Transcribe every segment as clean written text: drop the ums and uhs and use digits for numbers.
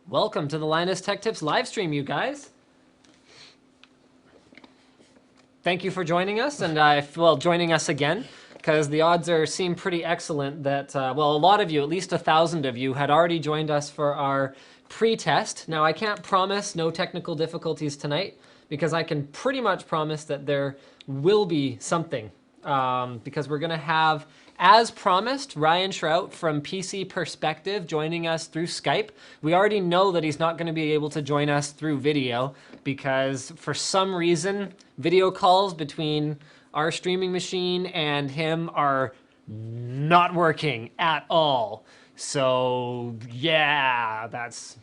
Welcome to the Linus Tech Tips live stream, you guys. Thank you for joining us, and joining us again, because the odds seem pretty excellent that, a lot of you, at least 1,000 of you, had already joined us for our pre-test. Now, I can't promise no technical difficulties tonight, because I can pretty much promise that there will be something, because we're going to have, as promised, Ryan Shrout from PC Perspective joining us through Skype. We already know that he's not going to be able to join us through video because for some reason, video calls between our streaming machine and him are not working at all. So yeah, that's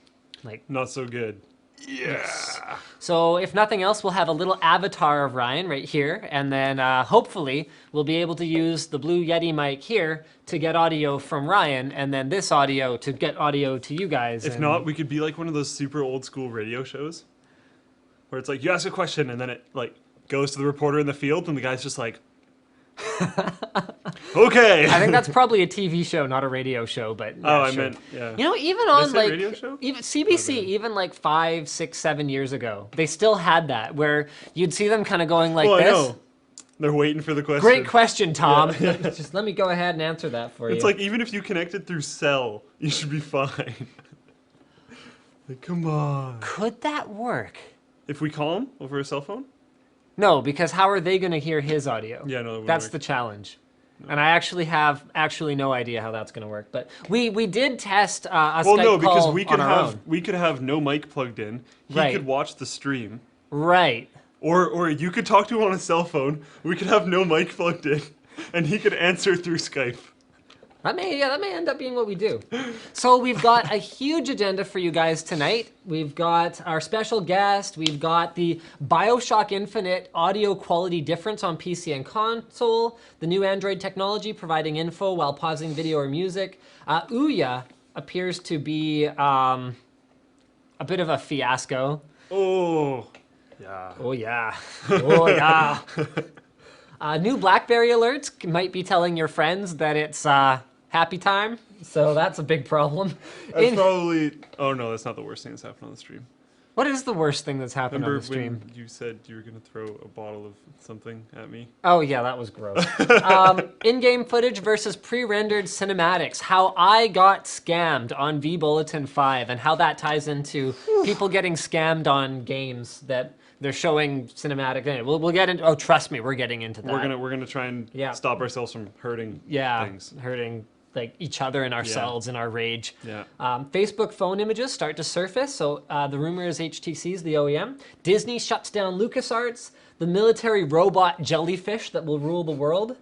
like... not so good. Yes. So if nothing else, we'll have a little avatar of Ryan right here, and then hopefully we'll be able to use the Blue Yeti mic here to get audio from Ryan, and then this audio to get audio to you guys. If not, we could be like one of those super old school radio shows where it's like you ask a question and then it like goes to the reporter in the field and the guy's just like, okay. I think that's probably a TV show, not a radio show, but yeah, oh, I sure. meant, yeah. You know, even on like radio show? even CBC, even like 5, 6, 7 years ago, they still had that where you'd see them kind of going like this. I know. They're waiting for the question. Great question, Tom. Yeah. Just let me go ahead and answer that for you. It's like even if you connected through cell, you should be fine. Like, come on. Could that work? If we call him over a cell phone? No, because how are they going to hear his audio? Yeah, no, that's the challenge. No. And I actually have no idea how that's going to work. But we did test a Skype call on our own. Well, no, because we could have no mic plugged in. He could watch the stream. Right. Or you could talk to him on a cell phone. We could have no mic plugged in, and he could answer through Skype. That may end up being what we do. So we've got a huge agenda for you guys tonight. We've got our special guest. We've got the Bioshock Infinite audio quality difference on PC and console. The new Android technology providing info while pausing video or music. Ouya appears to be a bit of a fiasco. Oh, yeah. Oh, yeah. Oh, yeah. New Blackberry alerts might be telling your friends that it's happy time, so that's a big problem. That's probably... Oh, no, that's not the worst thing that's happened on the stream. What is the worst thing that's happened on the stream? When you said you were going to throw a bottle of something at me? Oh, yeah, that was gross. In-game footage versus pre-rendered cinematics. How I got scammed on Vbulletin 5, and how that ties into people getting scammed on games that... they're showing cinematic. We'll get into. Oh, trust me, we're getting into that. We're gonna try and stop ourselves from hurting. Things. Hurting like each other and ourselves in our rage. Yeah. Facebook phone images start to surface. So the rumor is HTC's the OEM. Disney shuts down LucasArts. The military robot jellyfish that will rule the world.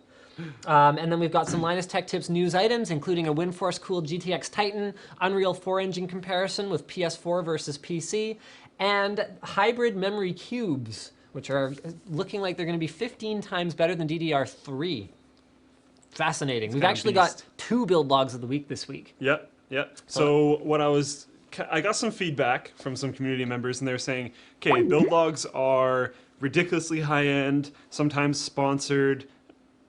And then we've got some Linus Tech Tips news items, including a WindForce cooled GTX Titan, Unreal 4 engine comparison with PS4 versus PC, and hybrid memory cubes, which are looking like they're going to be 15 times better than DDR3. Fascinating. We've actually got 2 build logs of the week this week. Yep. So I got some feedback from some community members, and they're saying, okay, build logs are ridiculously high-end, sometimes sponsored,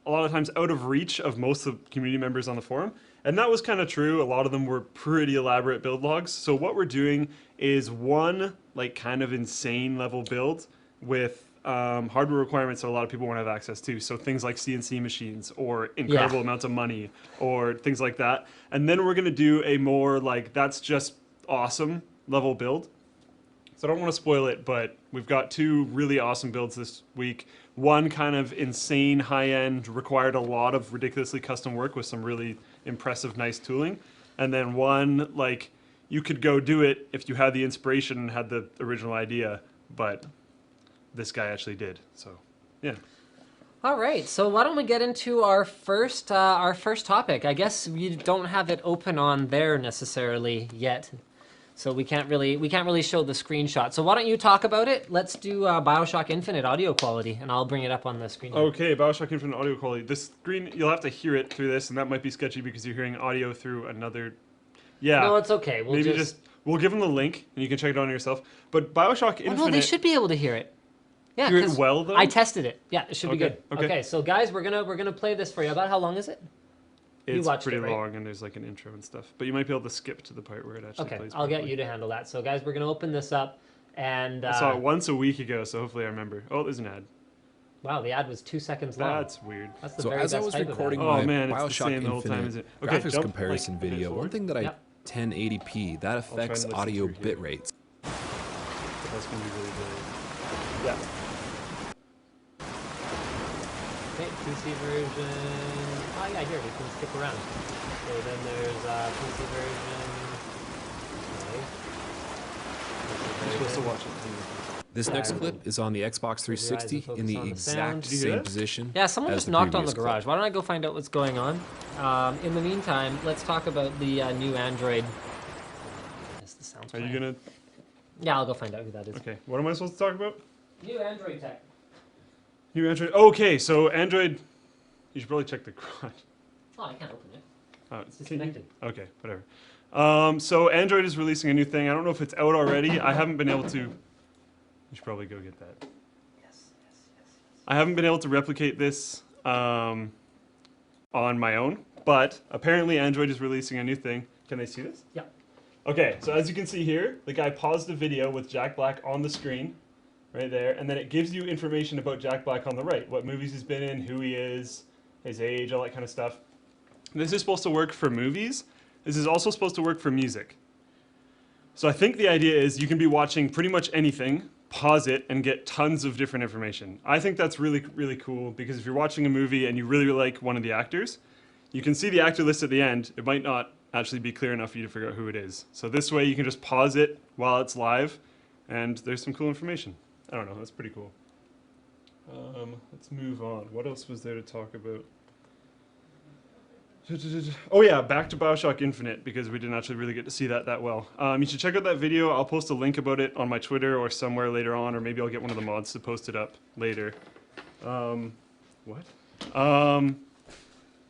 a lot of times out of reach of most of the community members on the forum. And that was kind of true. A lot of them were pretty elaborate build logs. So what we're doing is one like kind of insane level build with hardware requirements that a lot of people won't have access to. So things like CNC machines or incredible amounts of money or things like that. And then we're going to do a more like that's just awesome level build. So I don't want to spoil it, but we've got 2 really awesome builds this week. One kind of insane high-end, required a lot of ridiculously custom work with some really impressive, nice tooling. And then one, like, you could go do it if you had the inspiration and had the original idea, but this guy actually did, so, yeah. All right, so why don't we get into our first topic? I guess we don't have it open on there necessarily yet. So we can't really show the screenshot. So why don't you talk about it? Let's do Bioshock Infinite audio quality, and I'll bring it up on the screen. Okay, Bioshock Infinite audio quality. This screen, you'll have to hear it through this, and that might be sketchy because you're hearing audio through another. Yeah. No, it's okay. We'll we'll give them the link, and you can check it on yourself. But Bioshock Infinite. Oh, no, they should be able to hear it. Yeah, hear it well though. I tested it. Yeah, it should be good. Okay. Okay, so guys, we're gonna play this for you. About how long is it? It's watched pretty it, right? long, and there's like an intro and stuff. But you might be able to skip to the part where it actually Okay, plays. I'll get properly. you to handle that. So guys, we're gonna open this up, and I saw it once a week ago, so hopefully I remember. Oh, there's an ad. wow, the ad was 2 seconds long. That's weird. That's the So very as I best was type of ad. recording Oh my man, it's the Bioshock same the whole time, is Infinite it? Okay, graphics jump, comparison like, video, forward. one thing that I Yep. 1080p that affects listen audio through here. bit rates. That's gonna be really good. Yeah. Okay, PC version. Oh yeah, here we can skip around. So then there's PC version. Okay. You're supposed to watch it. This Yeah, next I clip is on the Xbox Close your eyes and 360 focus in the on the sound. exact Did you hear same that? position. Yeah, someone as just the knocked on the previous clip. garage. Why don't I go find out what's going on? In the meantime, let's talk about the new Android. Yes, the sound's Are you playing. gonna? Yeah, I'll go find out who that is. Okay. What am I supposed to talk about? New Android tech. New Android. Okay, so Android. You should probably check the garage. Oh, I can't open it. It's Can you- disconnected. Okay, whatever. So Android is releasing a new thing. I don't know if it's out already. I haven't been able to. You should probably go get that. Yes. I haven't been able to replicate this on my own, but apparently Android is releasing a new thing. Can they see this? Yeah. Okay, so as you can see here, the guy paused the video with Jack Black on the screen, right there, and then it gives you information about Jack Black on the right, what movies he's been in, who he is, his age, all that kind of stuff. This is supposed to work for movies. This is also supposed to work for music. So I think the idea is you can be watching pretty much anything, pause it, and get tons of different information. I think that's really, really cool because if you're watching a movie and you really like one of the actors, you can see the actor list at the end. It might not actually be clear enough for you to figure out who it is. So this way you can just pause it while it's live, and there's some cool information. I don't know, that's pretty cool. Let's move on. What else was there to talk about? Oh yeah, back to Bioshock Infinite, because we didn't actually really get to see that well. You should check out that video. I'll post a link about it on my Twitter or somewhere later on, or maybe I'll get one of the mods to post it up later. What?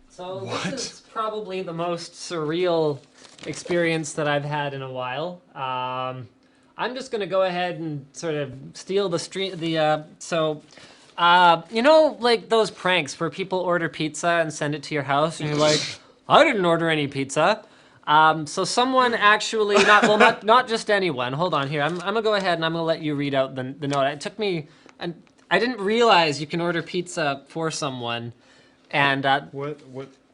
So What? this is probably the most surreal experience that I've had in a while. I'm just gonna go ahead and sort of steal the street. You know, like those pranks where people order pizza and send it to your house, and you're like, I didn't order any pizza. So someone actually, not just anyone. Hold on here. I'm gonna go ahead and I'm gonna let you read out the note. It took me, and I didn't realize you can order pizza for someone. And What?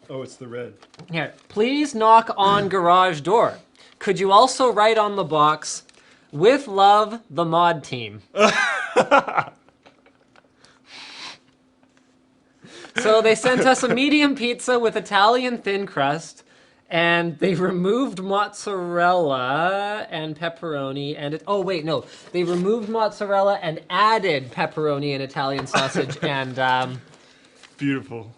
Oh, it's the red. here, please knock on garage door. Could you also write on the box, with love, the mod team? So they sent us a medium pizza with Italian thin crust, and they removed mozzarella and pepperoni, and oh wait, no, they removed mozzarella and added pepperoni and Italian sausage, and Beautiful.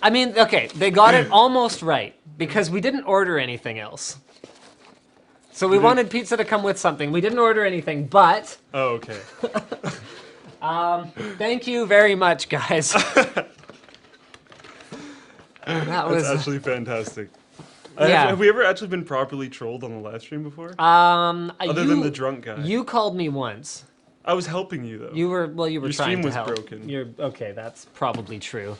I mean, okay, they got it almost right, because we didn't order anything else. So we wanted pizza to come with something. We didn't order anything, but Oh, okay. thank you very much, guys. That was That's actually fantastic. Yeah. Have we ever actually been properly trolled on the live stream before? Other you, than the drunk guy. You called me once. I was helping you though. You were Your trying stream to was help. broken. You're okay. That's probably true.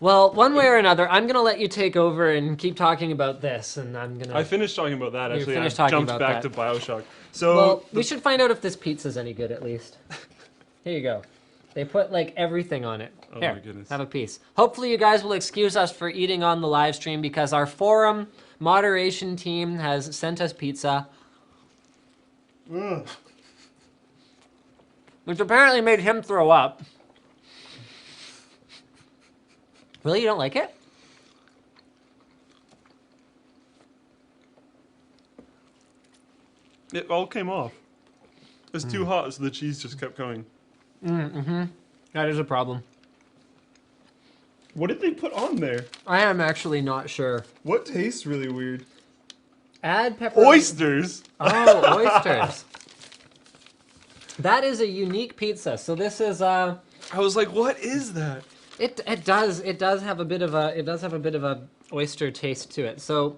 Well, one way or another, I'm gonna let you take over and keep talking about this, and I'm gonna. I finished talking about that actually. I finished talking jumped about back that. to Bioshock. So Well, we should find out if this pizza's any good at least. Here you go. They put like everything on it. Oh Here, my goodness. have a piece. Hopefully you guys will excuse us for eating on the live stream because our forum moderation team has sent us pizza. Ugh. Which apparently made him throw up. Really, you don't like it? It all came off. It was too hot, so the cheese just kept coming. That is a problem. What did they put on there? I am actually not sure. What tastes really weird? Add pepper. Oysters. Oh, oysters. That is a unique pizza. So this is I was like, what is that? it does have a bit of a oyster taste to it. So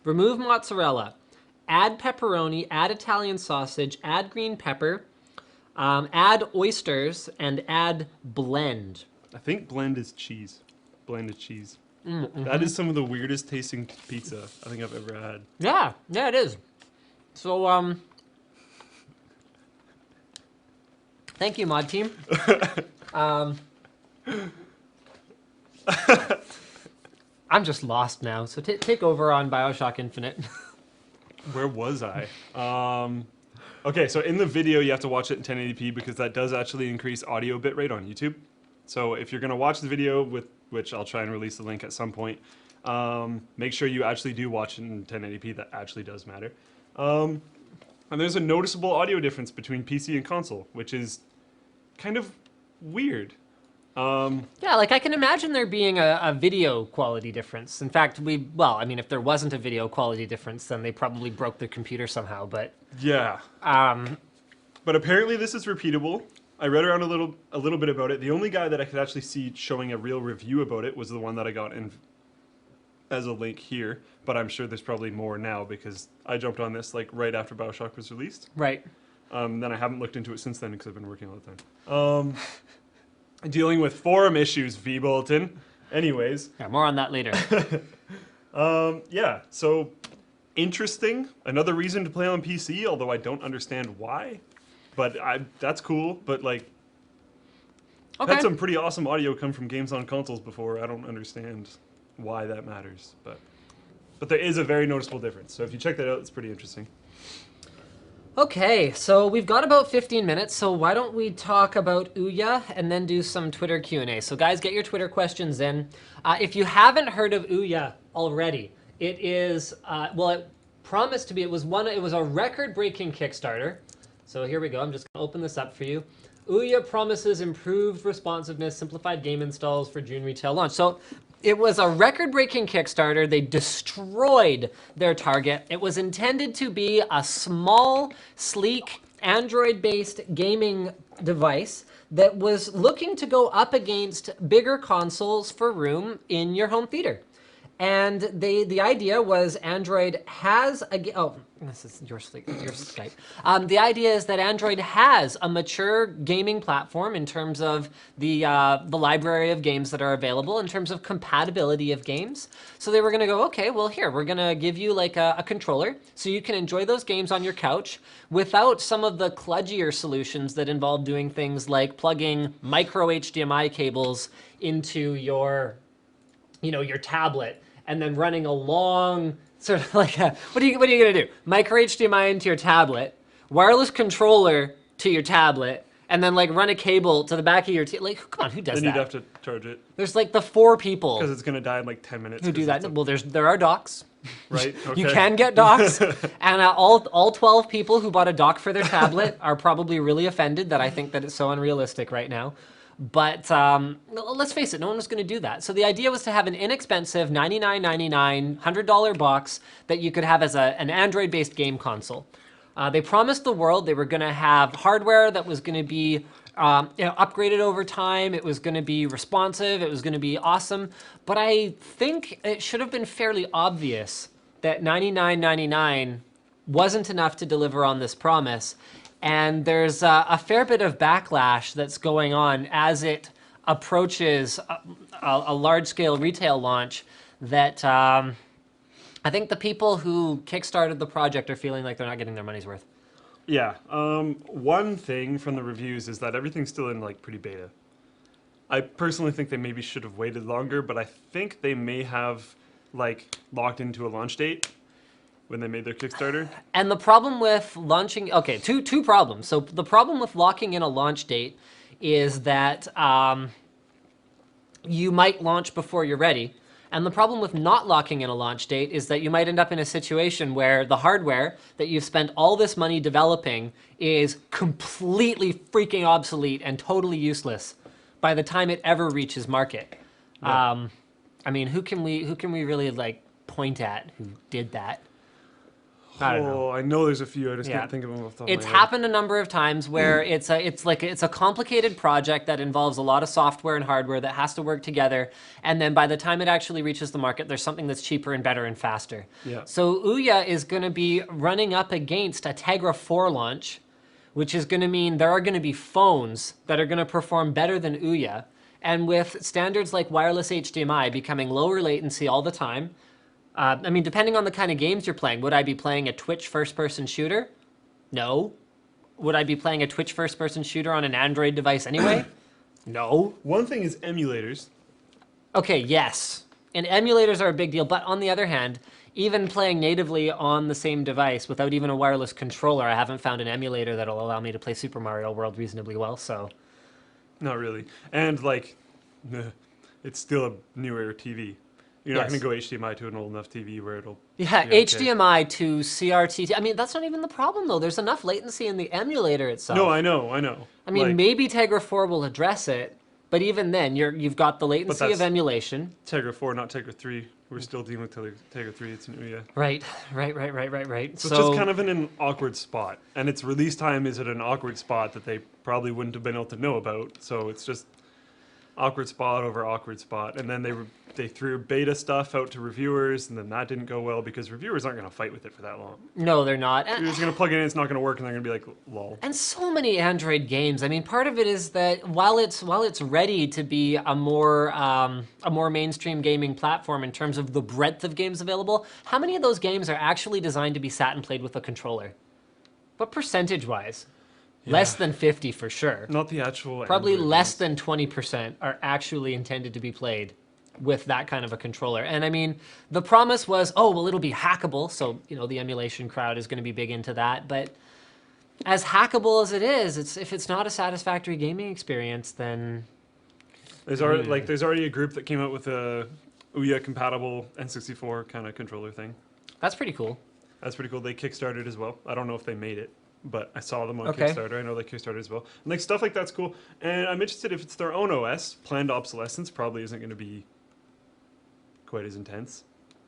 remove mozzarella, add pepperoni, add Italian sausage, add green pepper, add oysters, and add blend. I think blend is cheese. Blended cheese. That is some of the weirdest tasting pizza I think I've ever had. Yeah, it is. So, thank you, mod team. I'm just lost now, so take over on Bioshock Infinite. Where was I? Okay, so in the video, you have to watch it in 1080p because that does actually increase audio bitrate on YouTube. So if you're going to watch the video, with which I'll try and release the link at some point, make sure you actually do watch it in 1080p. That actually does matter. And there's a noticeable audio difference between PC and console, which is kind of weird. Yeah, like I can imagine there being a video quality difference. In fact, I mean, if there wasn't a video quality difference, then they probably broke their computer somehow, but... Yeah. But apparently this is repeatable. I read around a little bit about it. The only guy that I could actually see showing a real review about it was the one that I got in as a link here, but I'm sure there's probably more now because I jumped on this like right after Bioshock was released. Right. Then I haven't looked into it since then because I've been working all the time. Dealing with forum issues, Vbulletin. Anyways. Yeah, more on that later. Yeah, so interesting. Another reason to play on PC, although I don't understand why. But that's cool, but like, Okay. had some pretty awesome audio come from games on consoles before. I don't understand why that matters, but there is a very noticeable difference. So if you check that out, it's pretty interesting. Okay, so we've got about 15 minutes, so why don't we talk about Ouya and then do some Twitter Q&A. So guys, get your Twitter questions in. If you haven't heard of Ouya already, it is, well, it promised to be, it was a record-breaking Kickstarter. So here we go, I'm just gonna open this up for you. Ouya promises improved responsiveness, simplified game installs for June retail launch. So it was a record-breaking Kickstarter. They destroyed their target. It was intended to be a small, sleek, Android-based gaming device that was looking to go up against bigger consoles for room in your home theater. And the idea was Android has this is your Skype. The idea is that Android has a mature gaming platform in terms of the library of games that are available, in terms of compatibility of games. So they were going to go, okay, well here we're going to give you like a controller so you can enjoy those games on your couch without some of the kludgier solutions that involve doing things like plugging micro HDMI cables into your tablet and then running a long sort of like what are you gonna do? Micro HDMI into your tablet, wireless controller to your tablet, and then like run a cable to the back of your like come on, who does Then that? you'd have to charge it There's like the 4 people because it's gonna die in like 10 minutes. who do that. Well, there are docks. Right. Okay. You can get docks, and all 12 people who bought a dock for their tablet are probably really offended that I think that it's so unrealistic right now. But let's face it, no one was going to do that. So the idea was to have an inexpensive $99.99, $100 box that you could have as an Android-based game console. They promised the world they were going to have hardware that was going to be upgraded over time. It was going to be responsive. It was going to be awesome. But I think it should have been fairly obvious that $99.99 wasn't enough to deliver on this promise. And there's a fair bit of backlash that's going on as it approaches a large-scale retail launch that I think the people who kickstarted the project are feeling like they're not getting their money's worth. Yeah. One thing from the reviews is that everything's still in like pretty beta. I personally think they maybe should have waited longer, but I think they may have like locked into a launch date when they made their Kickstarter. And the problem with launching, okay, two problems. So the problem with locking in a launch date is that you might launch before you're ready. And the problem with not locking in a launch date is that you might end up in a situation where the hardware that you've spent all this money developing is completely freaking obsolete and totally useless by the time it ever reaches market. Yeah. I mean, who can we really like point at who did that? I don't know. I know there's a few. I just can't think of them off the top of my head. It's happened a number of times where it's a complicated project that involves a lot of software and hardware that has to work together, and then by the time it actually reaches the market, there's something that's cheaper and better and faster. Yeah. So Ouya is going to be running up against a Tegra 4 launch, which is going to mean there are going to be phones that are going to perform better than Ouya. And with standards like wireless HDMI becoming lower latency all the time, I mean, depending on the kind of games you're playing, would I be playing a Twitch first-person shooter? No. Would I be playing a Twitch first-person shooter on an Android device anyway? No. One thing is emulators. Okay, yes. And emulators are a big deal, but on the other hand, even playing natively on the same device without even a wireless controller, I haven't found an emulator that'll allow me to play Super Mario World reasonably well, so... Not really. And, like, it's still a newer TV. You're not Yes. going to go HDMI to an old enough TV where it'll... Yeah, be okay. HDMI to CRT. I mean, that's not even the problem, though. There's enough latency in the emulator itself. No, I know. I mean, Like, maybe Tegra 4 will address it, but even then, you've got the latency of that's- emulation. Tegra 4, not Tegra 3. We're still dealing with Tegra 3. It's an Ouya. Right. So it's just kind of in an awkward spot. And its release time is at an awkward spot that they probably wouldn't have been able to know about. So it's just awkward spot over awkward spot. And then they threw beta stuff out to reviewers, and then that didn't go well because reviewers aren't going to fight with it for that long. No, they're not. You're just going to plug it in, it's not going to work, and they're going to be like, lol. And so many Android games. I mean, part of it is that while it's ready to be a more mainstream gaming platform in terms of the breadth of games available, how many of those games are actually designed to be sat and played with a controller? What percentage-wise? Less than 50 for sure. Not the actual. Probably Android less games. than 20% are actually intended to be played with that kind of a controller. And I mean, the promise was, oh, well, it'll be hackable. So, the emulation crowd is going to be big into that. But as hackable as it is, if it's not a satisfactory gaming experience, then... There's already a group that came out with a Ouya compatible N64 kind of controller thing. That's pretty cool. That's pretty cool. They kickstarted as well. I don't know if they made it, but I saw them on Okay. Kickstarter. I know they kickstarted as well. And like stuff like that's cool. And I'm interested if it's their own OS. Planned obsolescence probably isn't going to be quite as intense.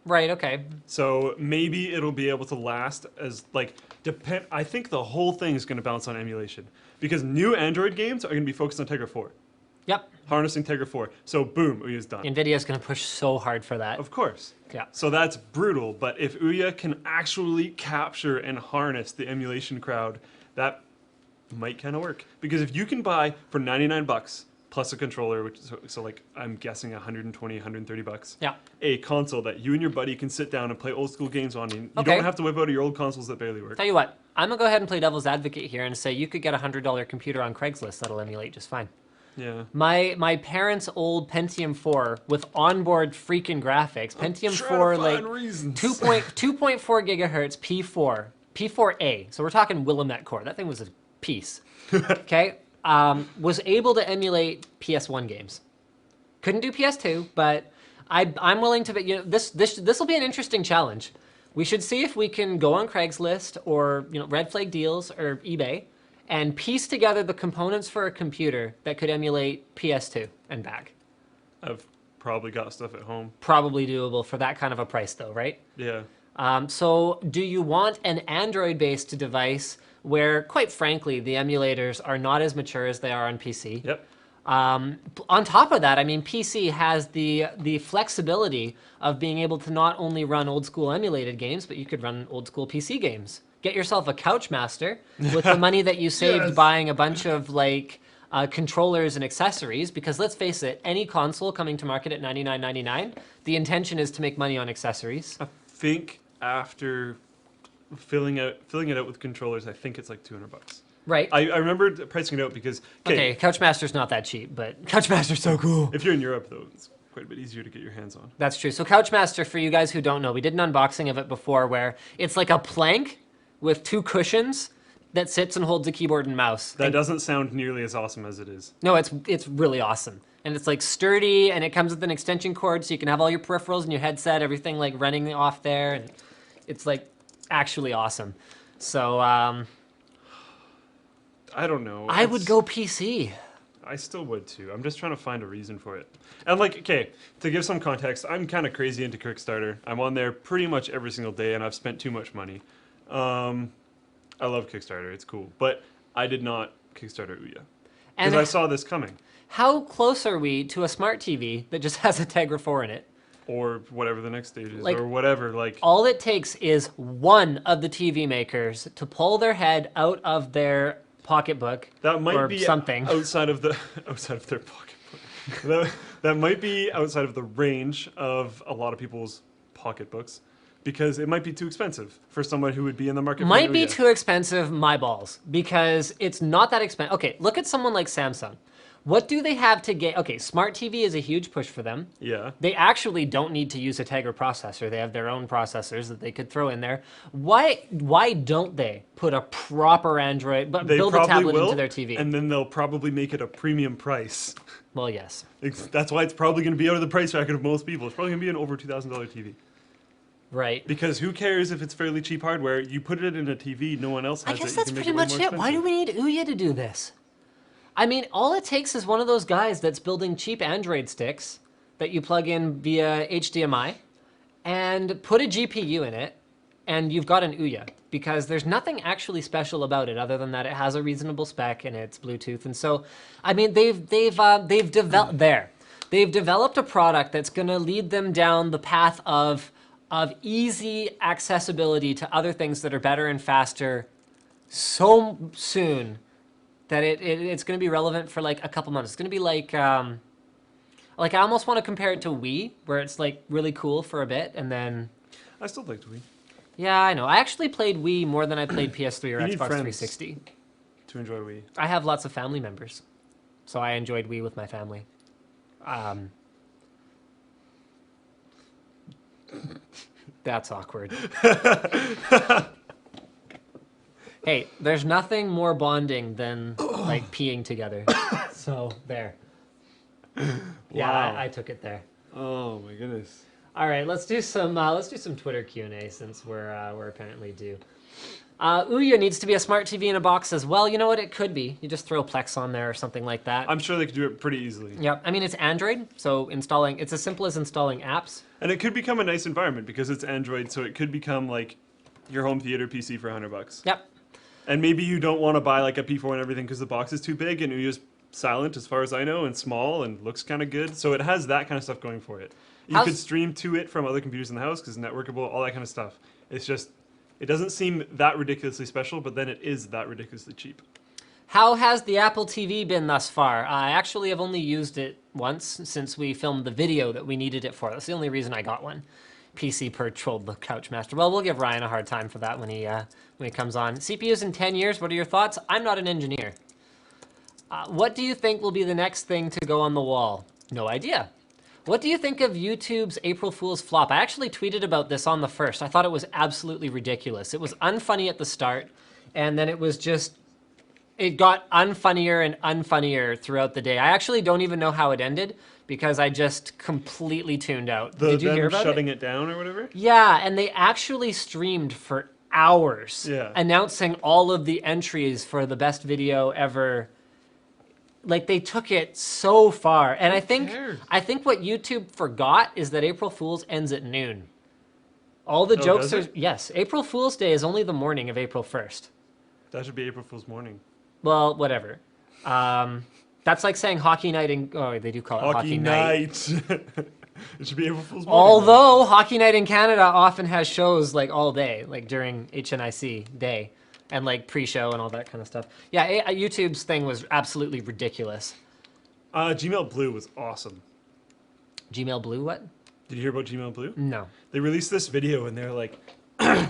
Right, okay. So maybe it'll be able to last as I think the whole thing is going to bounce on emulation because new Android games are going to be focused on Tegra 4, Yep. harnessing Tegra 4. So boom, Ouya's done. NVIDIA's going to push so hard for that. Of course. Yeah. So that's brutal, but if Ouya can actually capture and harness the emulation crowd, that might kind of work. Because if you can buy for 99 bucks plus a controller, which is so like I'm guessing 120, 130 bucks, Yeah. a console that you and your buddy can sit down and play old school games on, and you Okay. don't have to whip out of your old consoles that barely work. Tell you what, I'm going to go ahead and play devil's advocate here and say you could get a $100 computer on Craigslist that'll emulate just fine. Yeah. My parents' old Pentium 4 with onboard freaking graphics. Pentium 4 like 2.4 gigahertz P4A. So we're talking Willamette core. That thing was a piece. Okay, was able to emulate PS1 games. Couldn't do PS2, but I'm willing to. This will be an interesting challenge. We should see if we can go on Craigslist or Red Flag Deals or eBay and piece together the components for a computer that could emulate PS2 and back. I've probably got stuff at home. Probably doable for that kind of a price, though, right? Yeah. So do you want an Android-based device where, quite frankly, the emulators are not as mature as they are on PC? Yep. On top of that, I mean, PC has the flexibility of being able to not only run old-school emulated games, but you could run old-school PC games. Get yourself a Couchmaster with the money that you saved Yes. buying a bunch of controllers and accessories, because let's face it, any console coming to market at $99.99, the intention is to make money on accessories. I think after filling it out with controllers, I think it's like 200 bucks. Right. I remember pricing it out because Okay, Couchmaster's not that cheap, but Couchmaster's so cool. if you're in Europe though, it's quite a bit easier to get your hands on. That's true. So Couchmaster, for you guys who don't know, we did an unboxing of it before where it's like a plank with two cushions that sits and holds a keyboard and mouse. That doesn't sound nearly as awesome as it is. No, it's really awesome. And it's like sturdy, and it comes with an extension cord so you can have all your peripherals and your headset, everything like running off there, and it's like actually awesome. So I don't know. I would go PC. I still would too. I'm just trying to find a reason for it. And okay, to give some context, I'm kind of crazy into Kickstarter. I'm on there pretty much every single day, and I've spent too much money. I love Kickstarter. It's cool. But I did not Kickstarter Ouya. Because And I saw this coming. how close are we to a smart TV that just has a Tegra 4 in it? Or whatever the next stage is. Like, or whatever. All it takes is one of the TV makers to pull their head out of their pocketbook That might or be something. outside of their pocketbook. that might be outside of the range of a lot of people's pocketbooks because it might be too expensive for someone who would be in the market. Might be too expensive, my balls, because it's not that expensive. Okay, look at someone like Samsung. What do they have to get? Okay, smart TV is a huge push for them. Yeah. They actually don't need to use a Tegra processor. They have their own processors that they could throw in there. Why don't they put a proper Android, but They build a probably tablet will, into their TV? and then they'll probably make it a premium price. Well, yes. That's why it's probably going to be out of the price bracket of most people. It's probably going to be an over $2,000 TV. Right. Because who cares if it's fairly cheap hardware? You put it in a TV, no one else has I guess it. that's you can pretty make much way it. more Why do expensive. we need Ouya to do this? I mean, all it takes is one of those guys that's building cheap Android sticks that you plug in via HDMI and put a GPU in it, and you've got an Ouya. Because there's nothing actually special about it other than that it has a reasonable spec and it's Bluetooth. And so, I mean, they've developed a product that's going to lead them down the path of easy accessibility to other things that are better and faster so soon that it's going to be relevant for like a couple months. It's going to be like I almost want to compare it to Wii, where it's like really cool for a bit and then. I still liked Wii. Yeah, I know. I actually played Wii more than I played PS3 or You need Xbox friends. 360. To enjoy Wii. I have lots of family members, so I enjoyed Wii with my family. That's awkward. Hey, there's nothing more bonding than like peeing together. So there. Yeah, Wow. I took it there. Oh my goodness. All right, let's do some Twitter Q&A since we're apparently due. Ouya needs to be a smart TV in a box as well. You know what? It could be. You just throw Plex on there or something like that. I'm sure they could do it pretty easily. Yep. I mean, it's Android, so it's as simple as installing apps. And it could become a nice environment because it's Android, so it could become like your home theater PC for $100. Yep. And maybe you don't want to buy like a P4 and everything because the box is too big, and Ouya's silent as far as I know and small and looks kind of good. So it has that kind of stuff going for it. You could stream to it from other computers in the house because it's networkable, all that kind of stuff. It's just, it doesn't seem that ridiculously special, but then it is that ridiculously cheap. How has the Apple TV been thus far? I actually have only used it once since we filmed the video that we needed it for. That's the only reason I got one. PC per trolled the Couchmaster. Well, we'll give Ryan a hard time for that when he comes on. CPUs in 10 years, what are your thoughts? I'm not an engineer. What do you think will be the next thing to go on the wall? No idea. What do you think of YouTube's April Fool's flop? I actually tweeted about this on the 1st. I thought it was absolutely ridiculous. It was unfunny at the start, and then it got unfunnier and unfunnier throughout the day. I actually don't even know how it ended because I just completely tuned out. Did you hear about shutting it down or whatever? Yeah, and they actually streamed for hours, announcing all of the entries for the best video ever. Like, they took it so far. And I think what YouTube forgot is that April Fool's ends at noon. All the jokes are... Yes, April Fool's Day is only the morning of April 1st. That should be April Fool's morning. Well, whatever. That's like saying hockey night in... Oh, they do call it hockey night. It should be April Fool's morning. Although Hockey Night in Canada often has shows like all day, like during HNIC day. And like pre-show and all that kind of stuff. Yeah, YouTube's thing was absolutely ridiculous. Gmail Blue was awesome. Gmail Blue, what? Did you hear about Gmail Blue? No. They released this video and they're like,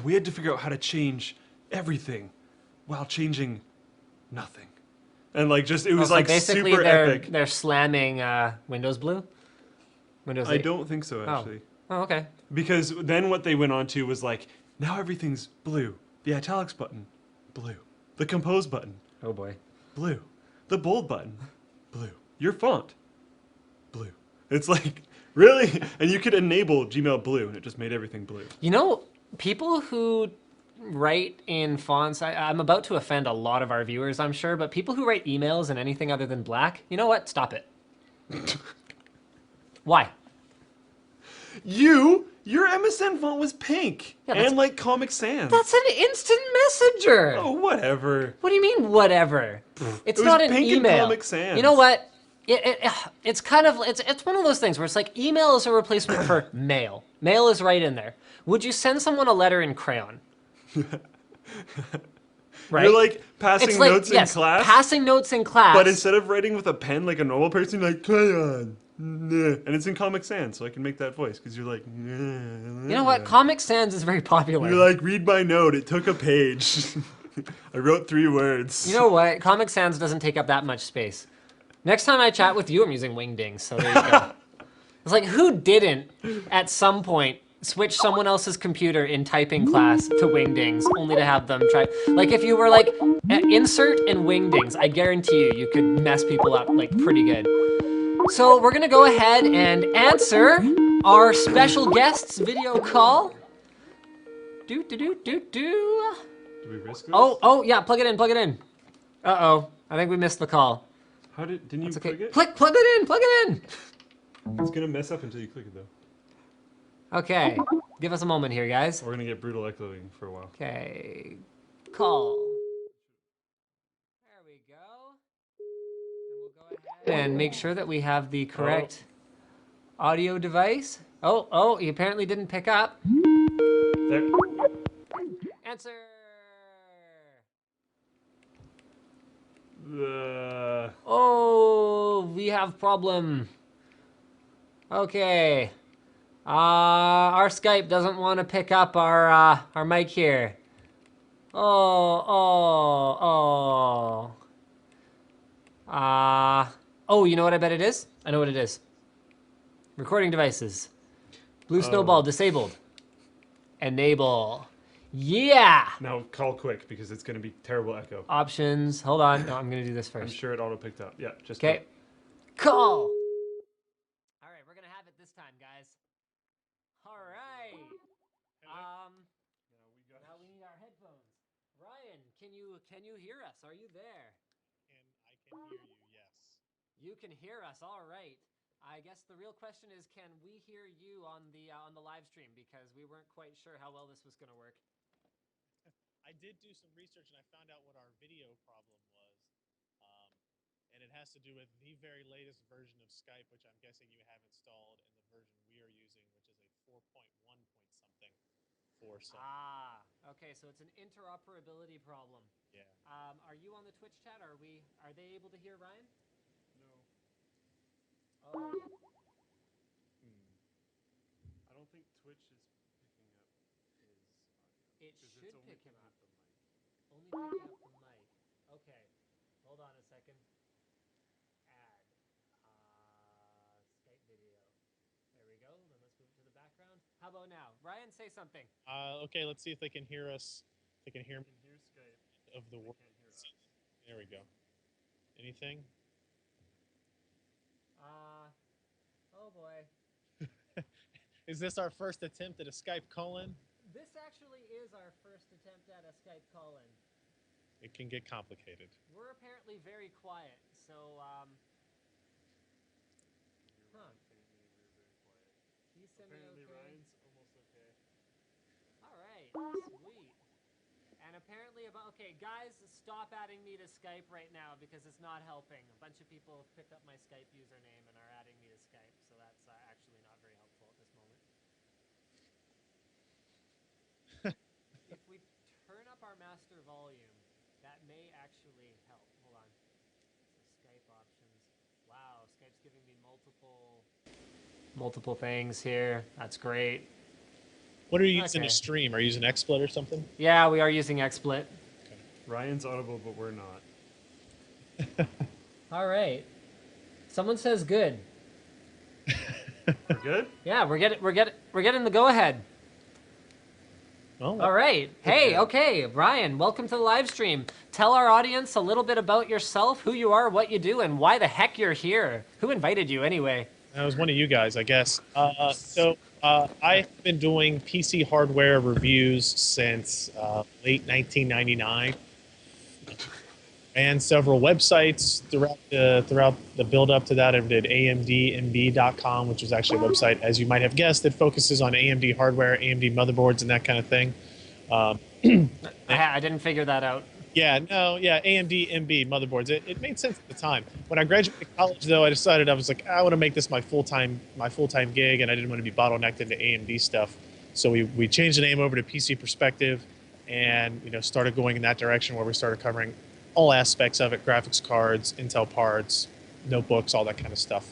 we had to figure out how to change everything while changing nothing. And like just, it was like basically super epic. They're slamming Windows Blue? Windows 8? I don't think so, actually. Oh, okay. Because then what they went on to was like, now everything's blue. The italics button, blue. The compose button, Oh boy. blue. The bold button, blue. Your font, blue. It's like, really? And you could enable Gmail Blue and it just made everything blue. You know, people who write in fonts, I'm about to offend a lot of our viewers, I'm sure, but people who write emails in anything other than black, you know what? Stop it. Why? Your MSN font was pink and like Comic Sans. That's an instant messenger. Oh, whatever. What do you mean, whatever? It's It was not an pink and email. Comic Sans. You know what? It's kind of it's one of those things where it's like email is a replacement for mail. Mail is right in there. Would you send someone a letter in crayon? right? You're like passing It's like, notes yes, in class, passing notes in class. but instead of writing with a pen like a normal person, you're like crayon. And it's in Comic Sans, so I can make that voice because you're like. You know what? Comic Sans is very popular. You're like, read my note. It took a page. I wrote 3 words. You know what? Comic Sans doesn't take up that much space. Next time I chat with you, I'm using Wingdings, so there you go. It's like, who didn't, at some point, switch someone else's computer in typing class to Wingdings, only to have them try... Like, if you were like, insert and Wingdings, I guarantee you, you could mess people up, like, pretty good. So we're gonna go ahead and answer our special guest's video call. Do. Do we risk this? Oh, yeah, plug it in. Uh-oh, I think we missed the call. Didn't you Okay, click it? plug it in. It's gonna mess up until you click it though. Okay, give us a moment here, guys. We're gonna get brutal echoing for a while. Okay, call. There we go. And we'll go ahead and make sure that we have the correct audio device. Oh, he apparently didn't pick up. There. Answer. Oh, we have problem. Okay. Our Skype doesn't want to pick up our mic here. Oh, you know what I bet it is? I know what it is. Recording devices. Blue snowball disabled. Enable. Yeah! Now call quick because it's gonna be terrible echo. Options. Hold on. No, I'm gonna do this I'm first. sure it auto picked up. Yeah, just Okay. Call! Alright, we're gonna have it this time, guys. Alright. Now we need our headphones. Ryan, can you hear us? Are you there? I can hear you, yes. You can hear us. All right. I guess the real question is, can we hear you on the live stream? Because we weren't quite sure how well this was going to work. I did do some research and I found out what our video problem was. And it has to do with the very latest version of Skype, which I'm guessing you have installed, and the version we are using, which is a 4.1 point something for some. Okay, so it's an interoperability problem. Yeah. Are you on the Twitch chat? Are they able to hear Ryan? No. Oh. I don't think Twitch is picking up his audio. It should it's only pick him up. picking up the mic. Only picking up the mic. Okay. Hold on a second. Add. Skype video. There we go. Then let's move to the background. How about now? Ryan, say something. Okay, let's see if they can hear us. They can hear me I can hear Skype. of the world. Can't hear us. There we go. Anything? Oh boy. Is this our first attempt at a Skype call-in? This actually is our first attempt at a Skype call-in. It can get complicated. We're apparently very quiet, so, He sent me Apparently okay. Ryan's almost okay. Alright, sweet. And apparently okay, guys, stop adding me to Skype right now because it's not helping. A bunch of people have picked up my Skype username and are adding me to Skype, so that's actually not very helpful at this moment. If we turn up our master volume, that may actually help. Hold on. So Skype options. Wow, Skype's giving me multiple things here. That's great. What are you using Okay. to stream? Are you using XSplit or something? Yeah, we are using XSplit. Ryan's audible, but we're not. All right. Someone says good. We're good? Yeah, we're getting the go ahead. Well, All right. Hey, okay, Ryan, welcome to the live stream. Tell our audience a little bit about yourself, who you are, what you do, and why the heck you're here. Who invited you anyway? that was one of you guys, I guess. I've been doing PC hardware reviews since late 1999, and several websites throughout the build up to that. I did AMDMB.com, which is actually a website, as you might have guessed, that focuses on AMD hardware, AMD motherboards, and that kind of thing. I didn't figure that out. AMD MB motherboards. It made sense at the time. When I graduated college, though, I decided I was like, I want to make this my full-time gig, and I didn't want to be bottlenecked into AMD stuff. So we changed the name over to PC Perspective, and started going in that direction where we started covering all aspects of it: graphics cards, Intel parts, notebooks, all that kind of stuff.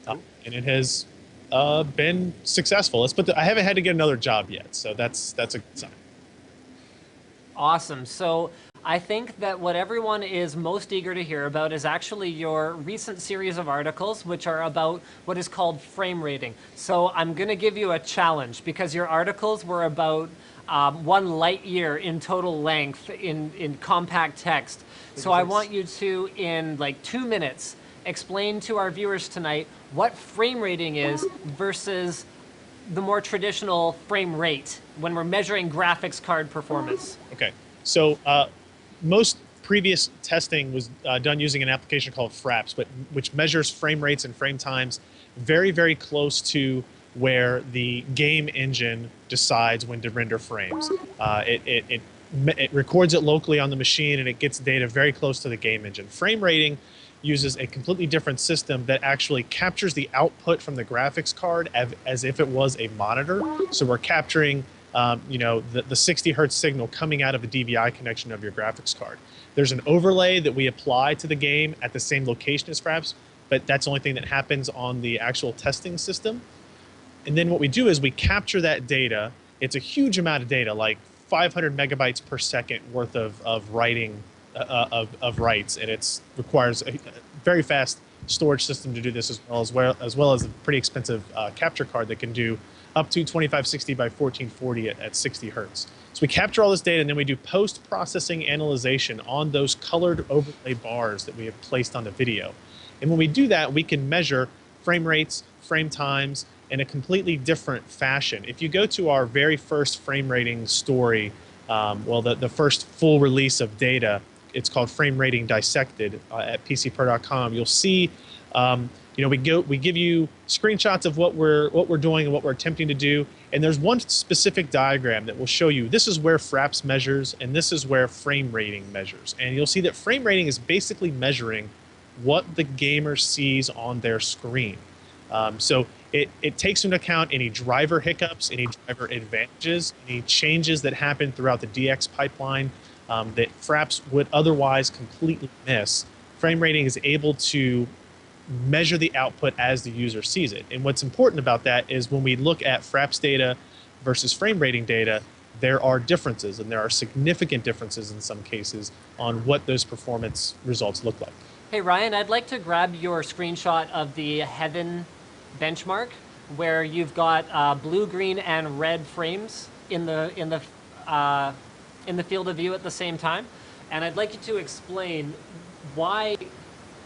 And it has been successful. I haven't had to get another job yet, so that's a good sign. Awesome. So I think that what everyone is most eager to hear about is actually your recent series of articles, which are about what is called frame rating. So I'm going to give you a challenge, because your articles were about 1 light year in total length in compact text. So I want you to, in like 2 minutes, explain to our viewers tonight what frame rating is versus the more traditional frame rate when we're measuring graphics card performance. Okay, so most previous testing was done using an application called Fraps, which measures frame rates and frame times very, very close to where the game engine decides when to render frames. It records it locally on the machine, and it gets data very close to the game engine. Frame rating uses a completely different system that actually captures the output from the graphics card as if it was a monitor. So we're capturing the 60 hertz signal coming out of the DVI connection of your graphics card. There's an overlay that we apply to the game at the same location as Fraps, but that's the only thing that happens on the actual testing system. And then what we do is we capture that data. It's a huge amount of data, like 500 megabytes per second worth of writing of writes, and it requires a very fast storage system to do this, as well as a pretty expensive capture card that can do up to 2560 by 1440 at 60 hertz. So we capture all this data, and then we do post-processing analyzation on those colored overlay bars that we have placed on the video. And when we do that, we can measure frame rates, frame times, in a completely different fashion. If you go to our very first frame rating story, the first full release of data, it's called Frame Rating Dissected at PCPro.com. You'll see, we give you screenshots of what we're doing and what we're attempting to do, and there's one specific diagram that will show you this is where Fraps measures and this is where frame rating measures. And you'll see that frame rating is basically measuring what the gamer sees on their screen. So it takes into account any driver hiccups, any driver advantages, any changes that happen throughout the DX pipeline that Fraps would otherwise completely miss. Frame rating is able to measure the output as the user sees it. And what's important about that is when we look at Fraps data versus frame rating data, there are differences, and there are significant differences in some cases on what those performance results look like. Hey Ryan, I'd like to grab your screenshot of the Heaven benchmark, where you've got blue, green, and red frames in the field of view at the same time, and I'd like you to explain why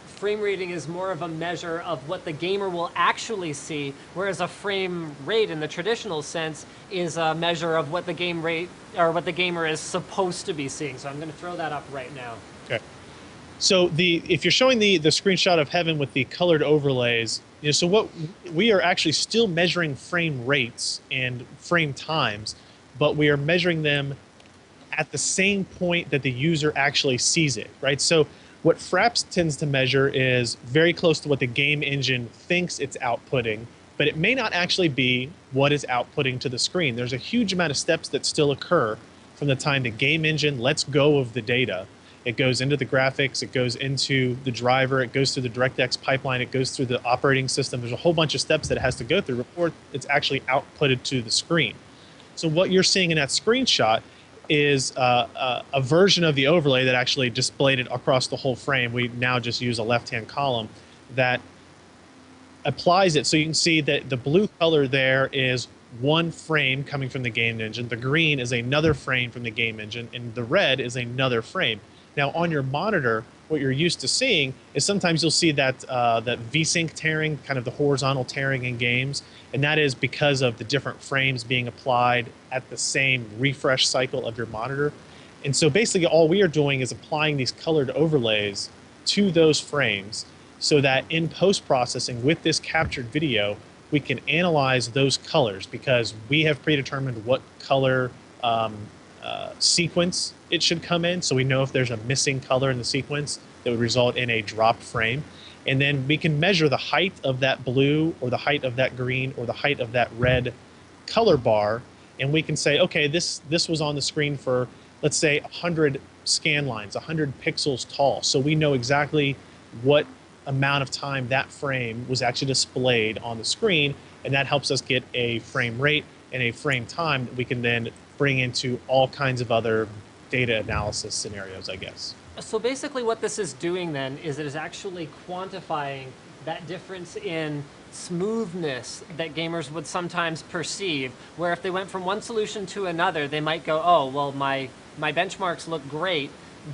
frame rating is more of a measure of what the gamer will actually see, whereas a frame rate in the traditional sense is a measure of what the gamer is supposed to be seeing. So I'm going to throw that up right now. Okay. So if you're showing the screenshot of Heaven with the colored overlays, so what we are actually still measuring frame rates and frame times, but we are measuring them at the same point that the user actually sees it, right? So what Fraps tends to measure is very close to what the game engine thinks it's outputting, but it may not actually be what is outputting to the screen. There's a huge amount of steps that still occur from the time the game engine lets go of the data. It goes into the graphics, it goes into the driver, it goes through the DirectX pipeline, it goes through the operating system. There's a whole bunch of steps that it has to go through before it's actually outputted to the screen. So what you're seeing in that screenshot is a version of the overlay that actually displayed it across the whole frame. We now just use a left-hand column that applies it. So you can see that the blue color there is one frame coming from the game engine, the green is another frame from the game engine, and the red is another frame. Now on your monitor, what you're used to seeing is sometimes you'll see that that VSync tearing, kind of the horizontal tearing in games, and that is because of the different frames being applied at the same refresh cycle of your monitor. And so basically all we are doing is applying these colored overlays to those frames so that in post-processing with this captured video, we can analyze those colors because we have predetermined what color sequence it should come in, so we know if there's a missing color in the sequence that would result in a dropped frame. And then we can measure the height of that blue or the height of that green or the height of that red color bar, and we can say, okay, this was on the screen for let's say 100 scan lines, 100 pixels tall. So we know exactly what amount of time that frame was actually displayed on the screen, and that helps us get a frame rate and a frame time that we can then bring into all kinds of other data analysis scenarios, I guess. So basically what this is doing then is it is actually quantifying that difference in smoothness that gamers would sometimes perceive, where if they went from one solution to another, they might go, oh, well, my benchmarks look great,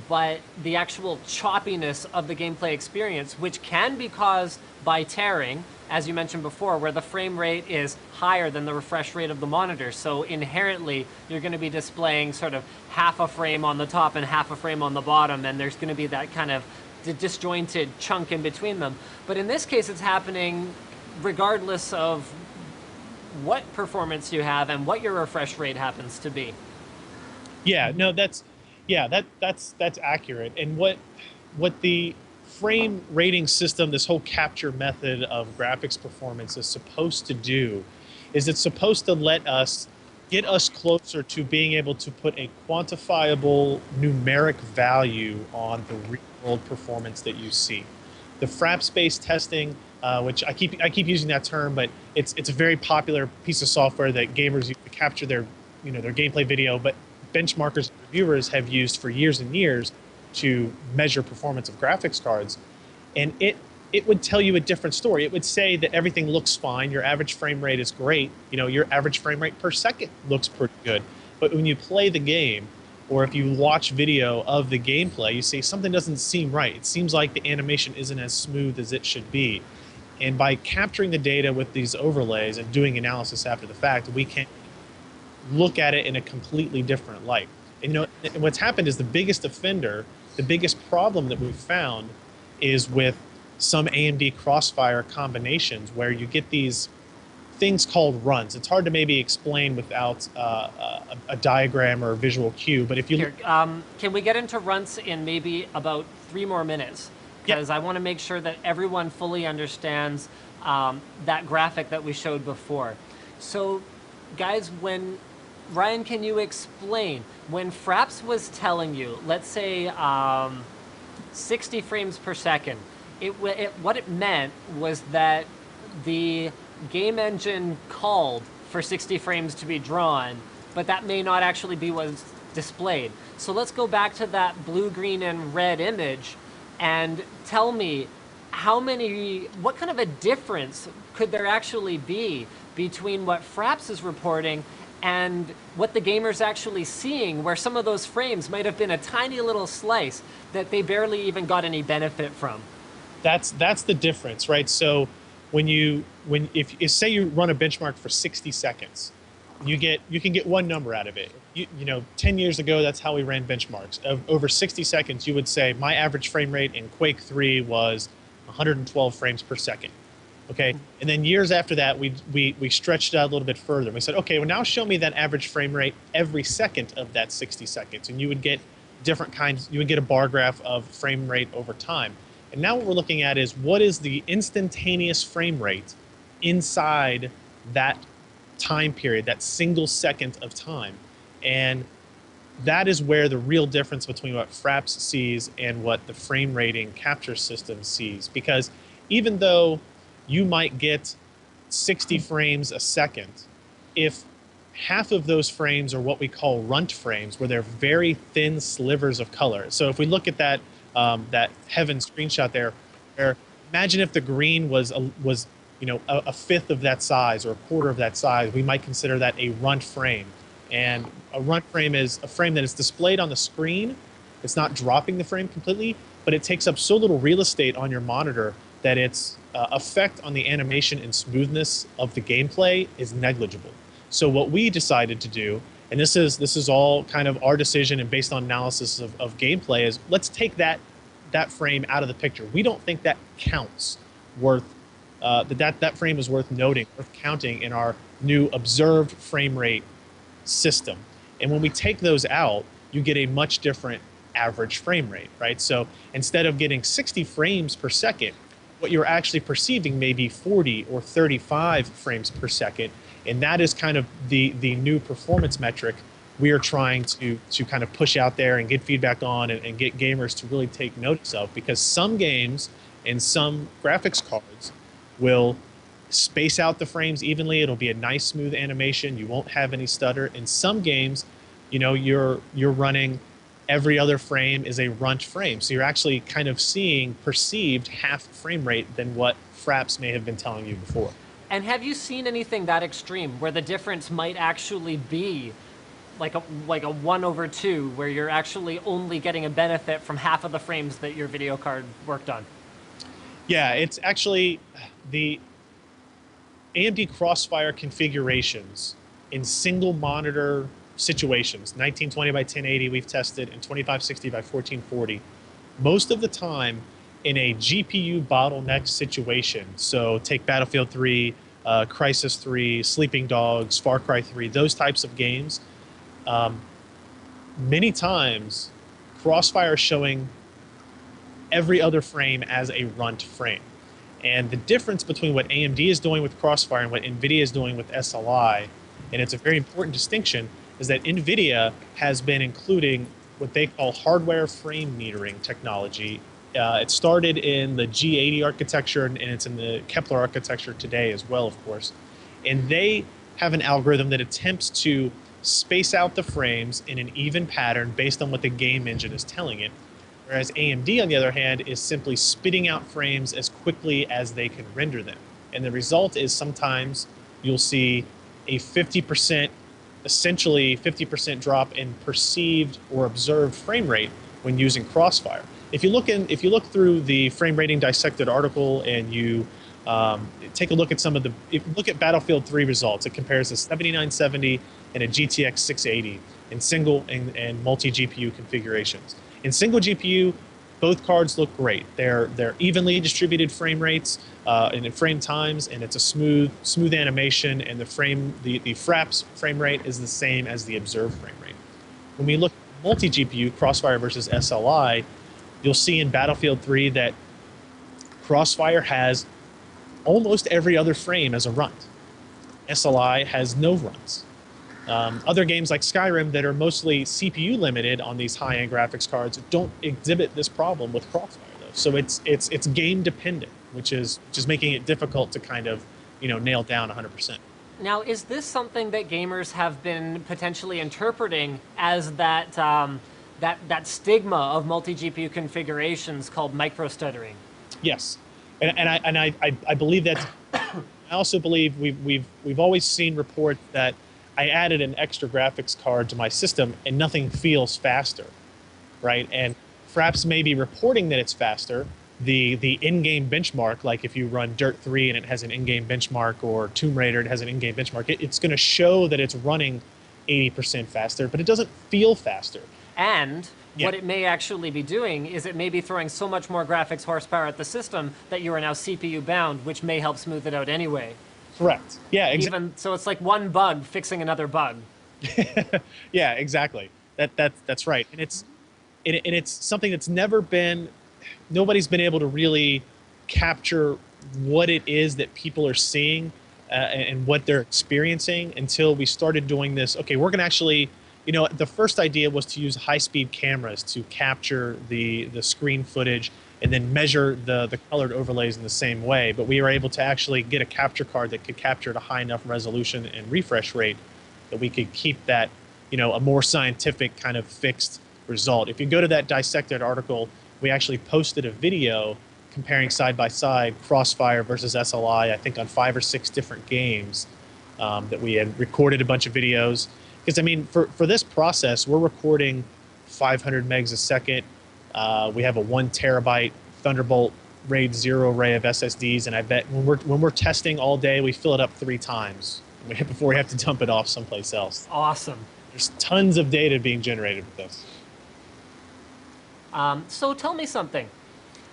but the actual choppiness of the gameplay experience, which can be caused by tearing, as you mentioned before, where the frame rate is higher than the refresh rate of the monitor. So inherently, you're going to be displaying sort of half a frame on the top and half a frame on the bottom, and there's going to be that kind of disjointed chunk in between them. But in this case, it's happening regardless of what performance you have and what your refresh rate happens to be. Yeah, no, that's accurate. And what the frame rating system, this whole capture method of graphics performance is supposed to do is it's supposed to get us closer to being able to put a quantifiable numeric value on the real world performance that you see. The fraps-based testing, which I keep using that term, but it's a very popular piece of software that gamers use to capture their gameplay video, but benchmarkers and reviewers have used for years and years to measure performance of graphics cards. And it would tell you a different story. It would say that everything looks fine, your average frame rate is great, your average frame rate per second looks pretty good. But when you play the game, or if you watch video of the gameplay, you see something doesn't seem right. It seems like the animation isn't as smooth as it should be. And by capturing the data with these overlays and doing analysis after the fact, we can look at it in a completely different light. And what's happened is the biggest offender, the biggest problem that we've found is with some AMD Crossfire combinations where you get these things called runs. It's hard to maybe explain without a diagram or a visual cue, but if you Here, can we get into runs in maybe about 3 more minutes? Because I want to make sure that everyone fully understands that graphic that we showed before. So, guys, Ryan, can you explain, when Fraps was telling you, let's say 60 frames per second, what it meant was that the game engine called for 60 frames to be drawn, but that may not actually be what's displayed. So let's go back to that blue, green, and red image and tell me what kind of a difference could there actually be between what Fraps is reporting and what the gamer's actually seeing, where some of those frames might have been a tiny little slice that they barely even got any benefit from. That's the difference, right? So if say you run a benchmark for 60 seconds, you can get one number out of it. 10 years ago, that's how we ran benchmarks. Over 60 seconds, you would say my average frame rate in Quake 3 was 112 frames per second. Okay, and then years after that, we stretched it out a little bit further. We said, okay, well now show me that average frame rate every second of that 60 seconds, and you would get different kinds. You would get a bar graph of frame rate over time. And now what we're looking at is what is the instantaneous frame rate inside that time period, that single second of time, and that is where the real difference between what Fraps sees and what the frame rating capture system sees. Because even though you might get 60 frames a second, if half of those frames are what we call runt frames, where they're very thin slivers of color. So if we look at that heaven screenshot there, imagine if the green was a fifth of that size or a quarter of that size, we might consider that a runt frame. And a runt frame is a frame that is displayed on the screen. It's not dropping the frame completely, but it takes up so little real estate on your monitor that its effect on the animation and smoothness of the gameplay is negligible. So what we decided to do, and this is all kind of our decision and based on analysis of gameplay, is let's take that frame out of the picture. We don't think that counts that frame is worth noting, worth counting in our new observed frame rate system. And when we take those out, you get a much different average frame rate, right? So instead of getting 60 frames per second, what you're actually perceiving may be 40 or 35 frames per second. And that is kind of the new performance metric we are trying to kind of push out there and get feedback on and get gamers to really take notice of, because some games and some graphics cards will space out the frames evenly. It'll be a nice smooth animation. You won't have any stutter. In some games, you know, you're running every other frame is a runt frame. So you're actually kind of seeing perceived half frame rate than what Fraps may have been telling you before. And have you seen anything that extreme where the difference might actually be like a 1/2, where you're actually only getting a benefit from half of the frames that your video card worked on? Yeah, it's actually the AMD Crossfire configurations in single monitor situations, 1920 by 1080 we've tested, and 2560 by 1440. Most of the time in a GPU bottleneck situation, so take Battlefield 3, Crysis 3, Sleeping Dogs, Far Cry 3, those types of games, many times Crossfire is showing every other frame as a runt frame. And the difference between what AMD is doing with Crossfire and what NVIDIA is doing with SLI, and it's a very important distinction, is that NVIDIA has been including what they call hardware frame metering technology. It started in the G80 architecture, and it's in the Kepler architecture today as well, of course. And they have an algorithm that attempts to space out the frames in an even pattern based on what the game engine is telling it. Whereas AMD, on the other hand, is simply spitting out frames as quickly as they can render them. And the result is sometimes you'll see a 50%, essentially 50% drop in perceived or observed frame rate when using Crossfire. If you look through the frame rating dissected article and you take a look at if you look at Battlefield 3 results, it compares a 7970 and a GTX 680 in single and multi-GPU configurations. In single GPU, both cards look great. They're evenly distributed frame rates and in frame times, and it's a smooth animation, and the Fraps frame rate is the same as the observed frame rate. When we look at multi-GPU, Crossfire versus SLI, you'll see in Battlefield 3 that Crossfire has almost every other frame as a runt. SLI has no runts. Other games like Skyrim that are mostly CPU limited on these high-end graphics cards don't exhibit this problem with Crossfire, though. So it's game dependent, which is making it difficult to kind of nail down 100%. Now, is this something that gamers have been potentially interpreting as that stigma of multi-GPU configurations called micro-stuttering? Yes, and I believe that. I also believe we've always seen reports that I added an extra graphics card to my system and nothing feels faster, right? And Fraps may be reporting that it's faster. The in-game benchmark, like if you run Dirt 3 and it has an in-game benchmark, or Tomb Raider, it has an in-game benchmark, it's going to show that it's running 80% faster, but it doesn't feel faster. And what it may actually be doing is it may be throwing so much more graphics horsepower at the system that you are now CPU bound, which may help smooth it out anyway. Correct. Yeah, exactly. So it's like one bug fixing another bug. Yeah, exactly. That's right. And it's something that's nobody's been able to really capture what it is that people are seeing and what they're experiencing until we started doing this. Okay, we're going to actually, the first idea was to use high-speed cameras to capture the screen footage and then measure the colored overlays in the same way. But we were able to actually get a capture card that could capture at a high enough resolution and refresh rate that we could keep that, a more scientific kind of fixed result. If you go to that dissected article, we actually posted a video comparing side by side Crossfire versus SLI, I think on 5 or 6 different games that we had recorded a bunch of videos. Because, I mean, for this process, we're recording 500 megs a second. We have a 1 terabyte Thunderbolt RAID 0 array of SSDs, and I bet when we're testing all day, we fill it up 3 times before we have to dump it off someplace else. Awesome. There's tons of data being generated with this. So tell me something.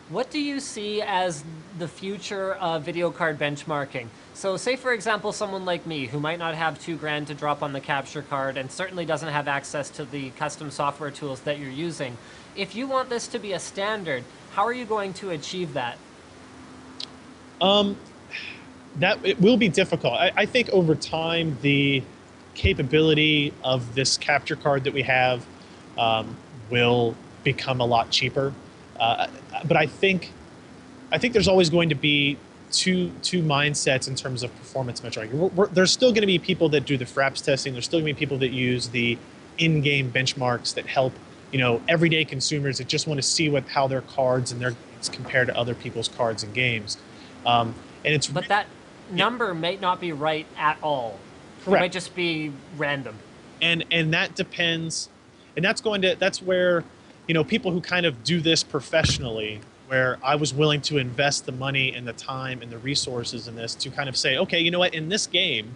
What do you see as the future of video card benchmarking? So say, for example, someone like me who might not have $2,000 to drop on the capture card and certainly doesn't have access to the custom software tools that you're using. If you want this to be a standard, how are you going to achieve that? That it will be difficult. I think over time the capability of this capture card that we have will become a lot cheaper. But I think there's always going to be two mindsets in terms of performance measuring. There's still going to be people that do the fraps testing. There's still going to be people that use the in-game benchmarks that help, everyday consumers that just want to see how their cards and their games compare to other people's cards and games. But that number may not be right at all. Correct. It might just be random. And that depends, and that's where, people who kind of do this professionally, where I was willing to invest the money and the time and the resources in this to kind of say, okay, you know what, in this game,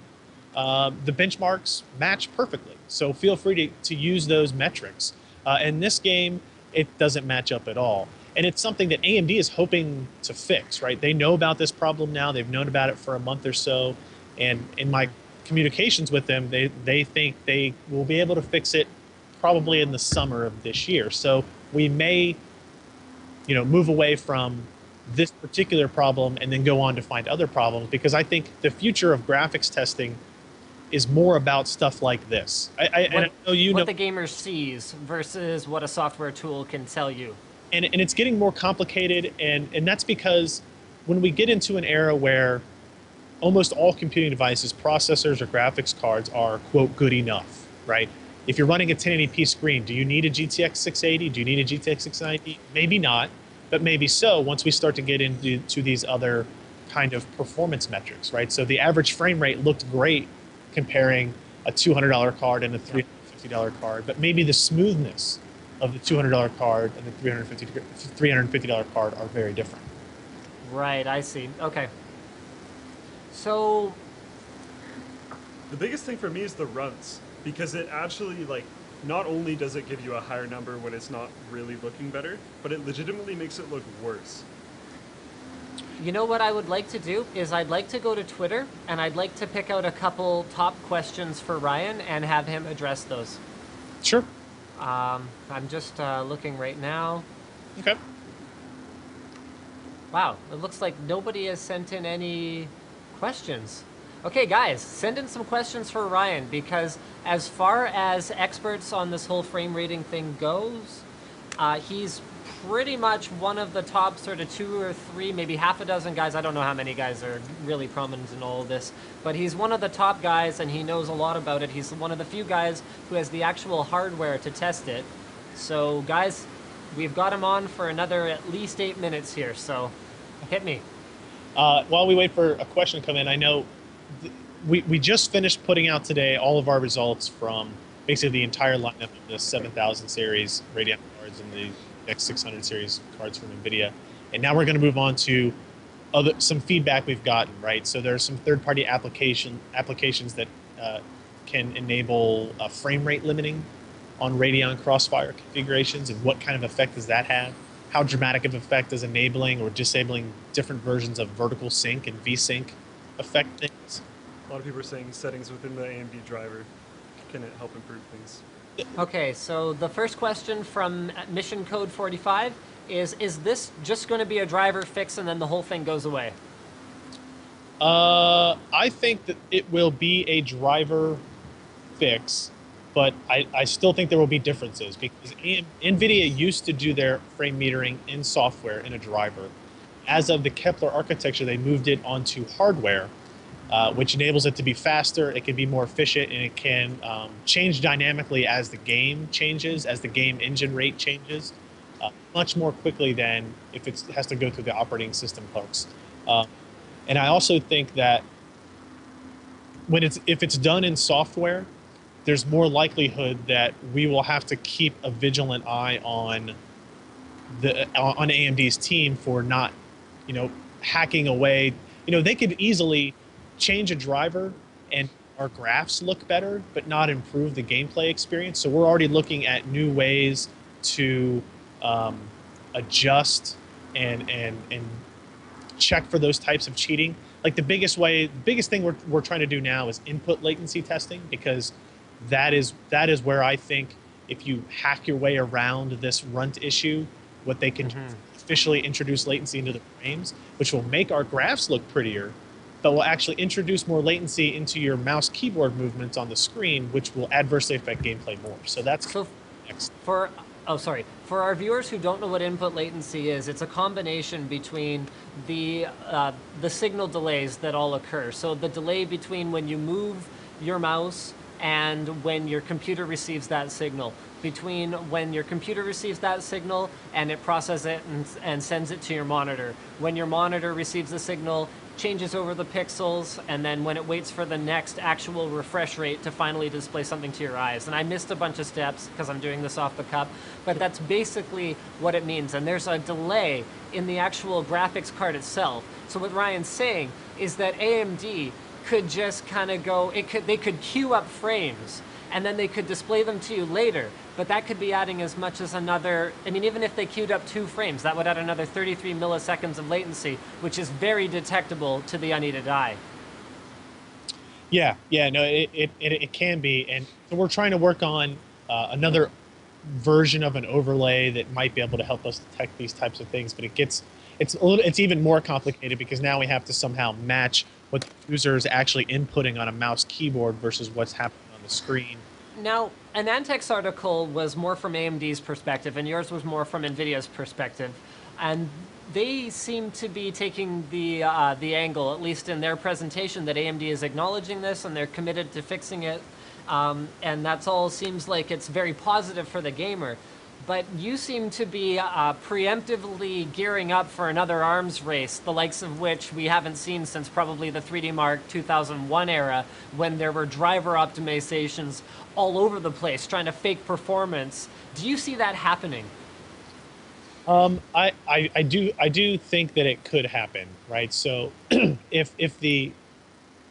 the benchmarks match perfectly. So feel free to use those metrics. In this game, it doesn't match up at all. And it's something that AMD is hoping to fix, right? They know about this problem now. They've known about it for a month or so. And in my communications with them, they think they will be able to fix it probably in the summer of this year. So we may, move away from this particular problem and then go on to find other problems, because I think the future of graphics testing is more about stuff like this. What the gamer sees versus what a software tool can tell you. And it's getting more complicated, and that's because when we get into an era where almost all computing devices, processors or graphics cards are, quote, good enough, right? If you're running a 1080p screen, do you need a GTX 680? Do you need a GTX 690? Maybe not, but maybe so once we start to get into these other kind of performance metrics, right? So the average frame rate looked great comparing a $200 card and a $350 card, but maybe the smoothness of the $200 card and the $350 card are very different. Right, I see. Okay. So the biggest thing for me is the runs, because it actually, not only does it give you a higher number when it's not really looking better, but it legitimately makes it look worse. You know what I would like to do is I'd like to go to Twitter and I'd like to pick out a couple top questions for Ryan and have him address those. Sure. I'm just looking right now. Okay. Wow, it looks like nobody has sent in any questions. Okay, guys, send in some questions for Ryan, because as far as experts on this whole frame rating thing goes, he's pretty much one of the top sort of 2 or 3, maybe half a dozen guys. I don't know how many guys are really prominent in all of this, but he's one of the top guys and he knows a lot about it. He's one of the few guys who has the actual hardware to test it. So guys, we've got him on for another at least 8 minutes here, so hit me. While we wait for a question to come in, I know we just finished putting out today all of our results from basically the entire lineup of the 7000 series Radeon cards and the X600 series cards from NVIDIA. And now we're going to move on to some feedback we've gotten, right? So there's some third-party applications that can enable frame rate limiting on Radeon Crossfire configurations, and what kind of effect does that have? How dramatic of effect does enabling or disabling different versions of vertical sync and VSync affect things? A lot of people are saying settings within the AMD driver can help improve things. Okay, so the first question from Mission Code 45 is this just going to be a driver fix and then the whole thing goes away? I think that it will be a driver fix, but I still think there will be differences, because NVIDIA used to do their frame metering in software in a driver. As of the Kepler architecture, they moved it onto hardware, which enables it to be faster, it can be more efficient, and it can change dynamically as the game changes, as the game engine rate changes, much more quickly than if it has to go through the operating system parts. And I also think that if it's done in software, there's more likelihood that we will have to keep a vigilant eye on AMD's team for not, hacking away. They could easily change a driver and our graphs look better, but not improve the gameplay experience. So we're already looking at new ways to adjust and check for those types of cheating. Like the biggest thing we're trying to do now is input latency testing, because that is where I think if you hack your way around this runt issue, what they can officially introduce latency into the frames, which will make our graphs look prettier, but will actually introduce more latency into your mouse keyboard movements on the screen, which will adversely affect gameplay more. So that's So next. for for our viewers who don't know what input latency is, it's a combination between the signal delays that all occur. So the delay between when you move your mouse and when your computer receives that signal, between when your computer receives that signal and it processes it and sends it to your monitor, when your monitor receives the signal, changes over the pixels, and then when it waits for the next actual refresh rate to finally display something to your eyes. And I missed a bunch of steps because I'm doing this off the cuff, but that's basically what it means. And there's a delay in the actual graphics card itself. So what Ryan's saying is that AMD could just kind of go, they could queue up frames and then they could display them to you later, but that could be adding as much as another, I mean, even if they queued up 2 frames, that would add another 33 milliseconds of latency, which is very detectable to the unaided eye. Yeah, no, it can be, and so we're trying to work on another version of an overlay that might be able to help us detect these types of things, but it's even more complicated because now we have to somehow match what the user is actually inputting on a mouse keyboard versus what's happening on the screen. Now, Anantech's article was more from AMD's perspective, and yours was more from NVIDIA's perspective, and they seem to be taking the angle, at least in their presentation, that AMD is acknowledging this and they're committed to fixing it, and that's all seems like it's very positive for the gamer. But you seem to be preemptively gearing up for another arms race, the likes of which we haven't seen since probably the 3D Mark 2001 era, when there were driver optimizations all over the place, trying to fake performance. Do you see that happening? I do think that it could happen, right? So if the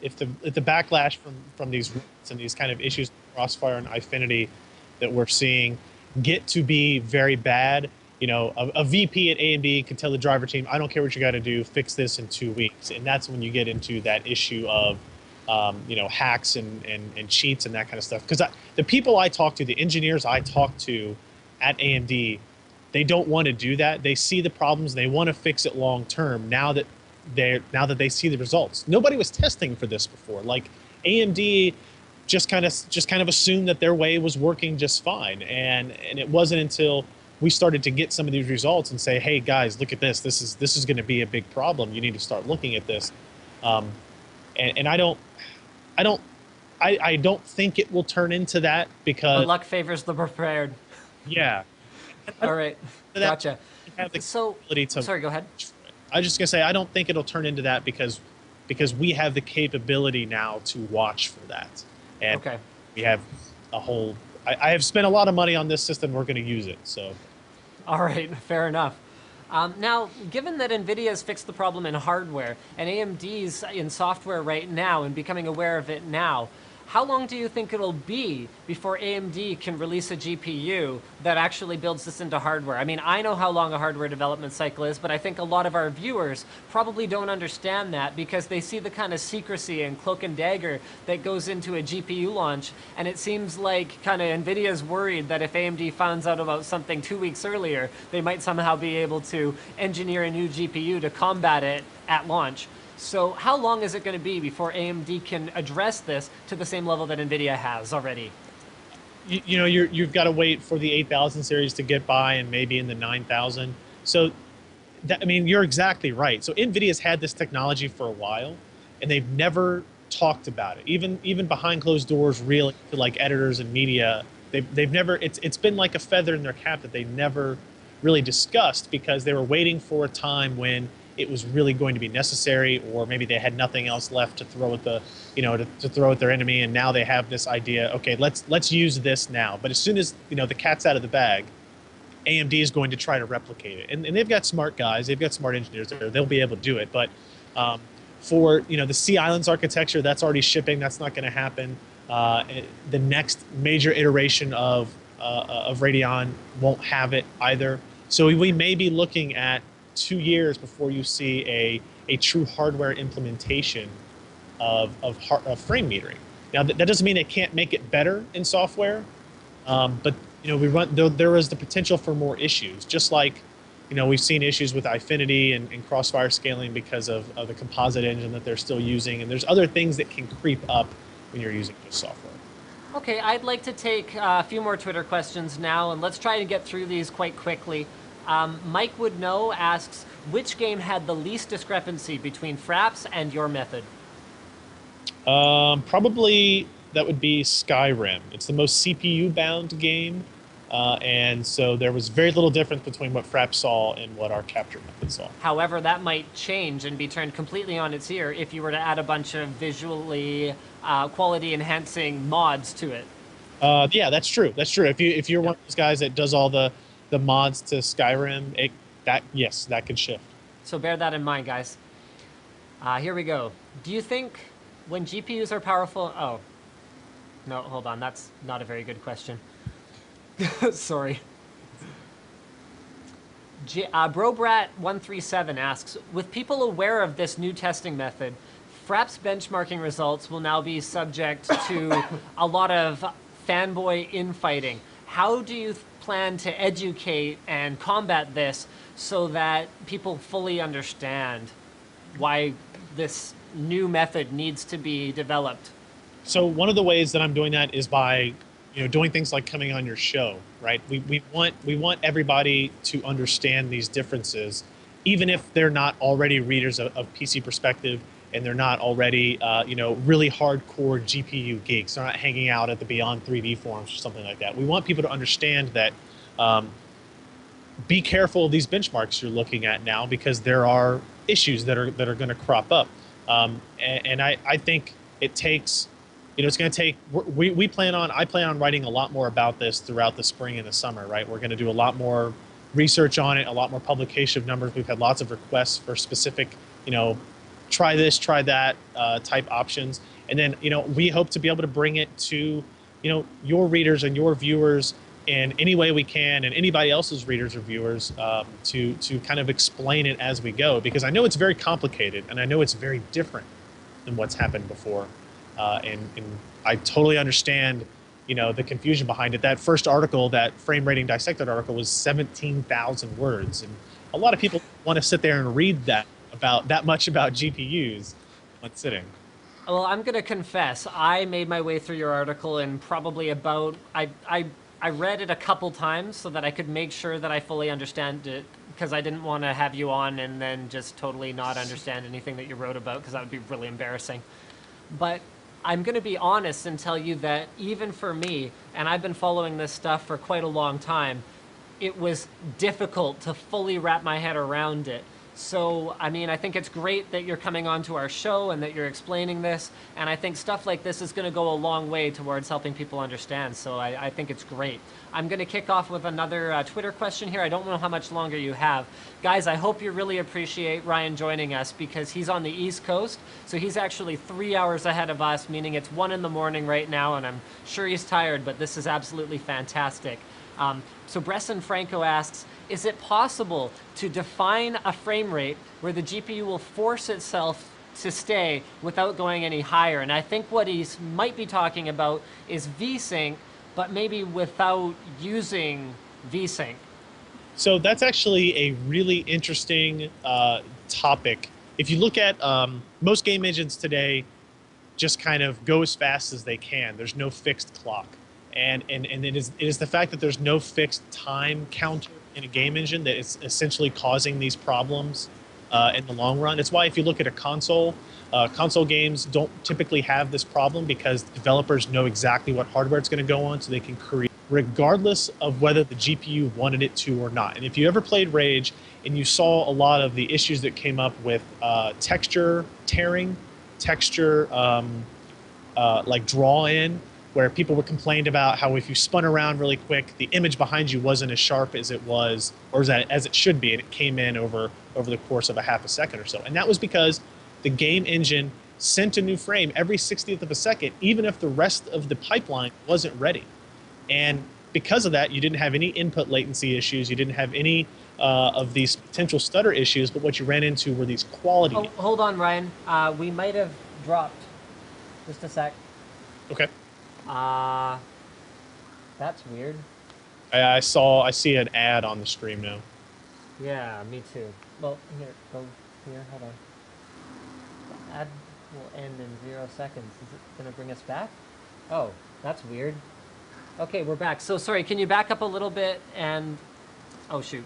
backlash from these roots and these kind of issues, Crossfire and Eyefinity, that we're seeing get to be very bad, you know, a VP at AMD can tell the driver team, I don't care what you got to do, fix this in 2 weeks. And that's when you get into that issue of, you know, hacks and cheats and that kind of stuff. Because the people I talk to, the engineers I talk to at AMD, they don't want to do that. They see the problems. They want to fix it long term now that they see the results. Nobody was testing for this before. Like AMD just kind of assumed that their way was working just fine, and it wasn't until we started to get some of these results and say, hey guys, look at this. This is going to be a big problem. You need to start looking at this. And I don't think it will turn into that because But luck favors the prepared. Yeah. All right, gotcha. So, sorry, go ahead. I was just gonna say I don't think it'll turn into that because we have the capability now to watch for that, and okay. We have a whole. I have spent a lot of money on this system. We're going to use it. So, all right, fair enough. Now, given that NVIDIA has fixed the problem in hardware and AMD's in software right now and becoming aware of it now, how long do you think it'll be before AMD can release a GPU that actually builds this into hardware? I mean, I know how long a hardware development cycle is, but I think a lot of our viewers probably don't understand that because they see the kind of secrecy and cloak and dagger that goes into a GPU launch, and it seems like kind of NVIDIA's worried that if AMD finds out about something 2 weeks earlier, they might somehow be able to engineer a new GPU to combat it at launch. So how long is it going to be before AMD can address this to the same level that NVIDIA has already? You know, you've got to wait for the 8000 series to get by and maybe in the 9000. So, I mean, you're exactly right. So NVIDIA's had this technology for a while, and they've never talked about it. Even behind closed doors, really, to like editors and media, they've never. It's been like a feather in their cap that they never really discussed because they were waiting for a time when it was really going to be necessary, or maybe they had nothing else left to throw at the, you know, to throw at their enemy, and now they have this idea. Okay, let's use this now. But as soon as the cat's out of the bag, AMD is going to try to replicate it, and they've got smart guys, they've got smart engineers there. They'll be able to do it. But for the Sea Islands architecture, that's already shipping. That's not going to happen. The next major iteration of Radeon won't have it either. So we may be looking at 2 years before you see a true hardware implementation of frame metering. Now that doesn't mean it can't make it better in software, but there is the potential for more issues. Just like we've seen issues with Eyefinity and crossfire scaling because of the composite engine that they're still using, and there's other things that can creep up when you're using this software. Okay, I'd like to take a few more Twitter questions now, and let's try to get through these quite quickly. Mike Would Know asks, which game had the least discrepancy between Fraps and your method? Probably that would be Skyrim. It's the most CPU-bound game, and so there was very little difference between what Fraps saw and what our capture method saw. However, that might change and be turned completely on its ear if you were to add a bunch of visually quality-enhancing mods to it. Yeah, that's true. That's true. If you're one of those guys that does all the mods to Skyrim, yes, that could shift. So bear that in mind, guys. Here we go. Do you think when GPUs are powerful... Oh. No, hold on. That's not a very good question. Sorry. Brobrat137 asks, with people aware of this new testing method, Fraps benchmarking results will now be subject to a lot of fanboy infighting. How do you plan to educate and combat this so that people fully understand why this new method needs to be developed? So one of the ways that I'm doing that is by, doing things like coming on your show, right? We want everybody to understand these differences, even if they're not already readers of PC Perspective and they're not already, really hardcore GPU geeks. They're not hanging out at the Beyond 3D forums or something like that. We want people to understand that be careful of these benchmarks you're looking at now, because there are issues that are going to crop up. And I think it takes, it's going to take, I plan on writing a lot more about this throughout the spring and the summer, right? We're going to do a lot more research on it, a lot more publication of numbers. We've had lots of requests for specific, try this, try that type options. And then, we hope to be able to bring it to, your readers and your viewers in any way we can, and anybody else's readers or viewers, to kind of explain it as we go, because I know it's very complicated and I know it's very different than what's happened before. And I totally understand, the confusion behind it. That first article, that frame rating dissected article, was 17,000 words, and a lot of people want to sit there and read that much about GPUs one sitting. Well, I'm going to confess, I made my way through your article in probably about, I read it a couple times so that I could make sure that I fully understand it, because I didn't want to have you on and then just totally not understand anything that you wrote about, because that would be really embarrassing. But I'm going to be honest and tell you that even for me, and I've been following this stuff for quite a long time, it was difficult to fully wrap my head around it. So, I mean, I think it's great that you're coming on to our show and that you're explaining this, and I think stuff like this is going to go a long way towards helping people understand, so I think it's great. I'm going to kick off with another Twitter question here. I don't know how much longer you have. Guys, I hope you really appreciate Ryan joining us, because he's on the East Coast, so he's actually 3 hours ahead of us, meaning it's 1 in the morning right now, and I'm sure he's tired, but this is absolutely fantastic. So Bresson Franco asks, is it possible to define a frame rate where the GPU will force itself to stay without going any higher? And I think what he might be talking about is VSync, but maybe without using VSync. So that's actually a really interesting topic. If you look at most game engines today, just kind of go as fast as they can. There's no fixed clock. And it is the fact that there's no fixed time counter in a game engine that is essentially causing these problems in the long run. It's why if you look at a console games don't typically have this problem, because developers know exactly what hardware it's going to go on, so they can create regardless of whether the GPU wanted it to or not. And if you ever played Rage and you saw a lot of the issues that came up with texture tearing, texture like draw in, where people were complained about how if you spun around really quick, the image behind you wasn't as sharp as it was, or as it should be, and it came in over the course of a half a second or so. And that was because the game engine sent a new frame every 60th of a second, even if the rest of the pipeline wasn't ready. And because of that, you didn't have any input latency issues, you didn't have any of these potential stutter issues, but what you ran into were these quality. Oh, hold on, Ryan. We might have dropped. Just a sec. Okay. That's weird. I see an ad on the stream now. Yeah, me too. Well, here, go here. Hold on. Ad will end in 0 seconds. Is it gonna bring us back? Oh, that's weird. Okay, we're back. So sorry, can you back up a little bit and... Oh, shoot.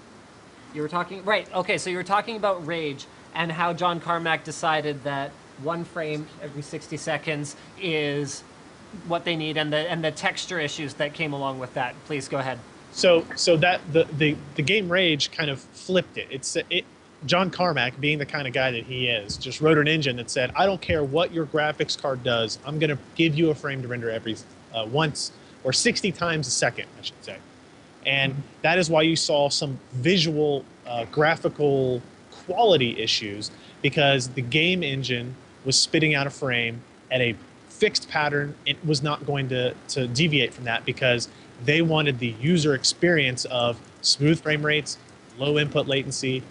You were talking... Right, okay, so you were talking about Rage and how John Carmack decided that 1 frame every 60 seconds is what they need, and the texture issues that came along with that. Please go ahead. So that the game Rage kind of flipped it. John Carmack, being the kind of guy that he is, just wrote an engine that said, I don't care what your graphics card does, I'm going to give you a frame to render every once or 60 times a second, I should say. And that is why you saw some visual, graphical quality issues, because the game engine was spitting out a frame at a fixed pattern. It was not going to deviate from that because they wanted the user experience of smooth frame rates, low input latency,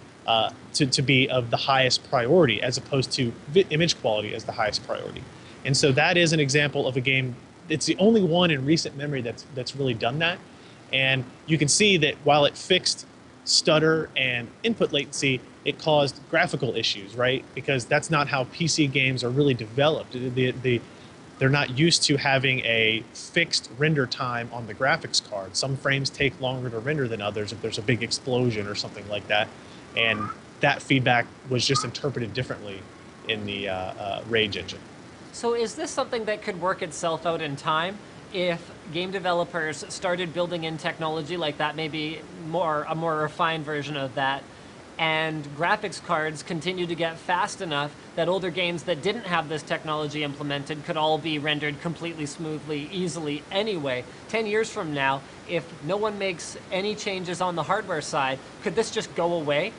to be of the highest priority, as opposed to image quality as the highest priority. And so that is an example of a game. It's the only one in recent memory that's really done that. And you can see that while it fixed stutter and input latency, it caused graphical issues, right? Because that's not how PC games are really developed. They're not used to having a fixed render time on the graphics card. Some frames take longer to render than others if there's a big explosion or something like that. And that feedback was just interpreted differently in the Rage engine. So is this something that could work itself out in time if game developers started building in technology like that, maybe a more refined version of that, and graphics cards continue to get fast enough that older games that didn't have this technology implemented could all be rendered completely smoothly, easily anyway? 10 years from now, if no one makes any changes on the hardware side, could this just go away?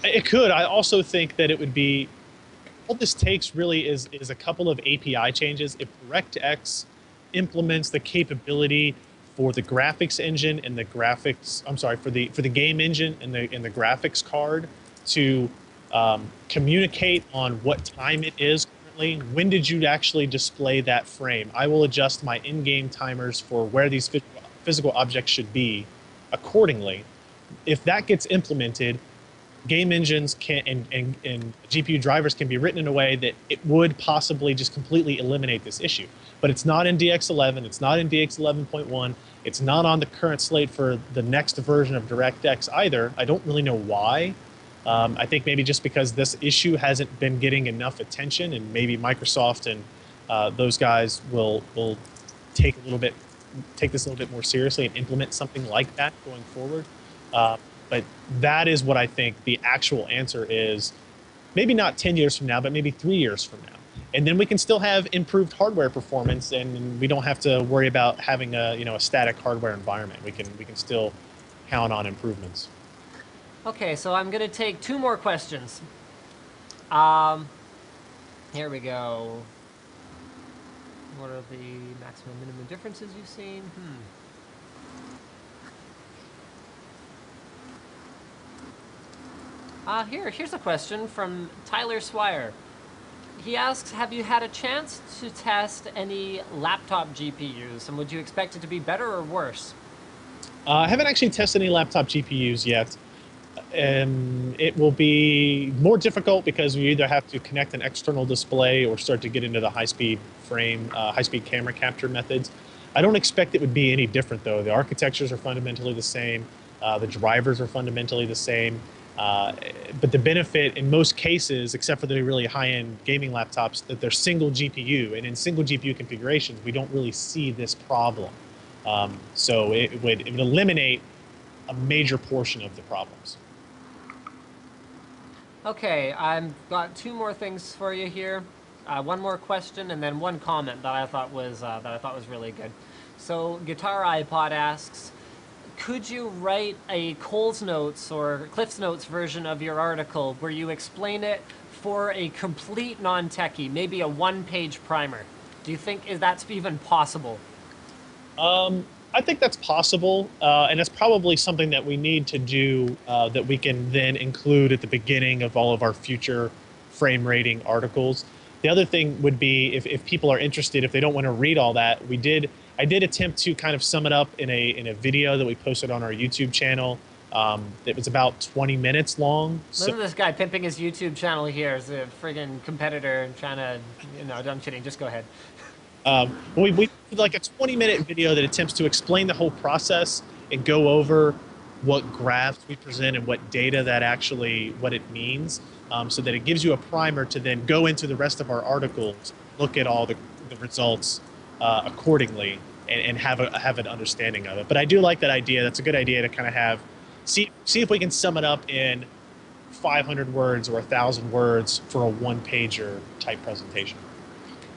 It could. I also think that it would be, all this takes really is a couple of API changes. If DirectX implements the capability for the graphics engine and the graphics, I'm sorry, for the game engine and the graphics card to communicate on what time it is currently, when did you actually display that frame? I will adjust my in-game timers for where these physical objects should be accordingly. If that gets implemented, game engines can and GPU drivers can be written in a way that it would possibly just completely eliminate this issue. But it's not in DX11, it's not in DX11.1, it's not on the current slate for the next version of DirectX either. I don't really know why. I think maybe just because this issue hasn't been getting enough attention, and maybe Microsoft and those guys will take this a little bit more seriously and implement something like that going forward. But that is what I think the actual answer is. Maybe not 10 years from now, but maybe 3 years from now. And then we can still have improved hardware performance, and we don't have to worry about having a static hardware environment. We can still count on improvements. Okay, so I'm gonna take 2 more questions. Here we go. What are the maximum minimum differences you've seen? Here's a question from Tyler Swire. He asks, have you had a chance to test any laptop GPUs, and would you expect it to be better or worse? I haven't actually tested any laptop GPUs yet. It will be more difficult because we either have to connect an external display or start to get into the high-speed camera capture methods. I don't expect it would be any different, though. The architectures are fundamentally the same. The drivers are fundamentally the same. But the benefit in most cases, except for the really high-end gaming laptops, that they're single GPU. And in single GPU configurations, we don't really see this problem. So it would eliminate a major portion of the problems. Okay, I've got 2 more things for you here. One more question and then one comment that I thought was really good. So Guitar iPod asks, could you write a Cole's Notes or Cliff's Notes version of your article where you explain it for a complete non-techie, maybe a 1-page primer? Do you think that's even possible? I think that's possible, and it's probably something that we need to do that we can then include at the beginning of all of our future frame rating articles. The other thing would be if people are interested, if they don't want to read all that, I did attempt to kind of sum it up in a video that we posted on our YouTube channel It was about 20 minutes long. So Listen to this guy pimping his YouTube channel here as a friggin' competitor and trying to, I'm kidding. Just go ahead. we did like a 20-minute video that attempts to explain the whole process and go over what graphs we present and what data that actually, what it means, so that it gives you a primer to then go into the rest of our articles, look at all the results accordingly, and have an understanding of it. But I do like that idea. That's a good idea to kind of have, see if we can sum it up in 500 words or 1,000 words for a one-pager type presentation.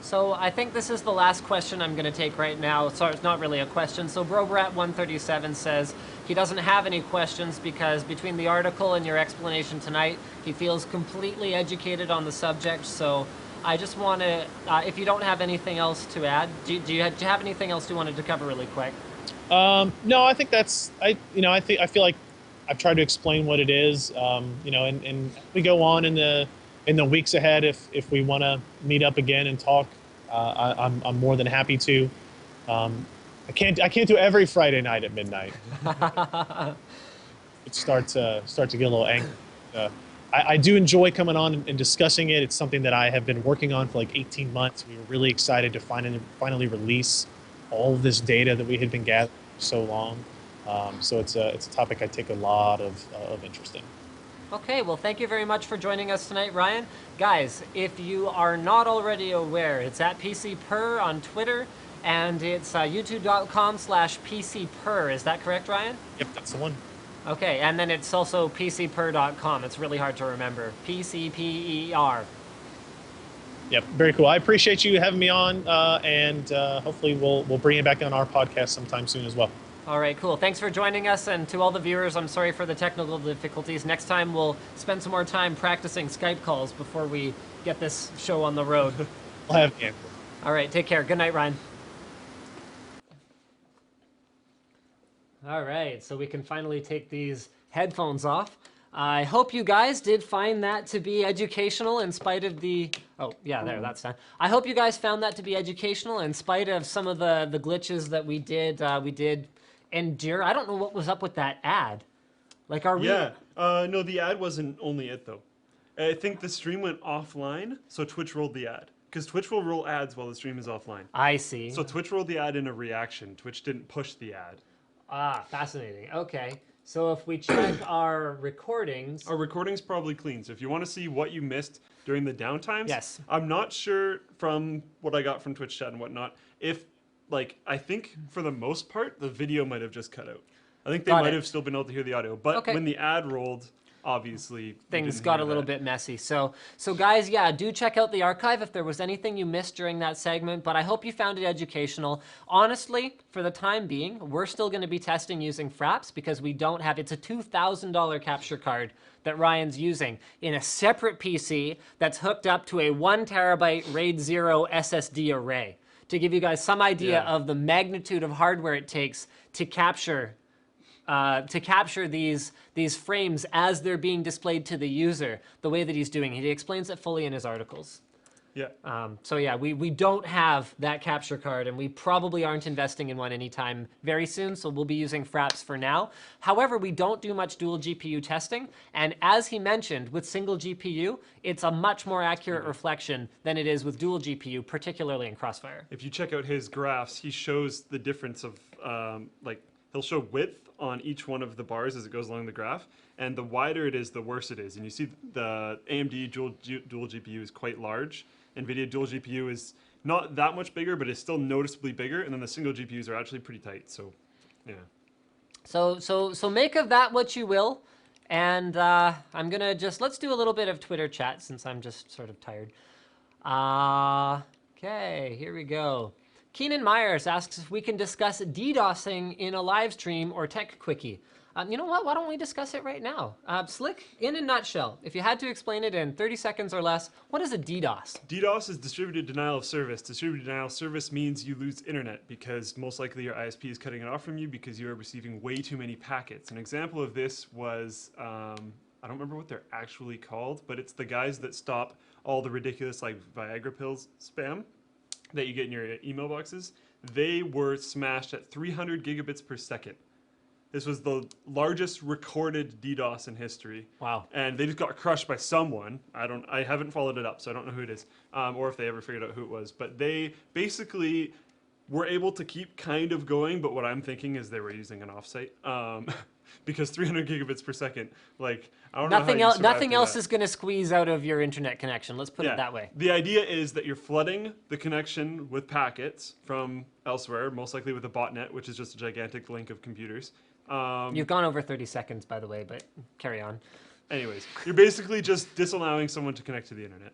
So I think this is the last question I'm going to take right now. Sorry, it's not really a question. So Brobrat137 says he doesn't have any questions because between the article and your explanation tonight, he feels completely educated on the subject. So I just want to, if you don't have anything else to add, do you have anything else you wanted to cover really quick? No, I think that's, I feel like I've tried to explain what it is, and we go on in the weeks ahead if we want to meet up again and talk. I'm more than happy to. I can't do every Friday night at midnight. It starts to get a little angry. I do enjoy coming on and discussing it. It's something that I have been working on for like 18 months. We were really excited to finally release all of this data that we had been gathering for so long. So it's a topic I take a lot of interest in. Okay, well, thank you very much for joining us tonight, Ryan. Guys, if you are not already aware, it's at PCPer on Twitter, and it's youtube.com/PCPer. Is that correct, Ryan? Yep, that's the one. Okay, and then it's also PCPer.com. It's really hard to remember. PCPER. Yep, very cool. I appreciate you having me on, and hopefully we'll bring you back on our podcast sometime soon as well. All right, cool. Thanks for joining us, and to all the viewers, I'm sorry for the technical difficulties. Next time, we'll spend some more time practicing Skype calls before we get this show on the road. I'll have you. All right, take care. Good night, Ryan. All right, so we can finally take these headphones off. I hope you guys did find that to be educational in spite of the... Oh, yeah, there, that's done. I hope you guys found that to be educational in spite of some of the glitches that we did endure. I don't know what was up with that ad. Like, are we... Yeah, no, the ad wasn't only it, though. I think the stream went offline, so Twitch rolled the ad. Because Twitch will roll ads while the stream is offline. I see. So Twitch rolled the ad in a reaction. Twitch didn't push the ad. Ah, fascinating. Okay. So if we check our recordings... Our recording's probably clean, so if you want to see what you missed during the downtimes... Yes. I'm not sure from what I got from Twitch chat and whatnot, if, like, I think for the most part, the video might have just cut out. I think they might have still been able to hear the audio, but when the ad rolled... Obviously, things got a little bit messy. So guys, yeah, do check out the archive if there was anything you missed during that segment, but I hope you found it educational. Honestly, for the time being, we're still going to be testing using Fraps because we don't have, it's a $2,000 capture card that Ryan's using in a separate PC that's hooked up to a 1 terabyte RAID 0 SSD array to give you guys some idea of the magnitude of hardware it takes to capture these frames as they're being displayed to the user, the way that he's doing it. He explains it fully in his articles. Yeah. So yeah, we don't have that capture card, and we probably aren't investing in one anytime very soon, so we'll be using Fraps for now. However, we don't do much dual GPU testing, and as he mentioned, with single GPU, it's a much more accurate reflection than it is with dual GPU, particularly in Crossfire. If you check out his graphs, he shows the difference of, he'll show width on each one of the bars as it goes along the graph, and the wider it is, the worse it is. And you see the AMD dual GPU is quite large. NVIDIA dual GPU is not that much bigger, but it's still noticeably bigger, and then the single GPUs are actually pretty tight, so yeah. So make of that what you will, and I'm gonna let's do a little bit of Twitter chat since I'm just sort of tired. Okay, here we go. Keenan Myers asks if we can discuss DDoSing in a live stream or tech quickie. You know what? Why don't we discuss it right now? Slick, in a nutshell, if you had to explain it in 30 seconds or less, what is a DDoS? DDoS is distributed denial of service. Distributed denial of service means you lose internet because most likely your ISP is cutting it off from you because you are receiving way too many packets. An example of this was, I don't remember what they're actually called, but it's the guys that stop all the ridiculous like Viagra pills spam that you get in your email boxes. They were smashed at 300 gigabits per second. This was the largest recorded DDoS in history. Wow. And they just got crushed by someone. I haven't followed it up, so I don't know who it is, or if they ever figured out who it was. But they basically were able to keep kind of going, but what I'm thinking is they were using an offsite. Because 300 gigabits per second, like, I don't know how you survive Nothing through else that. is going to squeeze out of your internet connection. Let's put it that way. The idea is that you're flooding the connection with packets from elsewhere, most likely with a botnet, which is just a gigantic link of computers. You've gone over 30 seconds, by the way, but carry on. Anyways, you're basically just disallowing someone to connect to the internet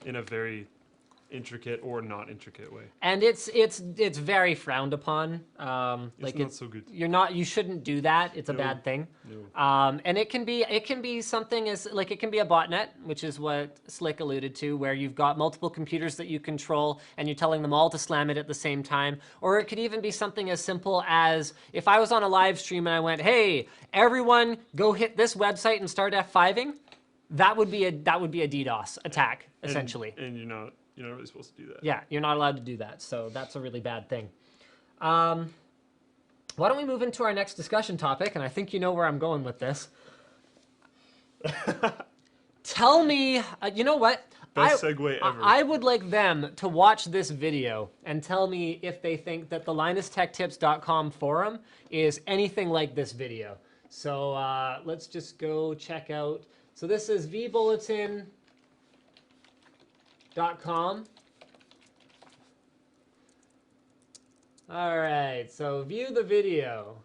in a very intricate or not intricate way. And it's very frowned upon. It's not so good. You shouldn't do that. It's a bad thing. No. And it can be something as like it can be a botnet, which is what Slick alluded to, where you've got multiple computers that you control and you're telling them all to slam it at the same time. Or it could even be something as simple as if I was on a live stream and I went, "Hey, everyone, go hit this website and start F5ing." That would be a DDoS attack essentially. And you're not really supposed to do that. Yeah, you're not allowed to do that, so that's a really bad thing. Why don't we move into our next discussion topic, and I think you know where I'm going with this. Tell me, you know what? Best segue ever. I would like them to watch this video and tell me if they think that the LinusTechTips.com forum is anything like this video. So let's just go check out. So this is Vbulletin.com. All right, so view the video.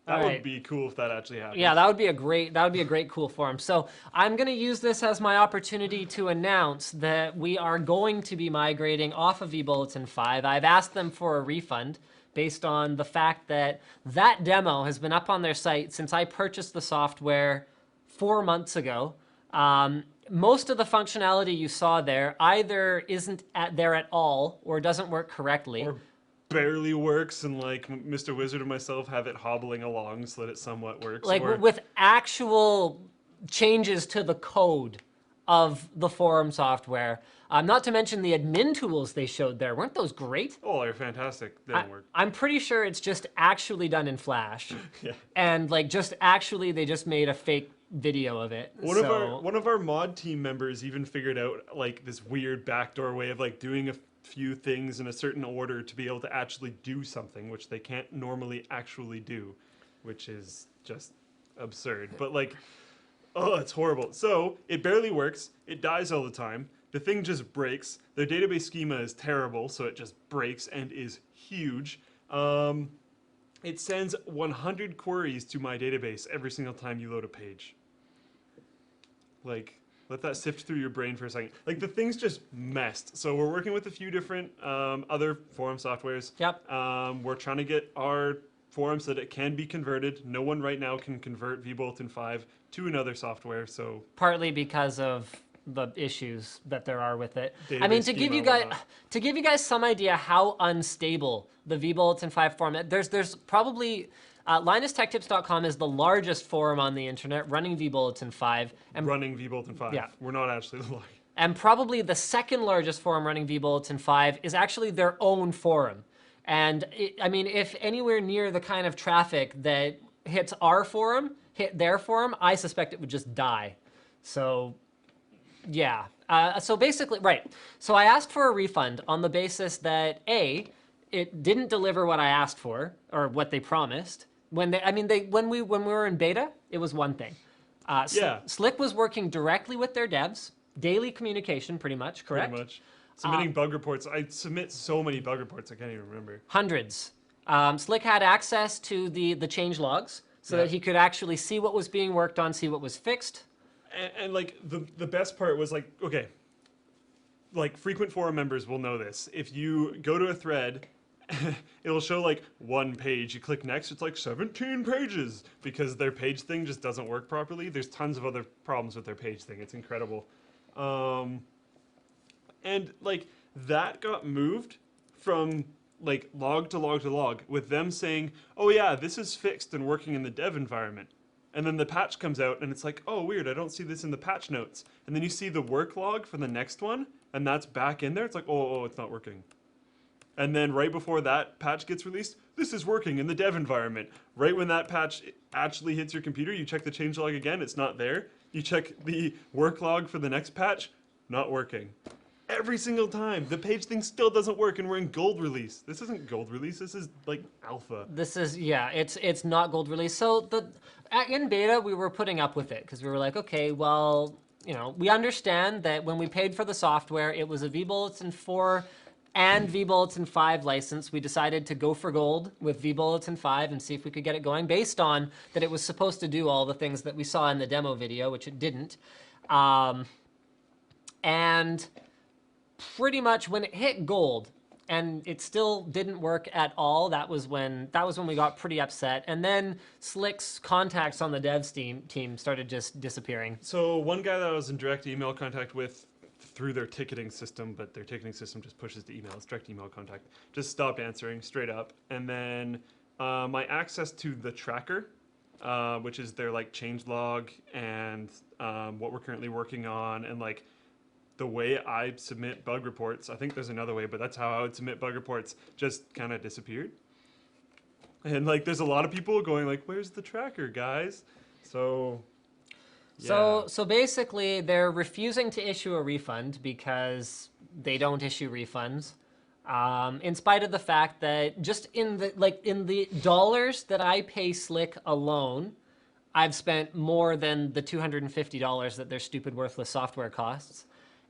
That would be cool if that actually happened. Yeah, that would be a great cool forum. So I'm going to use this as my opportunity to announce that we are going to be migrating off of Vbulletin 5. I've asked them for a refund based on the fact that that demo has been up on their site since I purchased the software 4 months ago. Most of the functionality you saw there either isn't there at all or doesn't work correctly. Or barely works, and like Mr. Wizard and myself have it hobbling along so that it somewhat works. Like or with actual changes to the code of the forum software. Not to mention the admin tools they showed there. Weren't those great? oh, they're fantastic. They don't work. I'm pretty sure it's just actually done in Flash. Yeah. And like just actually they just made a fake video of it. One of our mod team members even figured out like this weird backdoor way of like doing a few things in a certain order to be able to actually do something which they can't normally actually do, which is just absurd. But like, oh, it's horrible. So it barely works. It dies all the time. The thing just breaks. Their database schema is terrible, so it just breaks and is huge. It sends 100 queries to my database every single time you load a page. Like, let that sift through your brain for a second. Like, the thing's just messed. So we're working with a few different other forum softwares. Yep. We're trying to get our forum so that it can be converted. No one right now can convert Vbulletin 5 to another software, so... Partly because of the issues that there are with it. I Database mean, schema to give you guys some idea how unstable the Vbulletin 5 forum, there's probably... LinusTechTips.com is the largest forum on the internet running Vbulletin 5. And running Vbulletin 5. Yeah. We're not actually the largest. And probably the second largest forum running Vbulletin 5 is actually their own forum. And I mean, if anywhere near the kind of traffic that hits our forum, hit their forum, I suspect it would just die. So, yeah. So basically, right. So I asked for a refund on the basis that, A, it didn't deliver what I asked for or what they promised. When we were in beta, it was one thing. Yeah. Slick was working directly with their devs, daily communication, pretty much, correct? Pretty much. Submitting bug reports. I submit so many bug reports, I can't even remember. Hundreds. Slick had access to the change logs so Yeah. that he could actually see what was being worked on, see what was fixed. And like, the best part was like, okay, like frequent forum members will know this. If you go to a thread, it'll show like one page. You click next, it's like 17 pages because their page thing just doesn't work properly. There's tons of other problems with their page thing. It's incredible. And like that got moved from like log to log to log with them saying, oh yeah, this is fixed and working in the dev environment. And then the patch comes out and it's like, oh weird, I don't see this in the patch notes. And then you see the work log for the next one and that's back in there. It's like, oh, it's not working. And then right before that patch gets released, this is working in the dev environment. Right when that patch actually hits your computer, you check the changelog again, it's not there. You check the work log for the next patch, not working. Every single time, the page thing still doesn't work and we're in gold release. This isn't gold release, this is like alpha. This is, yeah, it's not gold release. So in beta, we were putting up with it because we were like, okay, well, you know, we understand that when we paid for the software, it was a Vbulletin 4 and Vbulletin 5 license. We decided to go for gold with Vbulletin 5 and see if we could get it going based on that it was supposed to do all the things that we saw in the demo video, which it didn't. And pretty much when it hit gold and it still didn't work at all, that was when we got pretty upset. And then Slick's contacts on the dev team started just disappearing. So one guy that I was in direct email contact with through their ticketing system, but their ticketing system just pushes to email. It's direct email contact. Just stopped answering straight up. And then my access to the tracker, which is their like changelog and what we're currently working on, and like the way I submit bug reports, I think there's another way, but that's how I would submit bug reports, just kind of disappeared. And like there's a lot of people going like, where's the tracker, guys? So yeah. So basically, they're refusing to issue a refund because they don't issue refunds. In spite of the fact that just in the dollars that I pay Slick alone, I've spent more than the $250 that their stupid worthless software costs.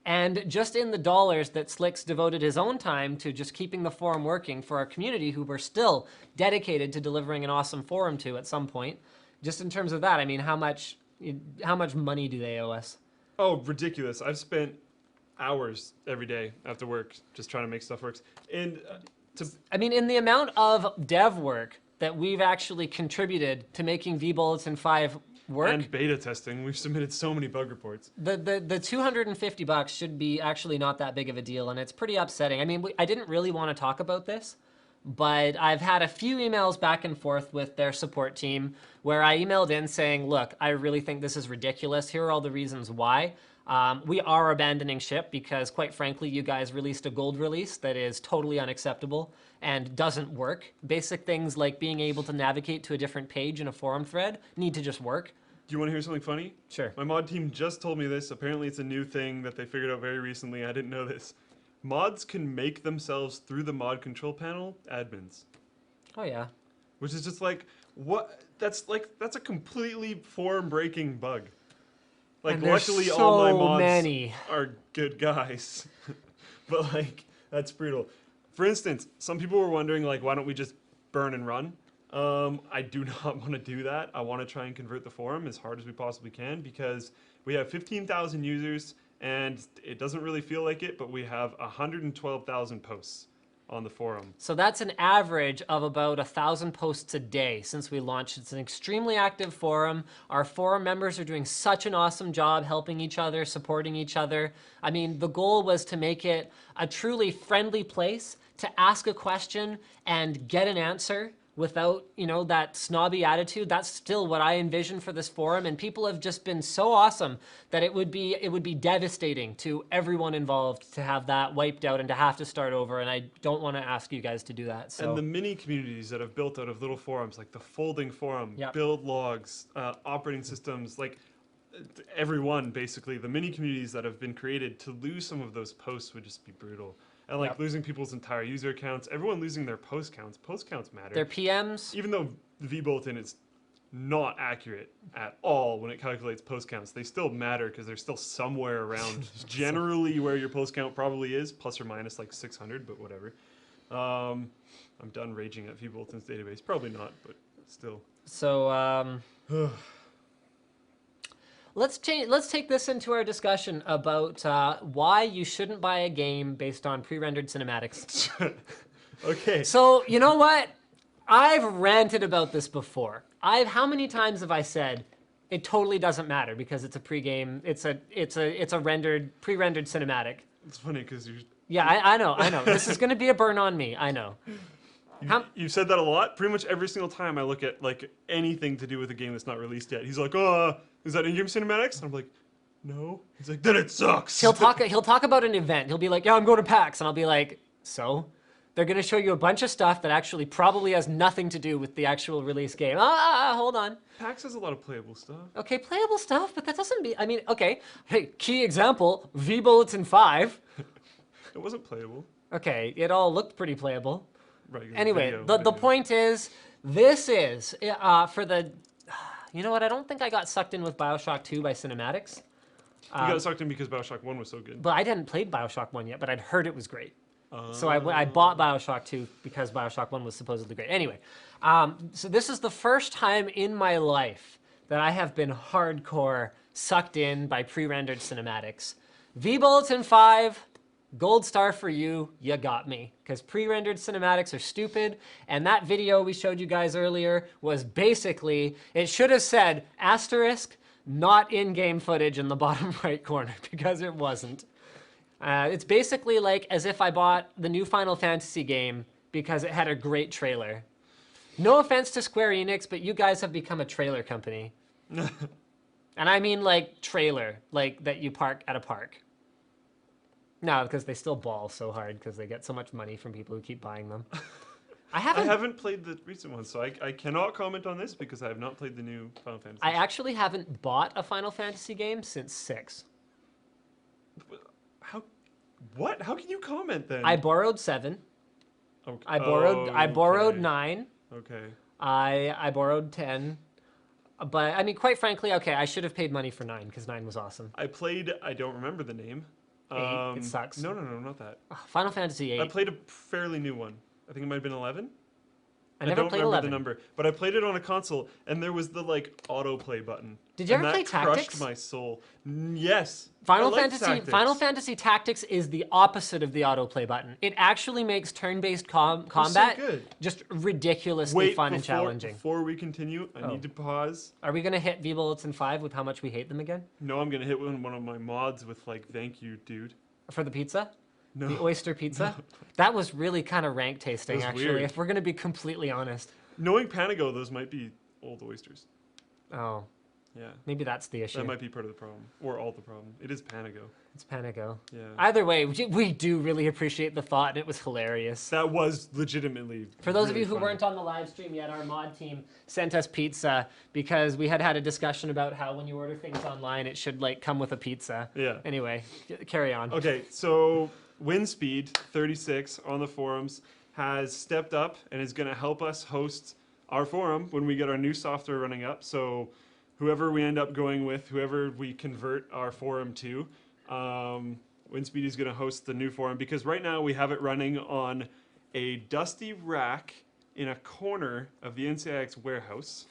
And just in the dollars that Slick's devoted his own time to just keeping the forum working for our community, who we're still dedicated to delivering an awesome forum to at some point, just in terms of that, I mean, how much money do they owe us? Oh, ridiculous. I've spent hours every day after work just trying to make stuff work. And I mean, in the amount of dev work that we've actually contributed to making Vbulletin 5 work. And beta testing. We've submitted so many bug reports. The $250 should be actually not that big of a deal, and it's pretty upsetting. I mean, I didn't really want to talk about this, but I've had a few emails back and forth with their support team where I emailed in saying, look, I really think this is ridiculous. Here are all the reasons why. We are abandoning ship because, quite frankly, you guys released a gold release that is totally unacceptable and doesn't work. Basic things like being able to navigate to a different page in a forum thread need to just work. Do you want to hear something funny? Sure. My mod team just told me this. Apparently it's a new thing that they figured out very recently. I didn't know this. Mods can make themselves, through the mod control panel, admins. Oh, yeah. Which is just like, what? That's a completely forum-breaking bug. Like, And there's luckily so all my mods many. are good guys. But, like, that's brutal. For instance, some people were wondering, like, why don't we just burn and run? I do not want to do that. I want to try and convert the forum as hard as we possibly can because we have 15,000 users and it doesn't really feel like it, but we have 112,000 posts on the forum. So that's an average of about 1,000 posts a day since we launched. It's an extremely active forum. Our forum members are doing such an awesome job helping each other, supporting each other. I mean, the goal was to make it a truly friendly place to ask a question and get an answer without, you know, that snobby attitude. That's still what I envision for this forum, and people have just been so awesome that it would be devastating to everyone involved to have that wiped out and to have to start over, and I don't want to ask you guys to do that. So. And the mini communities that have built out of little forums, like the folding forum, Yep. build logs, operating systems, like everyone basically, the mini communities that have been created, to lose some of those posts would just be brutal. And like Yep. losing people's entire user accounts, everyone losing their post counts. Post counts matter. Their PMs. Even though the Vbulletin is not accurate at all when it calculates post counts, they still matter because they're still somewhere around generally where your post count probably is, plus or minus like 600, but whatever. I'm done raging at Vbulletin's database. Probably not, but still. So let's take this into our discussion about why you shouldn't buy a game based on pre-rendered cinematics. Okay. So you know what? I've ranted about this before. How many times have I said it totally doesn't matter because it's a pre-game, it's a pre-rendered cinematic. It's funny because you're. Yeah, I know. This is going to be a burn on me. I know. You've said that a lot. Pretty much every single time I look at like anything to do with a game that's not released yet, he's like, "Oh, is that in-game cinematics?" And I'm like, "No." He's like, "Then it sucks." He'll talk about an event. He'll be like, "Yeah, I'm going to PAX," and I'll be like, "So?" They're going to show you a bunch of stuff that actually probably has nothing to do with the actual release game. Hold on. PAX has a lot of playable stuff. Okay, playable stuff, but that doesn't be. I mean, okay. Hey, key example: Vbulletin 5. It wasn't playable. Okay, it all looked pretty playable. Right. 'Cause Anyway, video. the point is, this is for the. You know what? I don't think I got sucked in with Bioshock 2 by cinematics. You got sucked in because Bioshock 1 was so good. But I hadn't played Bioshock 1 yet, but I'd heard it was great. So I bought Bioshock 2 because Bioshock 1 was supposedly great. Anyway, so this is the first time in my life that I have been hardcore sucked in by pre-rendered cinematics. Vbulletin 5, gold star for you, you got me. Because pre-rendered cinematics are stupid, and that video we showed you guys earlier was basically, it should have said, asterisk, not in-game footage in the bottom right corner, because it wasn't. It's basically like as if I bought the new Final Fantasy game because it had a great trailer. No offense to Square Enix, but you guys have become a trailer company. And I mean like trailer, like that you park at a park. No, because they still ball so hard because they get so much money from people who keep buying them. I haven't played the recent one, so I cannot comment on this because I have not played the new Final Fantasy. I actually haven't bought a Final Fantasy game since 6. What? How can you comment then? I borrowed 7. Okay. I borrowed okay. 9. Okay. I borrowed 10. But I mean, quite frankly, okay, I should have paid money for 9 because 9 was awesome. I played. I don't remember the name. 8, it sucks. No, not that. Final Fantasy 8. I played a fairly new one. I think it might have been 11. I never don't played remember 11. the number, but I played it on a console, and there was the like autoplay button. Did you and ever play that crushed Tactics? my soul. Yes. Final I liked Fantasy Tactics. Final Fantasy Tactics is the opposite of the autoplay button. It actually makes turn-based combat good. just ridiculously Wait, fun and challenging. Before we continue, I need to pause. Are we gonna hit Vbulletin 5 with how much we hate them again? No, I'm gonna hit one of my mods with like, "Thank you, dude." For the pizza? No. The oyster pizza? That was really kind of rank tasting, was actually, weird. if we're gonna be completely honest. Knowing Panago, those might be old oysters. Oh, Yeah. maybe that's the issue. That might be part of the problem, or all the problem. It is Panago. It's Panago. Yeah. Either way, we do really appreciate the thought, and it was hilarious. That was legitimately. For those of really you who funny. weren't on the live stream yet, our mod team sent us pizza because we had a discussion about how when you order things online, it should like come with a pizza. Yeah. Anyway, carry on. Okay, so Windspeed36 on the forums has stepped up and is going to help us host our forum when we get our new software running up. So whoever we end up going with, whoever we convert our forum to, Windspeed is going to host the new forum because right now we have it running on a dusty rack in a corner of the NCIX warehouse.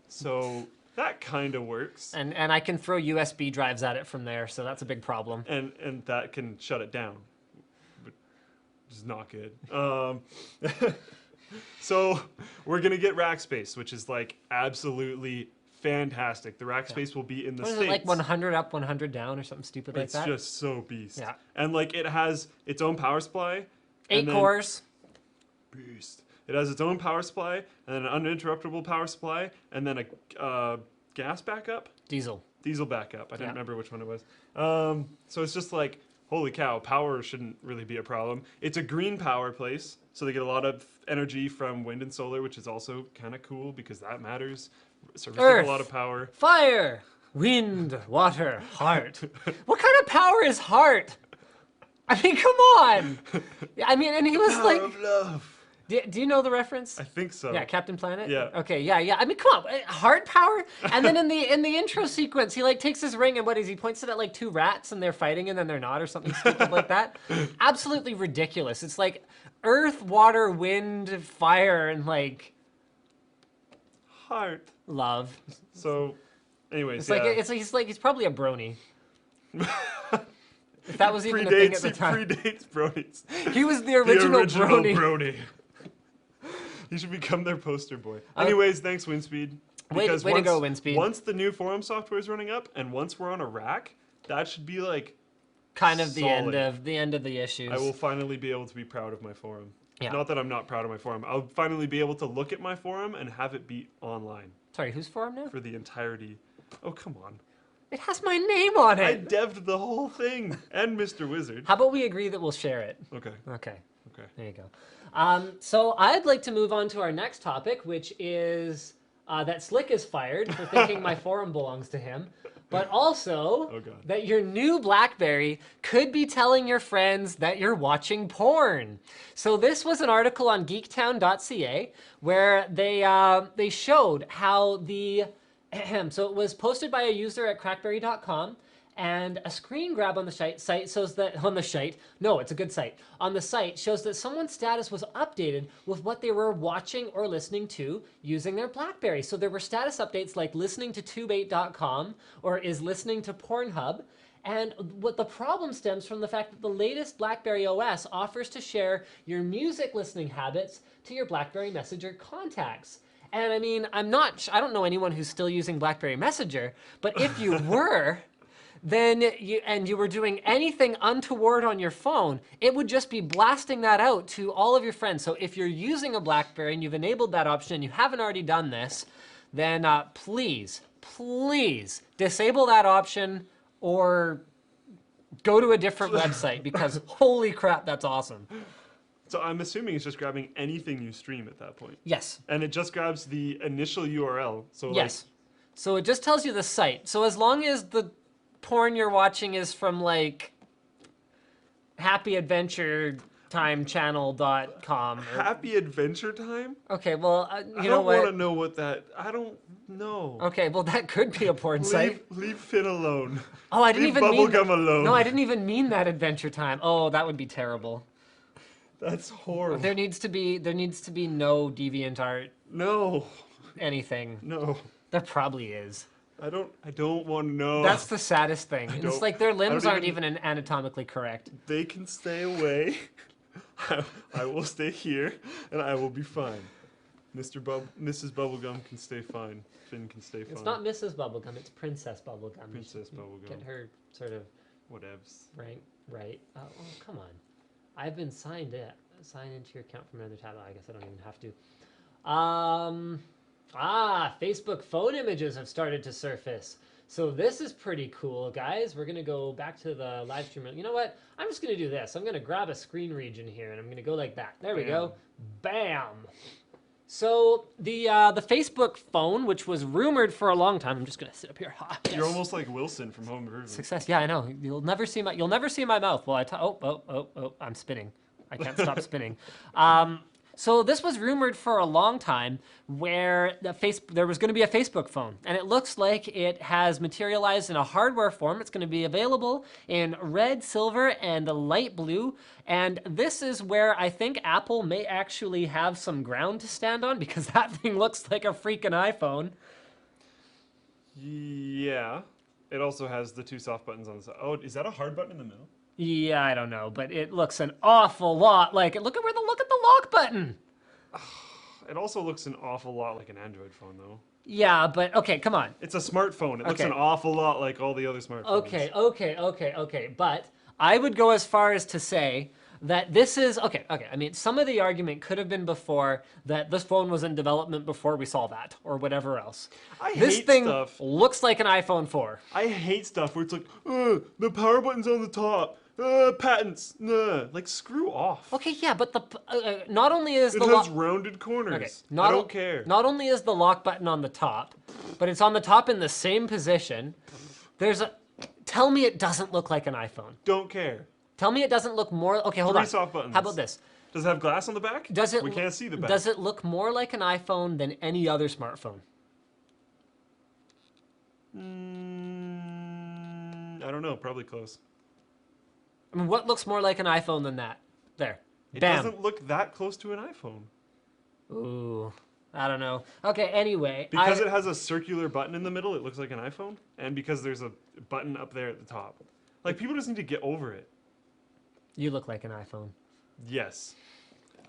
So that kind of works. And I can throw USB drives at it from there, so that's a big problem. And that can shut it down, which is not good. So we're gonna get rack space, which is like absolutely fantastic. The rack space will be in the What is States. it, like 100 up, 100 down, or something stupid like It's that? just so beast. Yeah. And like it has its own power supply. 8 and then- cores. Beast. It has its own power supply, and then an uninterruptible power supply, and then a gas backup. Diesel. Diesel backup. I didn't Yeah. remember which one it was. So it's just like, holy cow, power shouldn't really be a problem. It's a green power place, so they get a lot of energy from wind and solar, which is also kind of cool because that matters. Servicing Earth. a lot of power. Fire, wind, water, heart. What kind of power is heart? I mean, come on. I mean, and he was Power like, of love. do you know the reference? I think so. Yeah, Captain Planet. Yeah. Okay. Yeah. I mean, come on, heart power. And then in the intro sequence, he like takes his ring and what is he points it at like two rats and they're fighting and then they're not or something stupid like that. Absolutely ridiculous. It's like earth, water, wind, fire, and like Heart. love. So, anyways, It's like he's probably a brony. If that was even a thing at the time. Predates bronies. He was the original brony. brony. You should become their poster boy. Anyways, thanks, Windspeed. Way to go, Windspeed. Once the new forum software is running up, and once we're on a rack, that should be like Kind of solid. the end of the issues. I will finally be able to be proud of my forum. Yeah. Not that I'm not proud of my forum. I'll finally be able to look at my forum and have it be online Sorry, who's forum now? for the entirety. Oh, come on. It has my name on I it. dev'd the whole thing and Mr. Wizard. How about we agree that we'll share it? Okay. Okay. Okay. There you go. So I'd like to move on to our next topic, which is that Slick is fired for thinking my forum belongs to him, but also Oh, God. that your new BlackBerry could be telling your friends that you're watching porn. So this was an article on geektown.ca where they showed how the so it was posted by a user at crackberry.com. And a screen grab on the site shows that on the site shows that someone's status was updated with what they were watching or listening to using their BlackBerry. So there were status updates like listening to tube8.com or is listening to Pornhub. And what the problem stems from the fact that the latest BlackBerry OS offers to share your music listening habits to your BlackBerry Messenger contacts. And I mean, I don't know anyone who's still using BlackBerry Messenger, but if you were, then you were doing anything untoward on your phone, it would just be blasting that out to all of your friends. So if you're using a BlackBerry and you've enabled that option and you haven't already done this, then please disable that option or go to a different website because holy crap, that's awesome. So I'm assuming it's just grabbing anything you stream at that point. Yes. And it just grabs the initial URL. So Yes. So it just tells you the site. So as long as the porn you're watching is from like happyadventuretimechannel.com. Happy Adventure Time? Okay, well, I you don't know want to what? know what that. I don't know. Okay, well, that could be a porn site. Leave Finn alone. Oh, I didn't leave even mean Bubblegum alone. No, I didn't even mean that Adventure Time. Oh, that would be terrible. That's horrible. There needs to be no DeviantArt No. anything. No. There probably is. I don't want to know. That's the saddest thing. It's don't- like their limbs don't aren't even anatomically correct. They can stay away. I will stay here, and I will be fine. Mrs. Bubblegum can stay fine. Finn can stay fine. It's not Mrs. Bubblegum, it's Princess Bubblegum. Princess Bubblegum. Get her sort of Whatevs. right. Oh, come on. I've been signed into your account from another tab. I guess I don't even have to. Facebook phone images have started to surface. So this is pretty cool, guys. We're gonna go back to the live stream. You know what? I'm just gonna do this. I'm gonna grab a screen region here and I'm gonna go like that. There we go. Bam. So the Facebook phone, which was rumored for a long time, I'm just gonna sit up here. Yes. You're almost like Wilson from Home Improvement. Success. Yeah, I know. You'll never see my mouth while I talk. Oh, I'm spinning. I can't stop spinning. So this was rumored for a long time where there was going to be a Facebook phone, and it looks like it has materialized in a hardware form. It's going to be available in red, silver, and light blue, and this is where I think Apple may actually have some ground to stand on because that thing looks like a freaking iPhone. Yeah. It also has the two soft buttons on the side. Oh, is that a hard button in the middle? Yeah, I don't know, but it looks an awful lot like it. Look at the lock button. It also looks an awful lot like an Android phone, though. Yeah, but okay, come on. It's a smartphone. It looks Okay. an awful lot like all the other smartphones. Okay. But I would go as far as to say that this is okay. I mean, some of the argument could have been before that this phone was in development before we saw that or whatever else. This hate thing stuff. looks like an iPhone 4. I hate stuff where it's like, the power button's on the top. Patents. Nah. Like, screw off. Okay, yeah, but not only is It the has lock. rounded corners. Okay, I don't care. Not only is the lock button on the top, but it's on the top in the same position. Tell me it doesn't look like an iPhone. Don't care. Tell me it doesn't look more. Okay, hold 3 on. soft buttons. How about this? Does it have glass on the back? Does it? We can't see the back. Does it look more like an iPhone than any other smartphone? I don't know. Probably close. I mean, what looks more like an iPhone than that? There. It Bam. doesn't look that close to an iPhone. Ooh, I don't know. Okay, anyway. Because it has a circular button in the middle, it looks like an iPhone. And because there's a button up there at the top. Like, people just need to get over it. You look like an iPhone. Yes.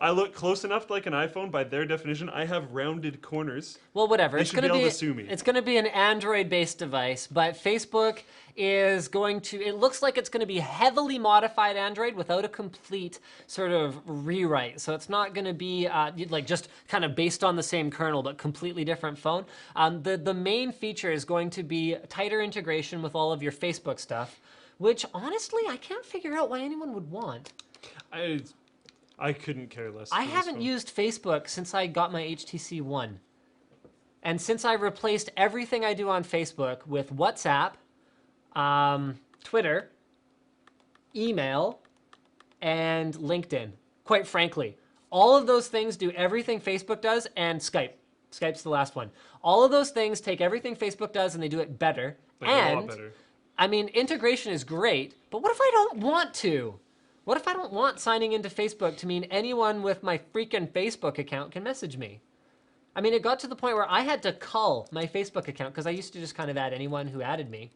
I look close enough like an iPhone by their definition. I have rounded corners. Well, whatever. They It's should going be to able be to sue me. It's going to be an Android-based device, but Facebook is going to. It looks like it's going to be heavily modified Android without a complete sort of rewrite. So it's not going to be like just kind of based on the same kernel, but completely different phone. The main feature is going to be tighter integration with all of your Facebook stuff, which honestly I can't figure out why anyone would want. I couldn't care less. I for this haven't phone. used Facebook since I got my HTC One. And since I replaced everything I do on Facebook with WhatsApp, Twitter, email, and LinkedIn, quite frankly, all of those things do everything Facebook does, and Skype. Skype's the last one. All of those things take everything Facebook does and they do it better. Like, a and, lot better. I mean, integration is great, but what if I don't want to? What if I don't want signing into Facebook to mean anyone with my freaking Facebook account can message me? I mean, it got to the point where I had to cull my Facebook account because I used to just kind of add anyone who added me.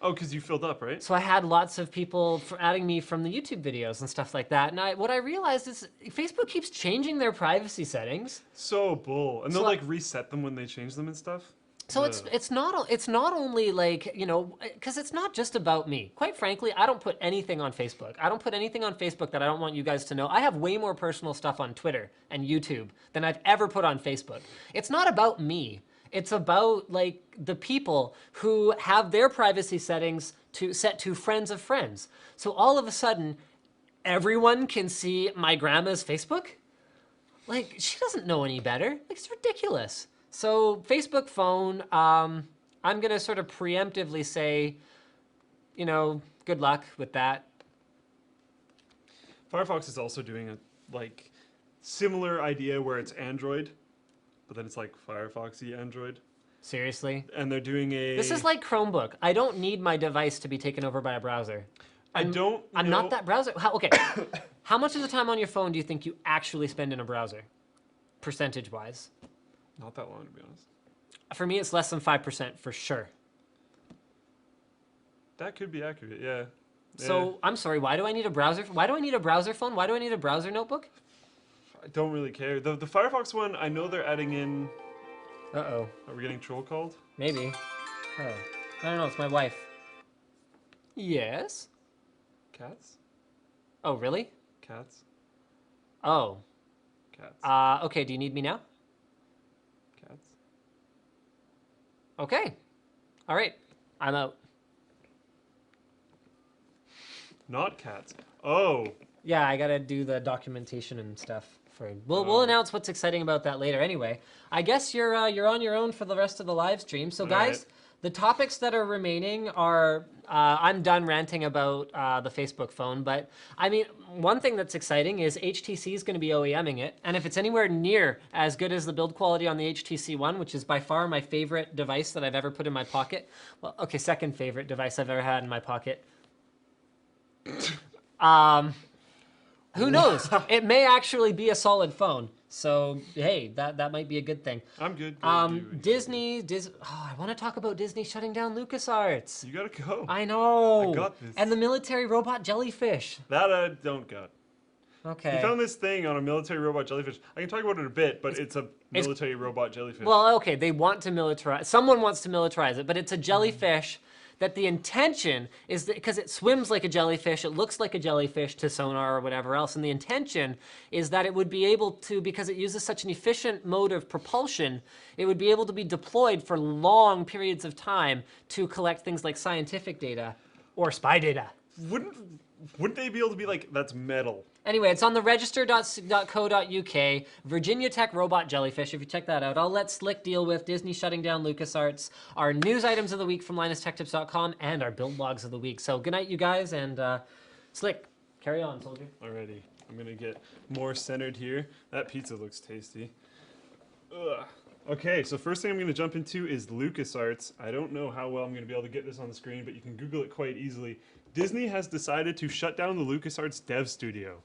Oh, because you filled up, right? So I had lots of people adding me from the YouTube videos and stuff like that. And what I realized is Facebook keeps changing their privacy settings. So bull. And they'll So I- like reset them when they change them and stuff. So Ugh. it's not only like, you know, because it's not just about me. Quite frankly, I don't put anything on Facebook. I don't put anything on Facebook that I don't want you guys to know. I have way more personal stuff on Twitter and YouTube than I've ever put on Facebook. It's not about me. It's about like the people who have their privacy settings set to friends of friends. So all of a sudden, everyone can see my grandma's Facebook? Like, she doesn't know any better. Like, it's ridiculous. So Facebook phone, I'm going to sort of preemptively say, you know, good luck with that. Firefox is also doing a like similar idea where it's Android, but then it's like Firefoxy Android. Seriously? And they're doing a. This is like Chromebook. I don't need my device to be taken over by a browser. I'm I'm not that browser. Okay. How much of the time on your phone do you think you actually spend in a browser? Percentage-wise? Not that long, to be honest. For me, it's less than 5% for sure. That could be accurate, yeah. So, I'm sorry, why do I need a browser? Why do I need a browser phone? Why do I need a browser notebook? I don't really care. The Firefox one, I know they're adding in. Uh-oh. Are we getting troll called? Maybe. Oh. I don't know, it's my wife. Yes? Cats? Oh, really? Cats? Oh. Cats. Okay, do you need me now? Cats. Okay. All right. I'm out. Not cats. Oh. Yeah, I gotta do the documentation and stuff. We'll announce what's exciting about that later. Anyway, I guess you're on your own for the rest of the live stream. So guys, right. The topics that are remaining are I'm done ranting about the Facebook phone, but I mean, one thing that's exciting is HTC is going to be OEMing it, and if it's anywhere near as good as the build quality on the HTC One, which is by far my favorite device that I've ever put in my pocket, well, okay, second favorite device I've ever had in my pocket. Who knows? It may actually be a solid phone. So hey, that might be a good thing. I'm good. Disney. Oh, I want to talk about Disney shutting down LucasArts. You gotta go. I know. I got this. And the military robot jellyfish. That I don't got. Okay. You found this thing on a military robot jellyfish. I can talk about it in a bit, but it's a military robot jellyfish. Well, okay, they want to militarize. Someone wants to militarize it, but it's a jellyfish. That the intention is that because it swims like a jellyfish, it looks like a jellyfish to sonar or whatever else, and the intention is that it would be able to, because it uses such an efficient mode of propulsion, it would be able to be deployed for long periods of time to collect things like scientific data or spy data. Wouldn't they be able to be like, that's metal? Anyway, it's on the register.co.uk, Virginia Tech Robot Jellyfish, if you check that out. I'll let Slick deal with Disney shutting down LucasArts, our news items of the week from LinusTechTips.com, and our build logs of the week. So good night, you guys, and Slick, Carry on, soldier. Alrighty, I'm gonna get more centered here. That pizza looks tasty. Ugh. Okay, so first thing I'm gonna jump into is LucasArts. I don't know how well I'm gonna be able to get this on the screen, but you can Google it quite easily. Disney has decided to shut down the LucasArts dev studio.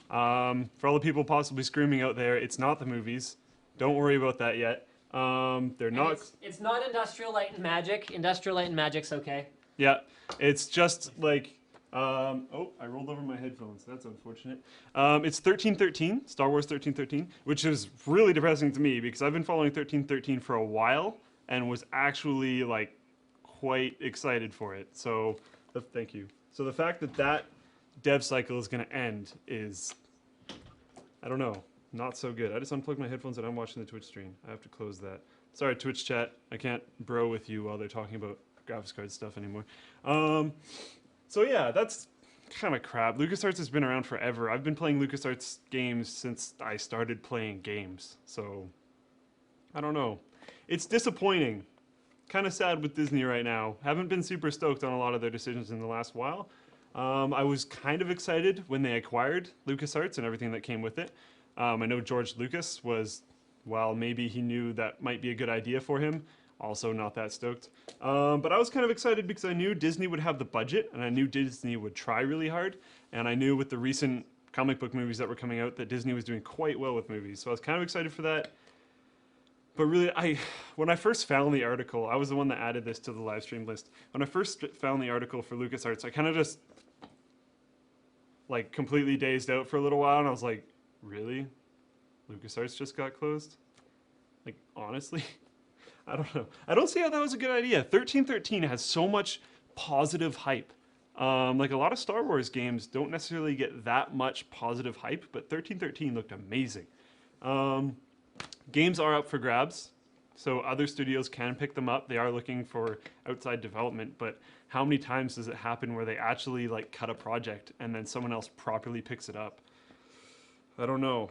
For all the people possibly screaming out there, it's not the movies. Don't worry about that yet. They're not. It's not Industrial Light and Magic. Industrial Light and Magic's okay. Yeah, it's just like. Oh, I rolled over my headphones. That's unfortunate. It's 1313, Star Wars 1313, which is really depressing to me because I've been following 1313 for a while and was actually like quite excited for it. So, thank you. So the fact that that dev cycle is going to end is, I don't know, not so good. I just unplugged my headphones and I'm watching the Twitch stream. I have to close that. Sorry, Twitch chat. I can't bro with you while they're talking about graphics card stuff anymore. So yeah, that's kind of crap. LucasArts has been around forever. I've been playing LucasArts games since I started playing games. So, I don't know. It's disappointing. Kind of sad with Disney right now. Haven't been super stoked on a lot of their decisions in the last while. I was kind of excited when they acquired LucasArts and everything that came with it. I know George Lucas was, well, maybe he knew that might be a good idea for him. Also not that stoked. But I was kind of excited because I knew Disney would have the budget and I knew Disney would try really hard. And I knew with the recent comic book movies that were coming out that Disney was doing quite well with movies. So I was kind of excited for that. But really, when I first found the article, I was the one that added this to the live stream list. When I first found the article for LucasArts, I kind of just like completely dazed out for a little while. And I was like, really? LucasArts just got closed? Like, honestly? I don't know. I don't see how that was a good idea. 1313 has so much positive hype. Like a lot of Star Wars games don't necessarily get that much positive hype, but 1313 looked amazing. Games are up for grabs, so other studios can pick them up. They are looking for outside development, but how many times does it happen where they actually like cut a project and then someone else properly picks it up? I don't know.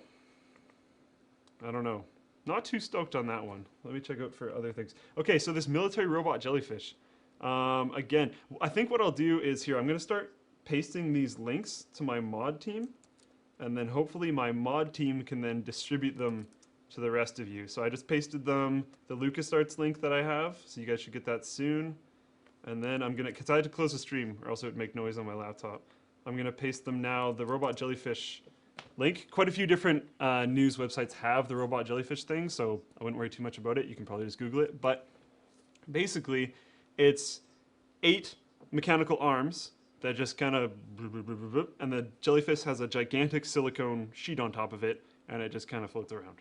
I don't know. Not too stoked on that one. Let me check out for other things. Okay, so this military robot jellyfish. Again, I think what I'll do is here, I'm going to start pasting these links to my mod team, and then hopefully my mod team can then distribute them to the rest of you. So I just pasted them, the LucasArts link that I have, so you guys should get that soon. And then I'm going to, because I had to close the stream, or else it would make noise on my laptop. I'm going to paste them now, the robot jellyfish link. Quite a few different news websites have the robot jellyfish thing, so I wouldn't worry too much about it. You can probably just Google it. But basically, it's 8 mechanical arms that just kind of, and the jellyfish has a gigantic silicone sheet on top of it, and it just kind of floats around.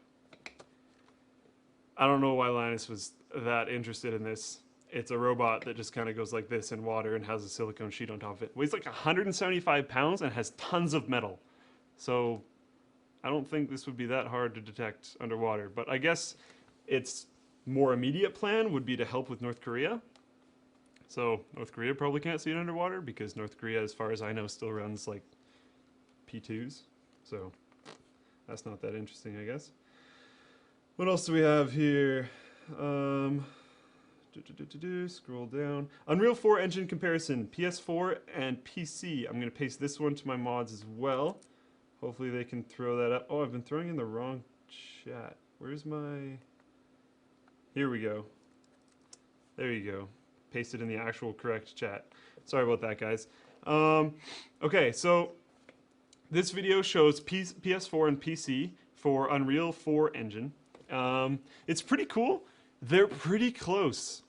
I don't know why Linus was that interested in this. It's a robot that just kind of goes like this in water and has a silicone sheet on top of it. Weighs like 175 pounds and has tons of metal. So I don't think this would be that hard to detect underwater, but I guess its more immediate plan would be to help with North Korea. So North Korea probably can't see it underwater because North Korea, as far as I know, still runs like P2s. So that's not that interesting, I guess. What else do we have here? Scroll down. Unreal 4 engine comparison, PS4 and PC. I'm going to paste this one to my mods as well. Hopefully they can throw that up. Oh, I've been throwing in the wrong chat. Where's my... Here we go. There you go. Pasted in the actual correct chat. Sorry about that, guys. Okay, so this video shows PS4 and PC for Unreal 4 engine. It's pretty cool. They're pretty close,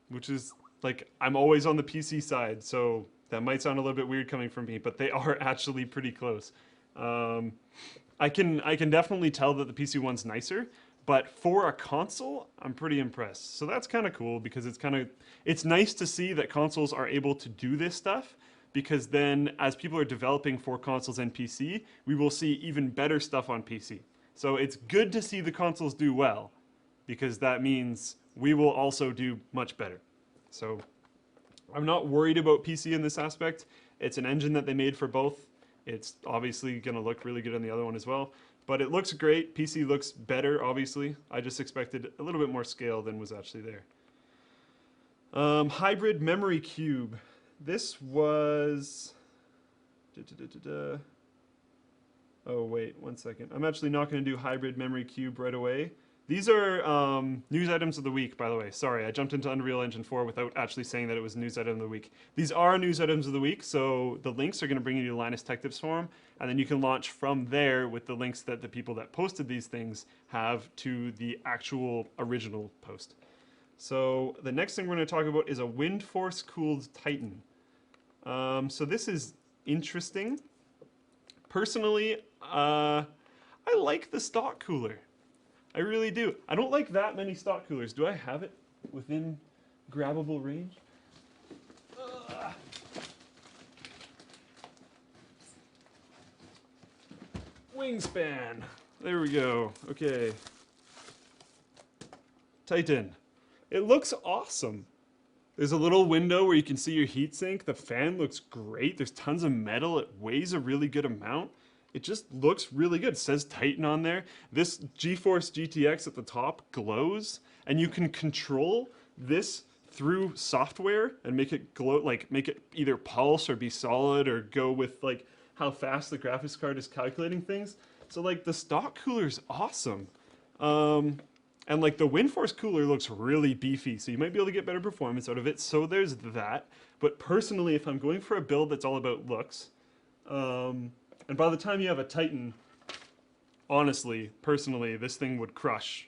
which is like, I'm always on the PC side, so that might sound a little bit weird coming from me, but they are actually pretty close. I can definitely tell that the PC one's nicer, but for a console, I'm pretty impressed. So that's kind of cool because it's nice to see that consoles are able to do this stuff, because then as people are developing for consoles and PC, we will see even better stuff on PC. So it's good to see the consoles do well, because that means we will also do much better. So I'm not worried about PC in this aspect. It's an engine that they made for both. It's obviously going to look really good on the other one as well. But it looks great. PC looks better, obviously. I just expected a little bit more scale than was actually there. Hybrid memory cube. This was Da-da-da-da-da. Oh, wait, 1 second. I'm actually not going to do hybrid memory cube right away. These are news items of the week, by the way. Sorry, I jumped into Unreal Engine 4 without actually saying that it was news item of the week. These are news items of the week, so the links are going to bring you to Linus Tech Tips Forum, and then you can launch from there with the links that the people that posted these things have to the actual original post. So the next thing we're going to talk about is a wind force cooled Titan. So this is interesting. Personally, I like the stock cooler. I really do. I don't like that many stock coolers. Do I have it within grabbable range? Wingspan. There we go. Okay. Titan. It looks awesome. There's a little window where you can see your heatsink. The fan looks great. There's tons of metal. It weighs a really good amount. It just looks really good. It says Titan on there. This GeForce GTX at the top glows, and you can control this through software and make it glow, like make it either pulse or be solid or go with like how fast the graphics card is calculating things. So like the stock cooler is awesome. And like the Windforce cooler looks really beefy, so you might be able to get better performance out of it. So there's that. But personally, if I'm going for a build that's all about looks, and by the time you have a Titan, honestly, personally, this thing would crush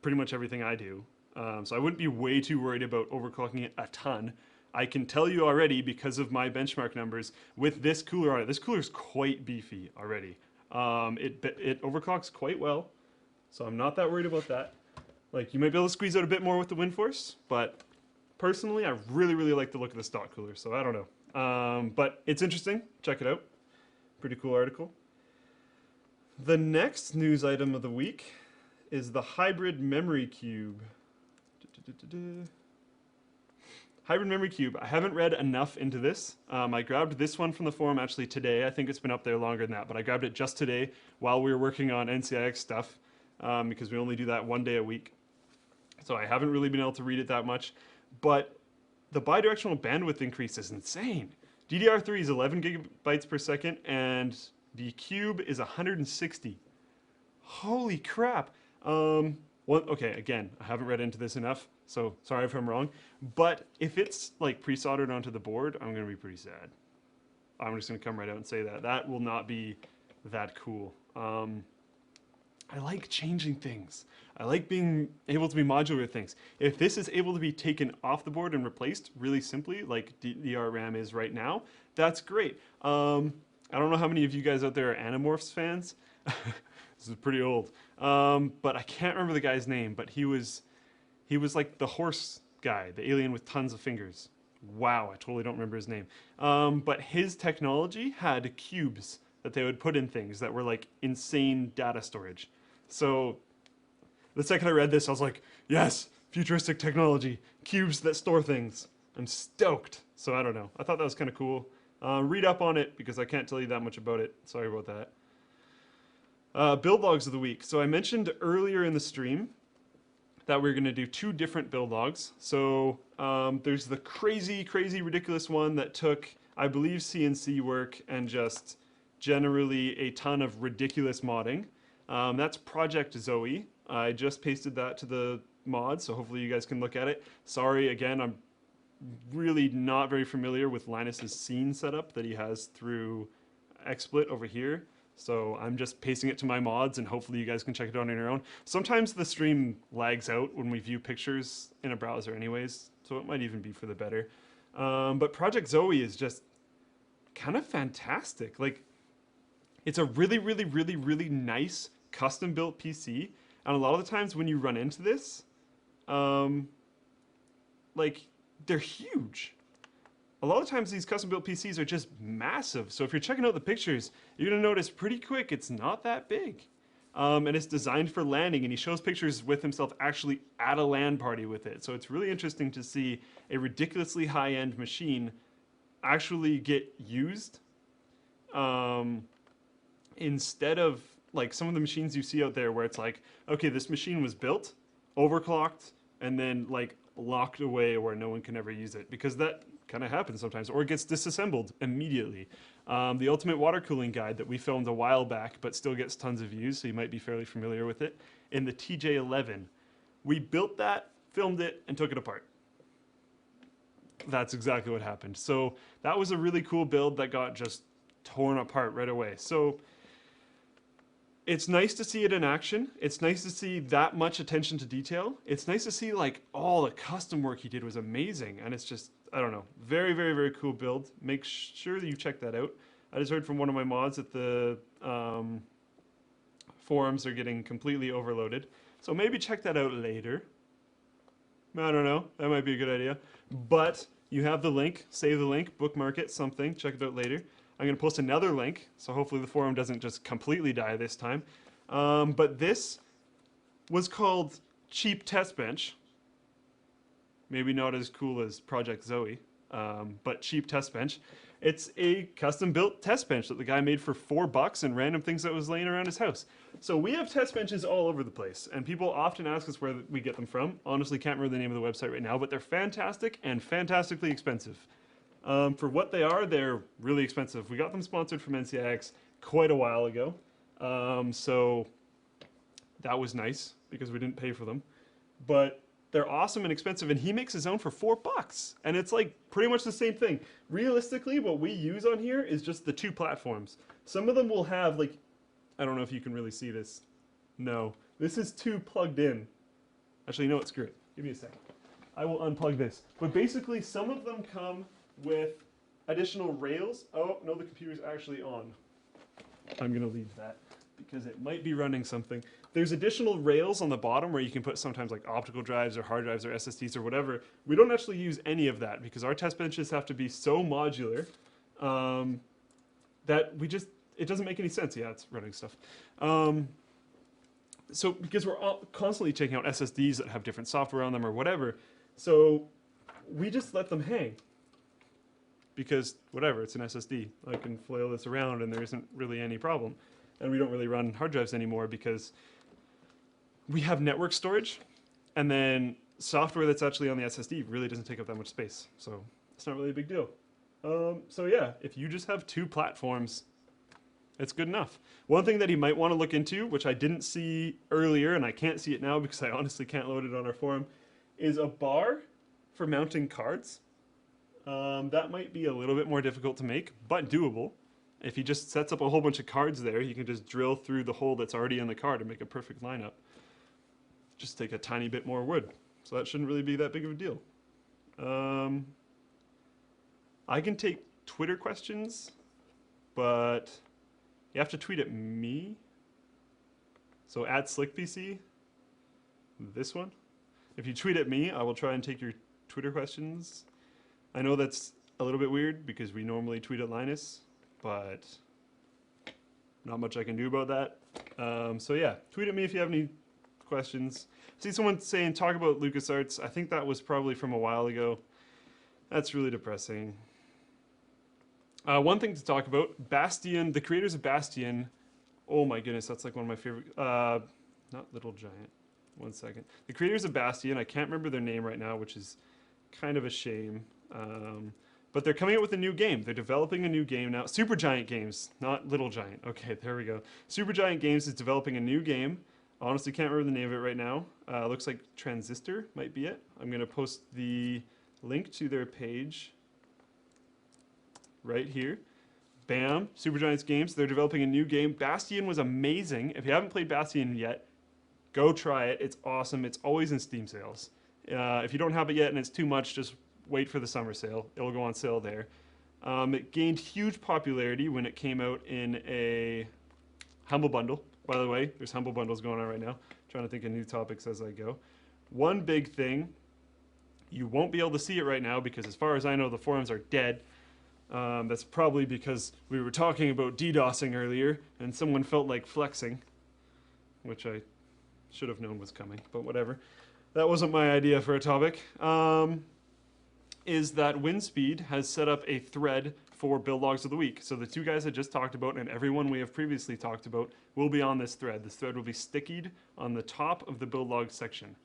pretty much everything I do. So I wouldn't be way too worried about overclocking it a ton. I can tell you already, because of my benchmark numbers, with this cooler on it, this cooler's quite beefy already. It overclocks quite well, so I'm not that worried about that. Like, you might be able to squeeze out a bit more with the Windforce, but personally, I really, really like the look of the stock cooler, so I don't know. But it's interesting. Check it out. Pretty cool article. The next news item of the week is the hybrid memory cube. Hybrid memory cube. I haven't read enough into this. I grabbed this one from the forum actually today. I think it's been up there longer than that, but I grabbed it just today while we were working on NCIX stuff, because we only do that 1 day a week. So I haven't really been able to read it that much, but the bidirectional bandwidth increase is insane. DDR3 is 11 gigabytes per second, and the cube is 160. Holy crap. Okay, again, I haven't read into this enough, so sorry if I'm wrong. But if it's like pre-soldered onto the board, I'm going to be pretty sad. I'm just going to come right out and say that. That will not be that cool. I like changing things. I like being able to be modular with things. If this is able to be taken off the board and replaced really simply, like DRAM is right now, that's great. I don't know how many of you guys out there are Animorphs fans. This is pretty old. But I can't remember the guy's name, but he was like the horse guy, the alien with tons of fingers. Wow, I totally don't remember his name. But his technology had cubes that they would put in things that were like insane data storage. So the second I read this, I was like, yes, futuristic technology, cubes that store things. I'm stoked. So I don't know. I thought that was kind of cool. Read up on it because I can't tell you that much about it. Sorry about that. Build logs of the week. So I mentioned earlier in the stream that we're going to do 2 different build logs. So there's the crazy, crazy, ridiculous one that took, I believe, CNC work and just generally a ton of ridiculous modding. That's Project Zoe. I just pasted that to the mod, so hopefully you guys can look at it. Sorry, again, I'm really not very familiar with Linus's scene setup that he has through XSplit over here. So I'm just pasting it to my mods, and hopefully you guys can check it out on your own. Sometimes the stream lags out when we view pictures in a browser anyways, so it might even be for the better. But Project Zoe is just kind of fantastic. Like, it's a really, really, really, really nice custom-built PC, and a lot of the times when you run into this, like, they're huge. A lot of times these custom-built PCs are just massive, so if you're checking out the pictures, you're going to notice pretty quick it's not that big. And it's designed for landing, and he shows pictures with himself actually at a LAN party with it. So it's really interesting to see a ridiculously high-end machine actually get used instead of like some of the machines you see out there where it's like, okay, this machine was built, overclocked, and then like locked away where no one can ever use it, because that kind of happens sometimes, or it gets disassembled immediately. The Ultimate Water Cooling Guide that we filmed a while back, but still gets tons of views, so you might be fairly familiar with it. In the TJ11, we built that, filmed it, and took it apart. That's exactly what happened. So that was a really cool build that got just torn apart right away. So it's nice to see it in action. It's nice to see that much attention to detail. It's nice to see like all the custom work he did was amazing. And it's just, I don't know, very, very, very cool build. Make sure that you check that out. I just heard from one of my mods that the forums are getting completely overloaded. So maybe check that out later. I don't know. That might be a good idea. But you have the link. Save the link. Bookmark it. Something. Check it out later. I'm going to post another link. So hopefully the forum doesn't just completely die this time. But this was called Cheap Test Bench. Maybe not as cool as Project Zoe. But Cheap Test Bench. It's a custom-built test bench that the guy made for $4 and random things that was laying around his house. So we have test benches all over the place, and people often ask us where we get them from. Honestly, can't remember the name of the website right now, but they're fantastic and fantastically expensive. For what they are, they're really expensive. We got them sponsored from NCIX quite a while ago, so that was nice because we didn't pay for them. But they're awesome and expensive, and he makes his own for $4, and it's like pretty much the same thing. Realistically, what we use on here is just the 2 platforms. Some of them will have like, I don't know if you can really see this. No, this is 2 plugged in. Actually, no, screw it. Give me a second. I will unplug this. But basically, some of them come with additional rails. Oh, no, the computer's actually on. I'm gonna leave that because it might be running something. There's additional rails on the bottom where you can put sometimes like optical drives or hard drives or SSDs or whatever. We don't actually use any of that because our test benches have to be so modular that it doesn't make any sense. Yeah, it's running stuff. So because we're constantly taking out SSDs that have different software on them or whatever, so we just let them hang. Because whatever, it's an SSD. I can flail this around and there isn't really any problem. And we don't really run hard drives anymore because we have network storage, and then software that's actually on the SSD really doesn't take up that much space. So it's not really a big deal. So yeah, if you just have 2 platforms, it's good enough. One thing that he might want to look into, which I didn't see earlier, and I can't see it now because I honestly can't load it on our forum, is a bar for mounting cards. That might be a little bit more difficult to make, but doable. If he just sets up a whole bunch of cards there, he can just drill through the hole that's already in the card and make a perfect lineup. Just take a tiny bit more wood. So that shouldn't really be that big of a deal. I can take Twitter questions, but you have to tweet at me. So at SlickPC, this one. If you tweet at me, I will try and take your Twitter questions. I know that's a little bit weird because we normally tweet at Linus, but not much I can do about that. So yeah, tweet at me if you have any questions. I see someone saying talk about LucasArts. I think that was probably from a while ago. That's really depressing. One thing to talk about, Bastion, the creators of Bastion. Oh my goodness, that's like one of my favorite, not Little Giant. One second. The creators of Bastion, I can't remember their name right now, which is kind of a shame. But they're coming out with a new game. They're developing a new game now. Supergiant Games, not Little Giant. Okay, there we go. Supergiant Games is developing a new game. Honestly, can't remember the name of it right now. Looks like Transistor might be it. I'm going to post the link to their page right here. Bam, Supergiant Games. They're developing a new game. Bastion was amazing. If you haven't played Bastion yet, go try it. It's awesome. It's always in Steam sales. If you don't have it yet and it's too much, just wait for the summer sale. It'll go on sale there. It gained huge popularity when it came out in a Humble Bundle. By the way, there's Humble Bundles going on right now. Trying to think of new topics as I go. One big thing, you won't be able to see it right now because as far as I know, the forums are dead. That's probably because we were talking about DDoSing earlier and someone felt like flexing, which I should have known was coming, but whatever. That wasn't my idea for a topic. Is that Windspeed has set up a thread for build logs of the week. So the 2 guys I just talked about and everyone we have previously talked about will be on this thread. This thread will be stickied on the top of the build log section.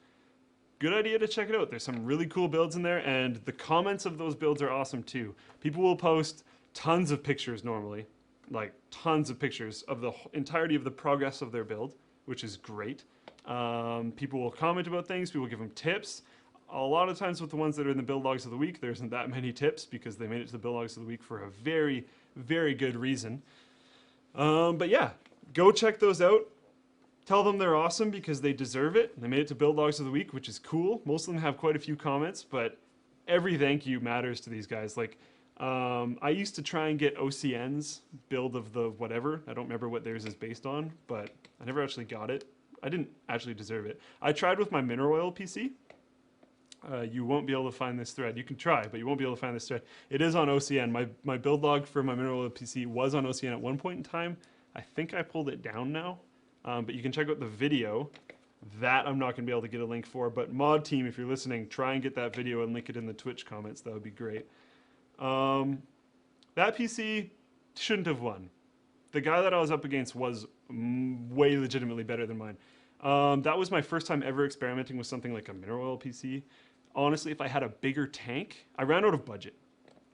Good idea to check it out. There's some really cool builds in there and the comments of those builds are awesome too. People will post tons of pictures normally, like tons of pictures of the entirety of the progress of their build, which is great. People will comment about things, people give them tips. A lot of times with the ones that are in the build logs of the week, there isn't that many tips because they made it to the build logs of the week for a very, very good reason. But yeah, go check those out. Tell them they're awesome because they deserve it. They made it to build logs of the week, which is cool. Most of them have quite a few comments, but every thank you matters to these guys. Like, I used to try and get OCN's build of the whatever. I don't remember what theirs is based on, but I never actually got it. I didn't actually deserve it. I tried with my mineral oil PC. You won't be able to find this thread. You can try, but you won't be able to find this thread. It is on OCN. My build log for my mineral oil PC was on OCN at one point in time. I think I pulled it down now, but you can check out the video. That I'm not going to be able to get a link for, but mod team, if you're listening, try and get that video and link it in the Twitch comments. That would be great. That PC shouldn't have won. The guy that I was up against was way legitimately better than mine. That was my first time ever experimenting with something like a mineral oil PC. Honestly, if I had a bigger tank, I ran out of budget,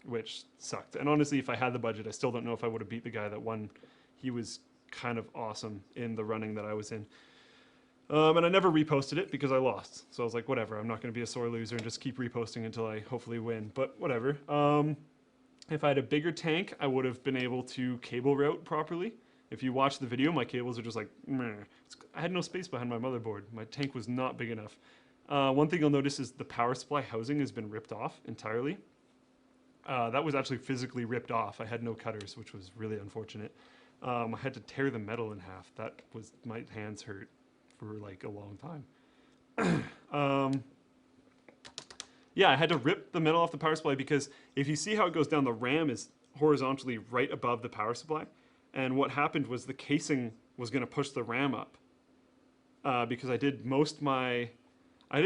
which sucked. And honestly, if I had the budget, I still don't know if I would have beat the guy that won. He was kind of awesome in the running that I was in. And I never reposted it because I lost. So I was like, whatever, I'm not going to be a sore loser and just keep reposting until I hopefully win. But whatever. If I had a bigger tank, I would have been able to cable route properly. If you watch the video, my cables are just like, meh. I had no space behind my motherboard. My tank was not big enough. One thing you'll notice is the power supply housing has been ripped off entirely. That was actually physically ripped off. I had no cutters, which was really unfortunate. I had to tear the metal in half. That was, my hands hurt for like a long time. Yeah, I had to rip the metal off the power supply because if you see how it goes down, the RAM is horizontally right above the power supply. And what happened was the casing was going to push the RAM up because I did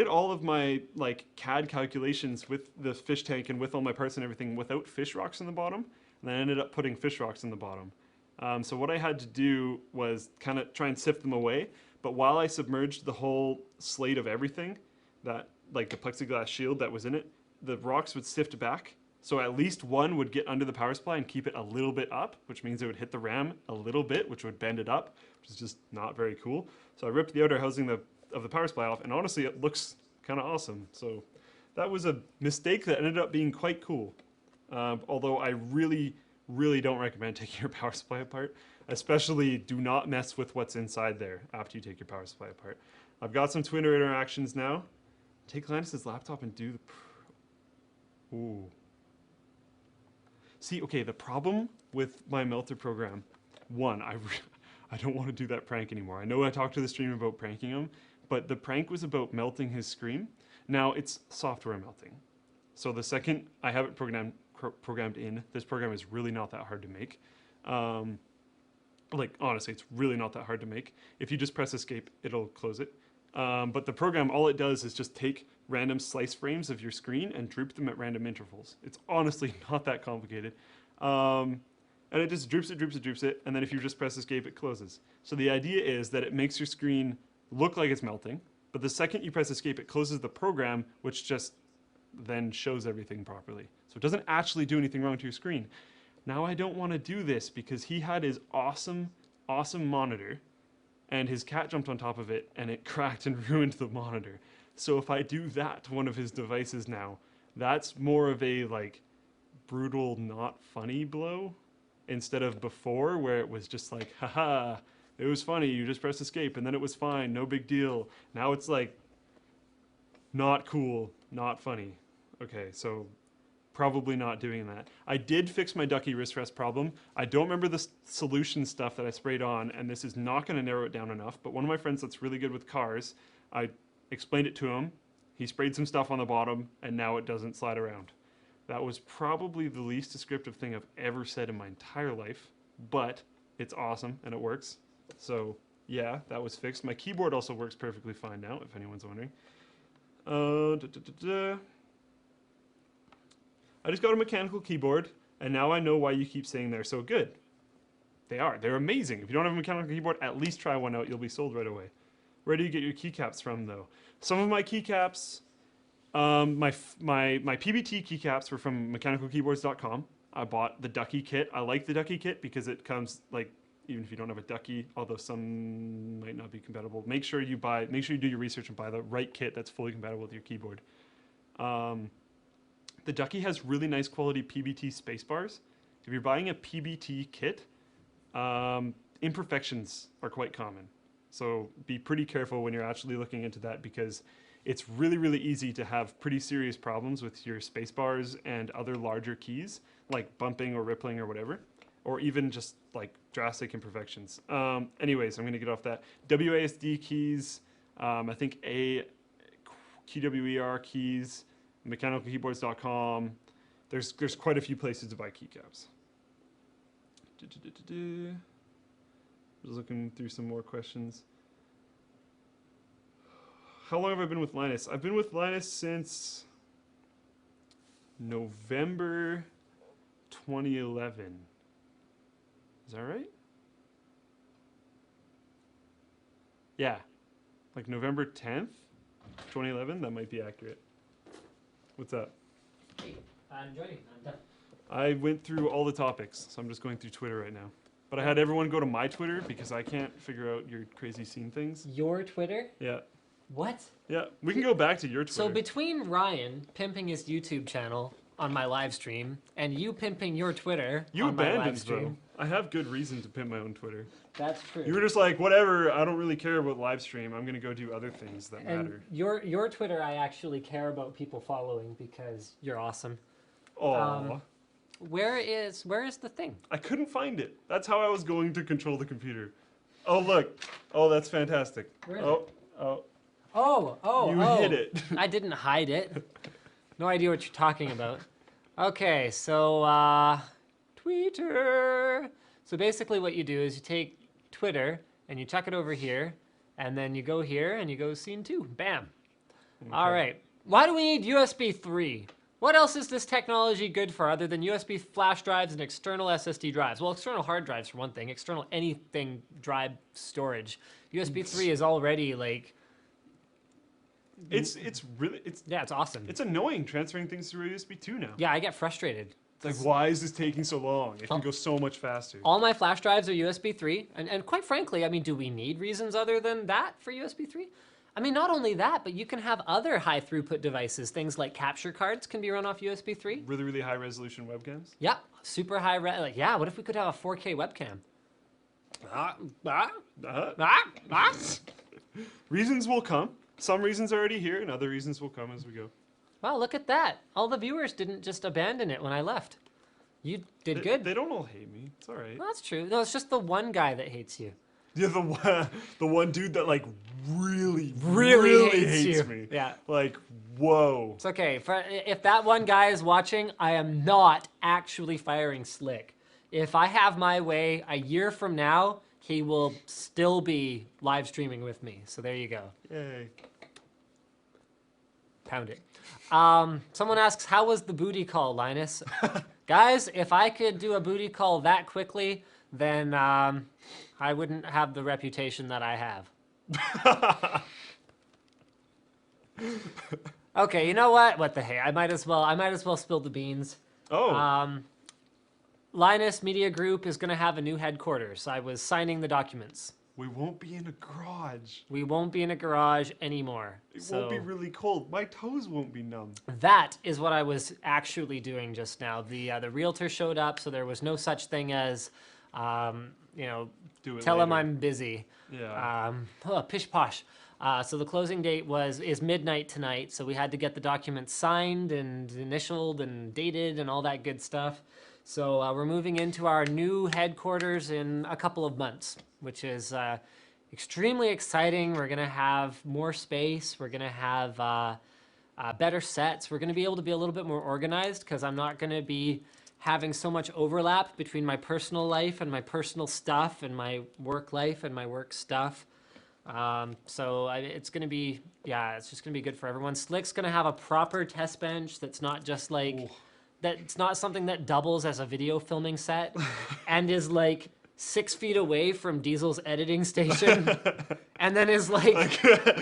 all of my like CAD calculations with the fish tank and with all my parts and everything without fish rocks in the bottom. And then I ended up putting fish rocks in the bottom. So what I had to do was kind of try and sift them away. But while I submerged the whole slate of everything, that like the plexiglass shield that was in it, the rocks would sift back. So at least one would get under the power supply and keep it a little bit up, which means it would hit the RAM a little bit, which would bend it up, which is just not very cool. So I ripped the outer housing of the power supply off, and honestly, it looks kind of awesome. So that was a mistake that ended up being quite cool. Although I really, really don't recommend taking your power supply apart. Especially do not mess with what's inside there after you take your power supply apart. I've got some Twitter interactions now. Take Linus's laptop and do the... Ooh. See, okay, the problem with my melter program, one, I don't want to do that prank anymore. I know I talked to the stream about pranking him, but the prank was about melting his screen. Now, it's software melting. So the second I have it programmed in, this program is really not that hard to make. Like, honestly, it's really not that hard to make. If you just press escape, it'll close it. But the program, all it does is just take random slice frames of your screen and droop them at random intervals. It's honestly not that complicated. And it just droops it, and then if you just press escape, it closes. So the idea is that it makes your screen look like it's melting, but the second you press escape, it closes the program, which just then shows everything properly. So it doesn't actually do anything wrong to your screen. Now I don't want to do this because he had his awesome, awesome monitor and his cat jumped on top of it and it cracked and ruined the monitor. So if I do that to one of his devices now, that's more of a like brutal, not funny blow instead of before where it was just like, haha, it was funny, you just press escape and then it was fine, no big deal. Now it's like not cool, not funny. Okay, so probably not doing that. I did fix my ducky wrist rest problem. I don't remember the solution stuff that I sprayed on, and this is not going to narrow it down enough, but one of my friends that's really good with cars, I explained it to him. He sprayed some stuff on the bottom, and now it doesn't slide around. That was probably the least descriptive thing I've ever said in my entire life, but it's awesome, and it works. So, yeah, that was fixed. My keyboard also works perfectly fine now, if anyone's wondering. I just got a mechanical keyboard, and now I know why you keep saying they're so good. They are. They're amazing. If you don't have a mechanical keyboard, at least try one out. You'll be sold right away. Where do you get your keycaps from, though? Some of my keycaps, my PBT keycaps were from mechanicalkeyboards.com. I bought the Ducky kit. I like the Ducky kit because it comes like, even if you don't have a Ducky, although some might not be compatible, make sure you do your research and buy the right kit that's fully compatible with your keyboard. The Ducky has really nice quality PBT spacebars. If you're buying a PBT kit, imperfections are quite common. So be pretty careful when you're actually looking into that, because it's really, really easy to have pretty serious problems with your spacebars and other larger keys, like bumping or rippling or whatever, or even just like drastic imperfections. Anyways, I'm going to get off that. WASD keys, I think QWER keys, mechanicalkeyboards.com. There's quite a few places to buy keycaps. Just looking through some more questions. How long have I been with Linus? I've been with Linus since November 2011. Is that right? Yeah. Like November 10th, 2011? That might be accurate. What's up? Hey, I'm joining. I'm done. I went through all the topics, so I'm just going through Twitter right now. But I had everyone go to my Twitter because I can't figure out your crazy scene things. Your Twitter? Yeah. What? Yeah, we can go back to your Twitter. So between Ryan pimping his YouTube channel on my live stream and you pimping your Twitter you on my live abandoned stream. though. I have good reason to pimp my own Twitter. That's true. You were just like, whatever, I don't really care about live stream. I'm going to go do other things that and matter. your Twitter, I actually care about people following because you're awesome. Aww. Where is the thing? I couldn't find it. That's how I was going to control the computer. Oh, look. Oh, that's fantastic. Where is oh. You hid it. I didn't hide it. No idea what you're talking about. Okay, so Twitter. So basically what you do is you take Twitter and you chuck it over here, and then you go here and you go scene 2. Bam. Okay. All right. Why do we need USB 3? What else is this technology good for other than USB flash drives and external SSD drives? Well, external hard drives for one thing, external anything drive storage. USB 3 is already like... It's awesome. It's annoying transferring things through USB 2 now. Yeah, I get frustrated. It's like, why is this taking so long? It can go so much faster. All my flash drives are USB 3, and quite frankly, I mean, do we need reasons other than that for USB 3? I mean, not only that, but you can have other high throughput devices. Things like capture cards can be run off USB 3. Really, really high resolution webcams? Yeah, super high like, yeah, what if we could have a 4K webcam? Reasons will come. Some reasons are already here, and other reasons will come as we go. Wow, look at that. All the viewers didn't just abandon it when I left. You did good. They don't all hate me. It's all right. No, that's true. No, it's just the one guy that hates you. Yeah, the one dude that like really hates you. me. Yeah. Like, whoa. It's okay. If that one guy is watching, I am not actually firing slick. If I have my way, a year from now, he will still be live streaming with me. So there you go. Yay. Pound it. Someone asks, how was the booty call, Linus? Guys, if I could do a booty call that quickly, then I wouldn't have the reputation that I have. Okay, you know what? What the hey? I might as well spill the beans. Oh. Linus Media Group is going to have a new headquarters. I was signing the documents. We won't be in a garage. We won't be in a garage anymore. It won't be really cold. My toes won't be numb. That is what I was actually doing just now. The realtor showed up, so there was no such thing as, tell him I'm busy. Yeah. Pish posh. So the closing date is midnight tonight, so we had to get the documents signed and initialed and dated and all that good stuff. So we're moving into our new headquarters in a couple of months, which is extremely exciting. We're going to have more space. We're going to have better sets. We're going to be able to be a little bit more organized because I'm not going to be having so much overlap between my personal life and my personal stuff and my work life and my work stuff. It's going to be, it's just going to be good for everyone. Slick's going to have a proper test bench that's not just like... Ooh. That's not something that doubles as a video filming set and is like 6 feet away from Diesel's editing station and then is like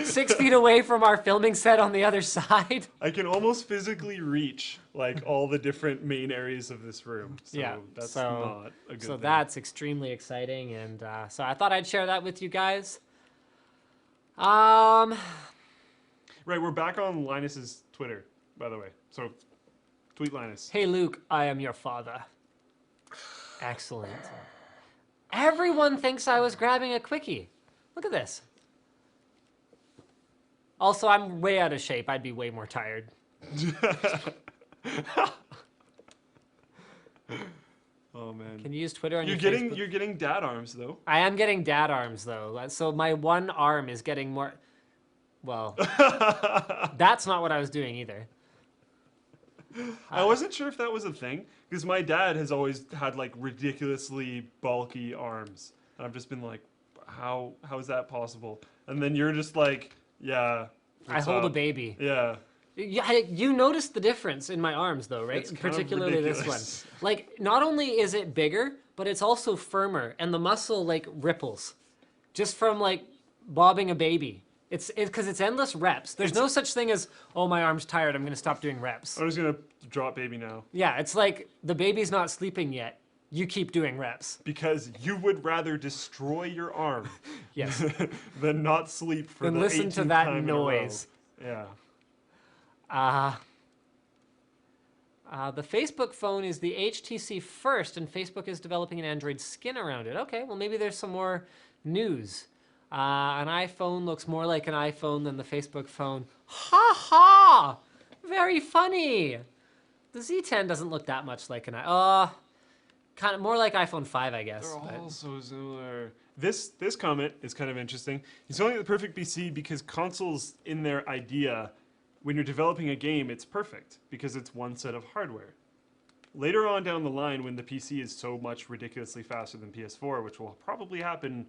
6 feet away from our filming set on the other side. I can almost physically reach like all the different main areas of this room. So Yeah, that's so- not a good So thing. that's extremely exciting, and so I thought I'd share that with you guys. Um, Right, we're back on Linus's Twitter, by the way. So tweet Linus. hey Luke, I am your father. Excellent. Everyone thinks I was grabbing a quickie. Look at this. Also, I'm way out of shape. I'd be way more tired. Oh man. Can you use Twitter on You're your getting Facebook? you're getting dad arms though. I am getting dad arms though, so my one arm is getting more. Well, that's not what I was doing either. I wasn't sure if that was a thing because my dad has always had like ridiculously bulky arms, and I've just been like, how is that possible? And then you're just like, yeah. I what's hold a up? baby. Yeah. Yeah, you noticed the difference in my arms, though, right? It's kind of Particularly this one. ridiculous. Like, not only is it bigger, but it's also firmer, and the muscle like ripples, just from like bobbing a baby. It's because it's endless reps. There's no such thing as, oh, my arm's tired, I'm gonna stop doing reps. I'm just gonna drop baby now Yeah, it's like the baby's not sleeping yet. You keep doing reps. because you would rather destroy your arm Yes. than not sleep for Then the listen to 18th that time in a row. noise. Yeah. The Facebook phone is the HTC first, and Facebook is developing an Android skin around it. Okay, well, maybe there's some more news. An iPhone looks more like an iPhone than the Facebook phone. Ha ha! Very funny. The Z10 doesn't look that much like an kind of more like iPhone 5, I guess. They're but- all so similar. This comment is kind of interesting. He's calling it the perfect PC because consoles, in their idea, when you're developing a game, it's perfect because it's one set of hardware. Later on down the line, when the PC is so much ridiculously faster than PS4, which will probably happen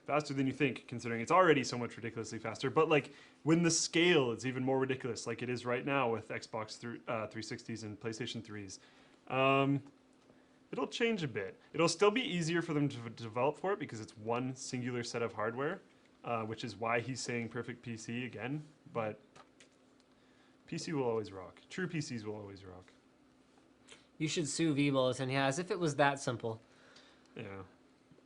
faster than you think, considering it's already so much ridiculously faster. But like when the scale is even more ridiculous, like it is right now with Xbox 360s and PlayStation 3s. It'll change a bit. It'll still be easier for them to develop for it because it's one singular set of hardware, which is why he's saying perfect PC again. But PC will always rock. True PCs will always rock. You should sue Vbulletin, yeah, as if it was that simple. Yeah.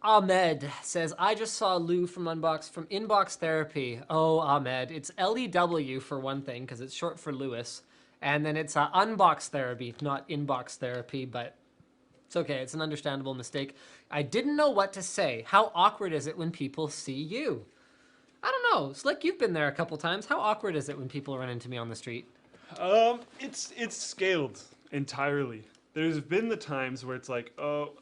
Ahmed says, I just saw Lou from Inbox Therapy. Oh, Ahmed. It's LEW for one thing, because it's short for Lewis. And then it's Unbox Therapy, not Inbox Therapy, but it's okay. It's an understandable mistake. I didn't know what to say. How awkward is it when people see you? I don't know. Slick, you've been there a couple times. How awkward is it when people run into me on the street? It's scaled entirely. There's been the times where it's like, okay.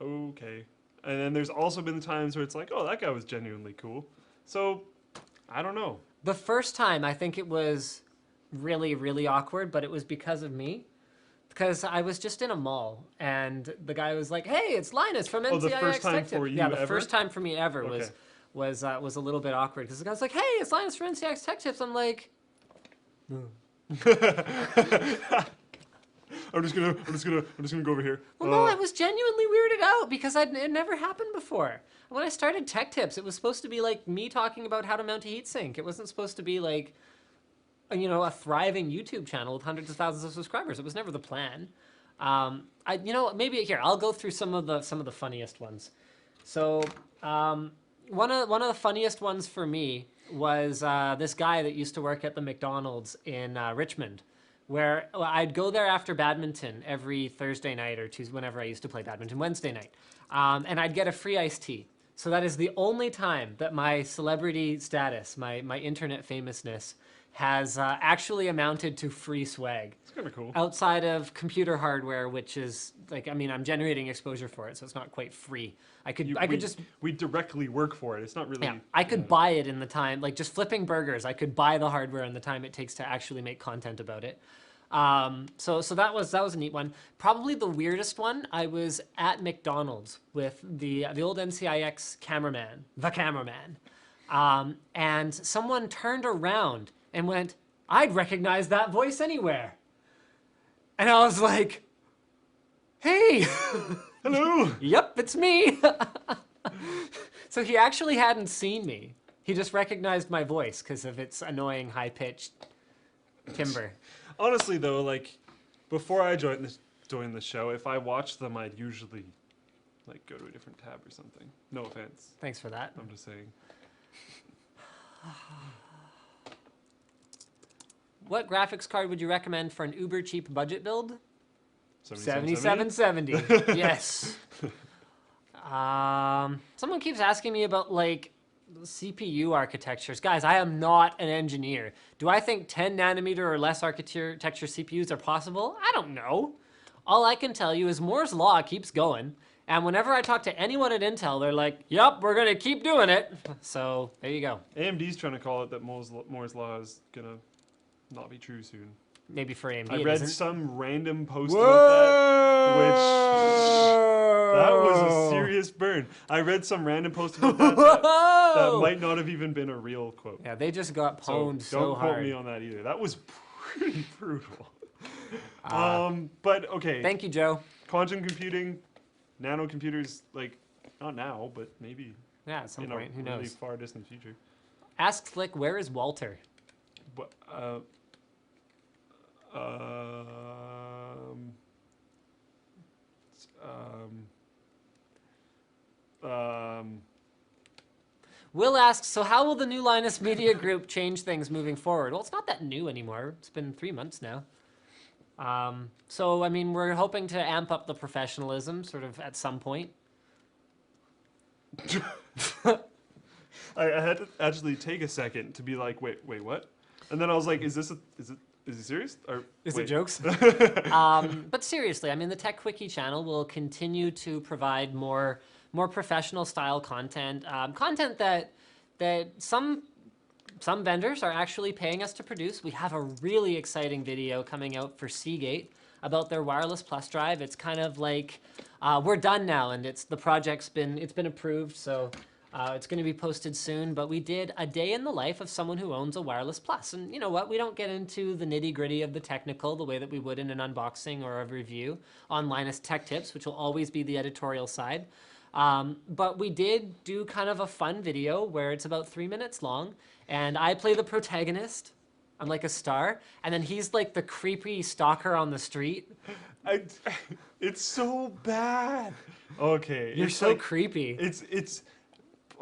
And then there's also been the times where it's like, oh, that guy was genuinely cool. So, I don't know. The first time, I think it was really, really awkward, but it was because of me. Because I was just in a mall, and the guy was like, "Hey, it's Linus from NCIX Oh, the first time Tech Tip." for you Yeah, the ever? first time for me ever Okay. was a little bit awkward because the guy's like, "Hey, it's Linus from NCIX Tech Tips." I'm like, I'm just gonna go over here. "Well, no, I was genuinely weirded out because it never happened before." When I started Tech Tips, it was supposed to be like me talking about how to mount a heatsink. It wasn't supposed to be like, a thriving YouTube channel with hundreds of thousands of subscribers. It was never the plan. Maybe here I'll go through some of the funniest ones. So one of the funniest ones for me was this guy that used to work at the McDonald's in Richmond, where I'd go there after badminton every Thursday night or Tuesday, whenever I used to play badminton, Wednesday night, and I'd get a free iced tea. So that is the only time that my celebrity status, my internet famousness, has actually amounted to free swag. It's kind of cool. Outside of computer hardware, which is I'm generating exposure for it, so it's not quite free. We directly work for it. It's not really. Yeah, I could buy it in the time, like just flipping burgers. I could buy the hardware in the time it takes to actually make content about it. So that was a neat one. Probably the weirdest one. I was at McDonald's with the old NCIX cameraman, and someone turned around and went, "I'd recognize that voice anywhere." And I was like, "Hey." Hello. Yep, it's me. So he actually hadn't seen me. He just recognized my voice because of its annoying high-pitched timbre. Honestly, though, like before I joined the show, if I watched them, I'd usually like go to a different tab or something. No offense. Thanks for that. I'm just saying. What graphics card would you recommend for an uber cheap budget build? 7770? 7770. Yes. Someone keeps asking me about like CPU architectures. Guys, I am not an engineer. Do I think 10 nanometer or less architecture CPUs are possible? I don't know. All I can tell you is Moore's Law keeps going. And whenever I talk to anyone at Intel, they're like, yep, we're going to keep doing it. So there you go. AMD's trying to call it that Moore's Law is going to not be true soon. Maybe for AMD. I it read isn't. some random post Whoa! about that, that was a serious burn. I read some random post about that might not have even been a real quote. Yeah, they just got So pwned so don't quote hard. me on that either. That was pretty brutal. But okay. Thank you, Joe. Quantum computing, nanocomputers, like not now, but maybe Yeah, at some in point. a Who really knows? far distant future. Ask Slick, where is Walter? But, Will asks, so how will the new Linus Media Group change things moving forward? Well, it's not that new anymore. It's been 3 months now. So, I mean, we're hoping to amp up the professionalism sort of at some point. I had to actually take a second to be like, wait, what? And then I was like, is he serious? Or Is wait. it jokes? But seriously, I mean, the Tech Quickie channel will continue to provide more professional style content, content that some vendors are actually paying us to produce. We have a really exciting video coming out for Seagate about their wireless plus drive. It's kind of like we're done now, and the project's been approved, so it's going to be posted soon. But we did a day in the life of someone who owns a wireless plus, and you know what? We don't get into the nitty gritty of the technical the way that we would in an unboxing or a review on Linus Tech Tips, which will always be the editorial side. But we did do kind of a fun video where it's about 3 minutes long, and I play the protagonist. I'm like a star, and then he's like the creepy stalker on the street. It's so bad. Okay. You're it's so like, creepy. It's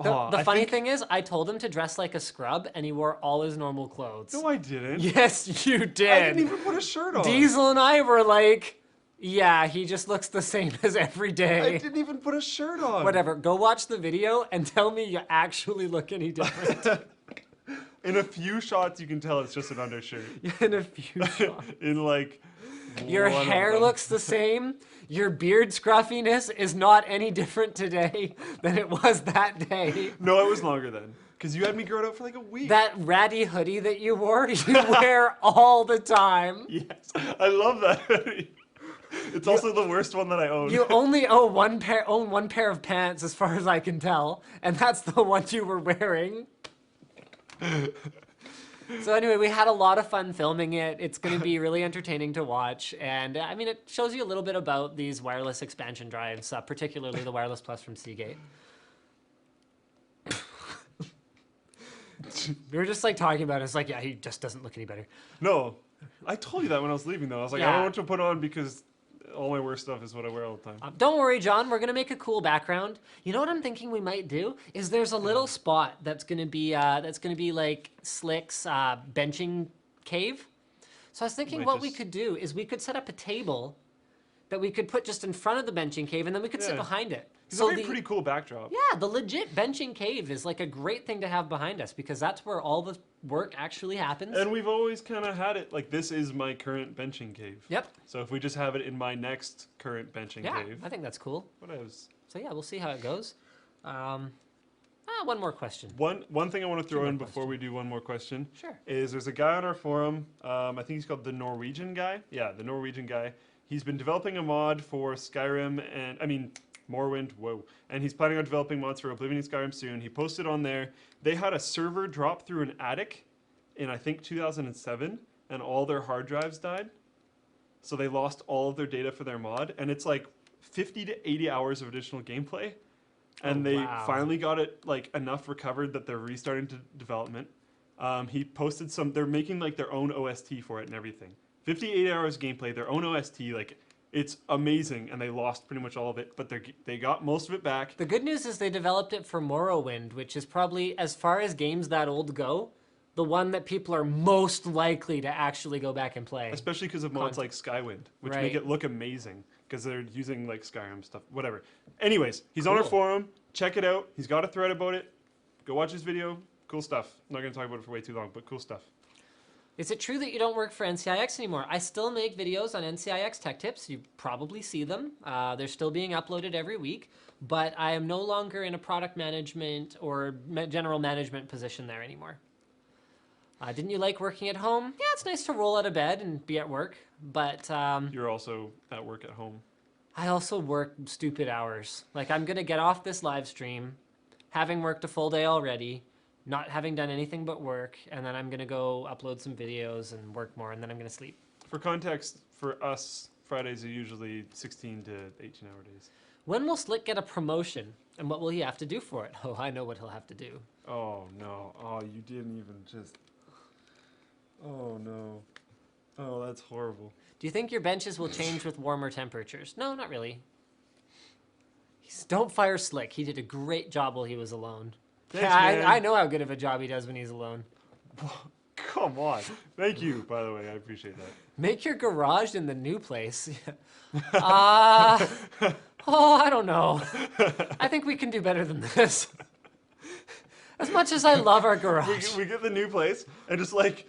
The funny thing is, I told him to dress like a scrub, and he wore all his normal clothes. No, I didn't. Yes, you did. I didn't even put a shirt on. Diesel and I were like, yeah, he just looks the same as every day. I didn't even put a shirt on. Whatever, go watch the video and tell me you actually look any different. In a few shots, you can tell it's just an undershirt. In a few shots. In like. Your one of hair them. looks the same. Your beard scruffiness is not any different today than it was that day. No, it was longer then. Because you had me grow it out for like a week. That ratty hoodie that you wore, you wear all the time. Yes, I love that hoodie. It's also the worst one that I own. You only own one pair of pants, as far as I can tell, and that's the one you were wearing. So anyway, we had a lot of fun filming it. It's going to be really entertaining to watch, and I mean, it shows you a little bit about these wireless expansion drives, particularly the Wireless Plus from Seagate. We were just like talking about it. It's like, yeah, he just doesn't look any better. No, I told you that when I was leaving though. I was like, I Yeah. don't know what to put on because all my worst stuff is what I wear all the time. Don't worry, John. We're gonna make a cool background. You know what I'm thinking we might do is there's a little spot that's gonna be like Slick's benching cave. So I was thinking Might what we just- could do is we could set up a table that we could put just in front of the benching cave, and then we could sit Yeah. behind it. It's So a the, pretty cool backdrop. yeah, the legit benching cave is like a great thing to have behind us because that's where all the work actually happens. And we've always kind of had it like this is my current benching cave. Yep. So if we just have it in my next current benching Yeah, cave, I think that's cool. what else? So yeah, we'll see how it goes. One more question. One thing I want to throw more in before we do one more question Sure. is there's a guy on our forum. I think he's called the Norwegian guy. Yeah, the Norwegian guy. He's been developing a mod for Skyrim and Morrowind. Whoa! And he's planning on developing mods for Oblivion and Skyrim soon. He posted on there. They had a server drop through an attic in I think 2007, and all their hard drives died. So they lost all of their data for their mod, and it's like 50 to 80 hours of additional gameplay. and Oh, they wow. finally got it like enough recovered that they're restarting to development. He posted some. They're making like their own OST for it and everything. 58 hours gameplay, their own OST. Like it's amazing, and they lost pretty much all of it, but they got most of it back. The good news is they developed it for Morrowind, which is probably, as far as games that old go, the one that people are most likely to actually go back and play. Especially because of mods like Skywind, which Right. make it look amazing because they're using like Skyrim stuff, whatever. Anyways, he's on our Cool. forum. Check it out. He's got a thread about it. Go watch his video. Cool stuff. I'm not going to talk about it for way too long, but cool stuff. Is it true that you don't work for NCIX anymore? I still make videos on NCIX Tech Tips. You probably see them. They're still being uploaded every week, but I am no longer in a product management or general management position there anymore. Didn't you like working at home? Yeah, it's nice to roll out of bed and be at work, but You're also at work at home. I also work stupid hours. Like, I'm gonna get off this live stream, having worked a full day already, not having done anything but work, and then I'm gonna go upload some videos and work more, and then I'm gonna sleep. For context, for us, Fridays are usually 16 to 18-hour days. When will Slick get a promotion, and what will he have to do for it? Oh, I know what he'll have to do. Oh, no. Oh, you didn't even just... Oh, no. Oh, that's horrible. Do you think your benches will change with warmer temperatures? No, not really. Don't fire Slick. He did a great job while he was alone. Thanks, Yeah, man. I know how good of a job he does when he's alone. Come on. Thank you, by the way. I appreciate that. Make your garage in the new place. Oh, I don't know. I think we can do better than this. As much as I love our garage. We get the new place and just like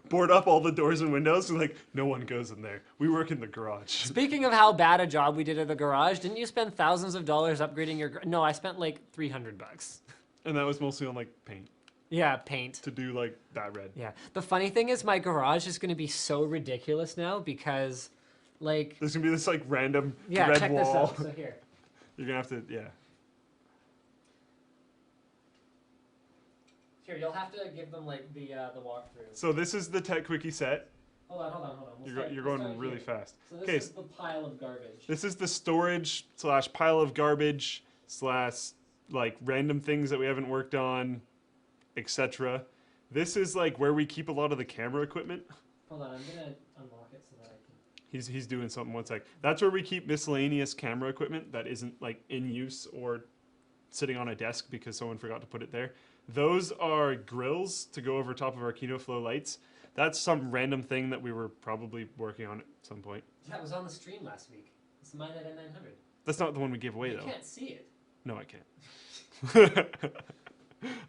board up all the doors and windows and like no one goes in there. We work in the garage. Speaking of how bad a job we did at the garage, didn't you spend thousands of dollars upgrading your No, I spent like $300. And that was mostly on like paint Yeah, paint. to do like that red. Yeah. The funny thing is my garage is going to be so ridiculous now because like There's gonna be this like random yeah, red check wall. this out. So here. You're gonna have to, yeah. Here, you'll have to give them like the walkthrough. So this is the Tech Quickie set. Hold on. You're going really fast. So this Okay, is the pile of garbage. this is the storage / pile of garbage / like random things that we haven't worked on, etc. This is like where we keep a lot of the camera equipment. Hold on, I'm gonna unlock it so that I can. He's doing something. One sec. That's where we keep miscellaneous camera equipment that isn't like in use or sitting on a desk because someone forgot to put it there. Those are grills to go over top of our Kino Flow lights. That's some random thing that we were probably working on at some point. Yeah, it was on the stream last week. It's mine at N900. That's not the one we gave away You though. can't see it. No, I can't.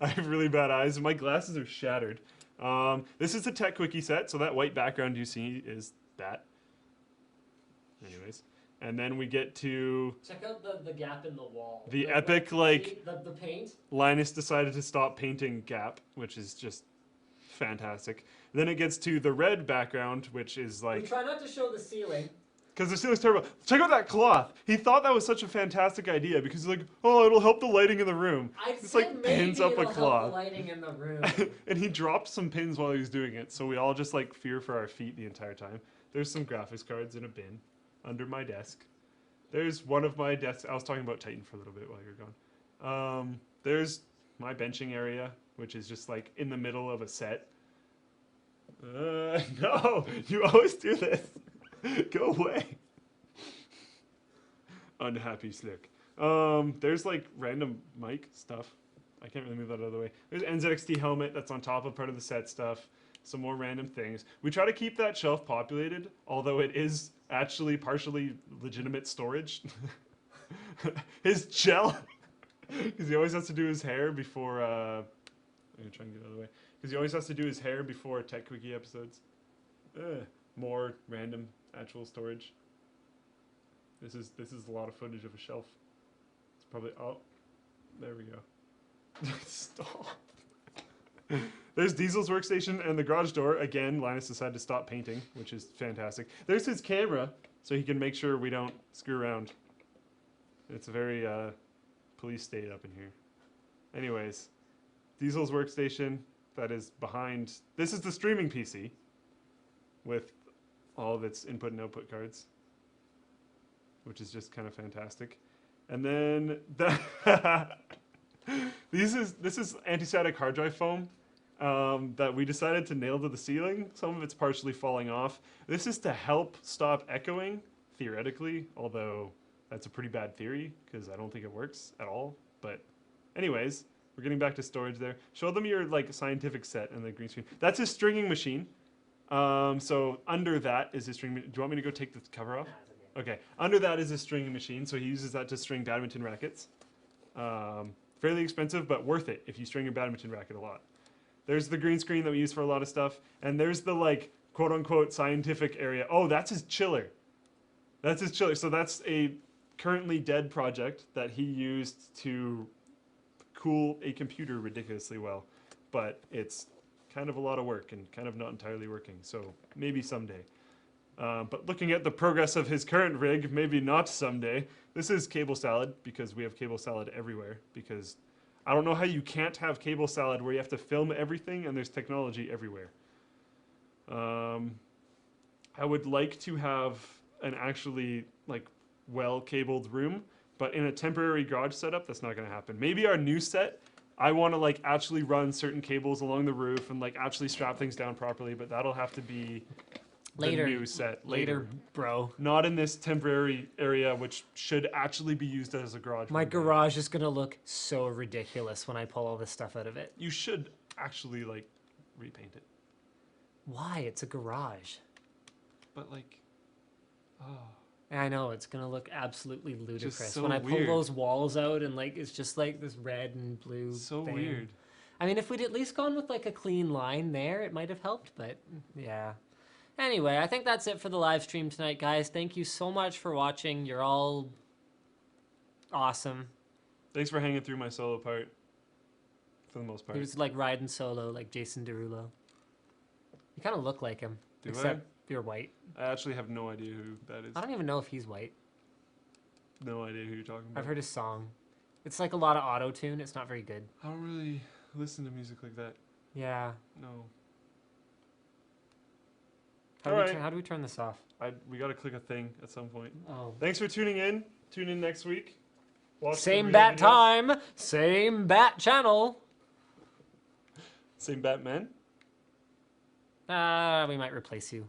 I have really bad eyes and my glasses are shattered. This is the Tech Quickie set, so that white background you see is that. Anyways. And then we get to Check out the gap in the wall. the epic, like, see the paint. Linus decided to stop painting gap, which is just fantastic. Then it gets to the red background, which is We like, try not to show the ceiling. because the ceiling's terrible. Check out that cloth. He thought that was such a fantastic idea because he's like, oh, it'll help the lighting in the room. I It's said like maybe pins up a it'll help cloth. the lighting in the room. And he dropped some pins while he was doing it, so we all just like fear for our feet the entire time. There's some graphics cards in a bin under my desk. There's one of my desks. I was talking about Titan for a little bit while you were gone. There's my benching area, which is just like in the middle of a set. No, you always do this. Go away. Unhappy Slick. There's like random mic stuff. I can't really move that out of the way. There's NZXT helmet that's on top of part of the set stuff. Some more random things. We try to keep that shelf populated, although it is actually partially legitimate storage. His gel, because he always has to do his hair before. I'm gonna try and get out of the way. Because he always has to do his hair before Tech Quickie episodes. More random actual storage. This is a lot of footage of a shelf. It's probably there we go. Stop. There's Diesel's workstation and the garage door. Again, Linus decided to stop painting, which is fantastic. There's his camera, so he can make sure we don't screw around. It's a very police state up in here. Anyways, Diesel's workstation, that is behind. This is the streaming PC with all of its input and output cards, which is just kind of fantastic. And then this is anti-static hard drive foam that we decided to nail to the ceiling. Some of it's partially falling off. This is to help stop echoing, theoretically, although that's a pretty bad theory because I don't think it works at all. But anyways, we're getting back to storage there. Show them your like scientific set and the green screen. That's his stringing machine. So under that is his string. Do you want me to go take the cover off? Okay. Under that is his stringing machine. So he uses that to string badminton rackets. Fairly expensive, but worth it if you string your badminton racket a lot. There's the green screen that we use for a lot of stuff. And there's the like quote unquote scientific area. Oh, that's his chiller. That's his chiller. So that's a currently dead project that he used to cool a computer ridiculously well. But it's kind of a lot of work and kind of not entirely working. So maybe someday. But looking at the progress of his current rig, maybe not someday. This is cable salad because we have cable salad everywhere. Because I don't know how you can't have cable salad where you have to film everything and there's technology everywhere. I would like to have an actually like well-cabled room, but in a temporary garage setup, that's not going to happen. Maybe our new set, I want to like actually run certain cables along the roof and like actually strap things down properly, but that'll have to be Later. the new set later. Bro. Not in this temporary area, which should actually be used as a garage. My one day. garage is gonna look so ridiculous when I pull all this stuff out of it. You should actually like repaint it. Why? It's a garage. But like, oh. I know, it's gonna look absolutely ludicrous so when I pull weird. those walls out and like it's just like this red and blue So thing. weird. I mean, if we'd at least gone with like a clean line there, it might have helped, but yeah. Anyway, I think that's it for the live stream tonight, guys. Thank you so much for watching. You're all awesome. Thanks for hanging through my solo part. For the most part. He was like riding solo, like Jason Derulo. You kind of look like him, Do except you're white. I actually have no idea who that is. I don't even know if he's white. No idea who you're talking about. I've heard his song. It's like a lot of auto-tune. It's not very good. I don't really listen to music like that. Yeah. No. How do we turn this off? We gotta click a thing at some point. Oh. Thanks for tuning in. Tune in next week. Watch the Same real bat videos. time, same bat channel. Same Batman. We might replace you.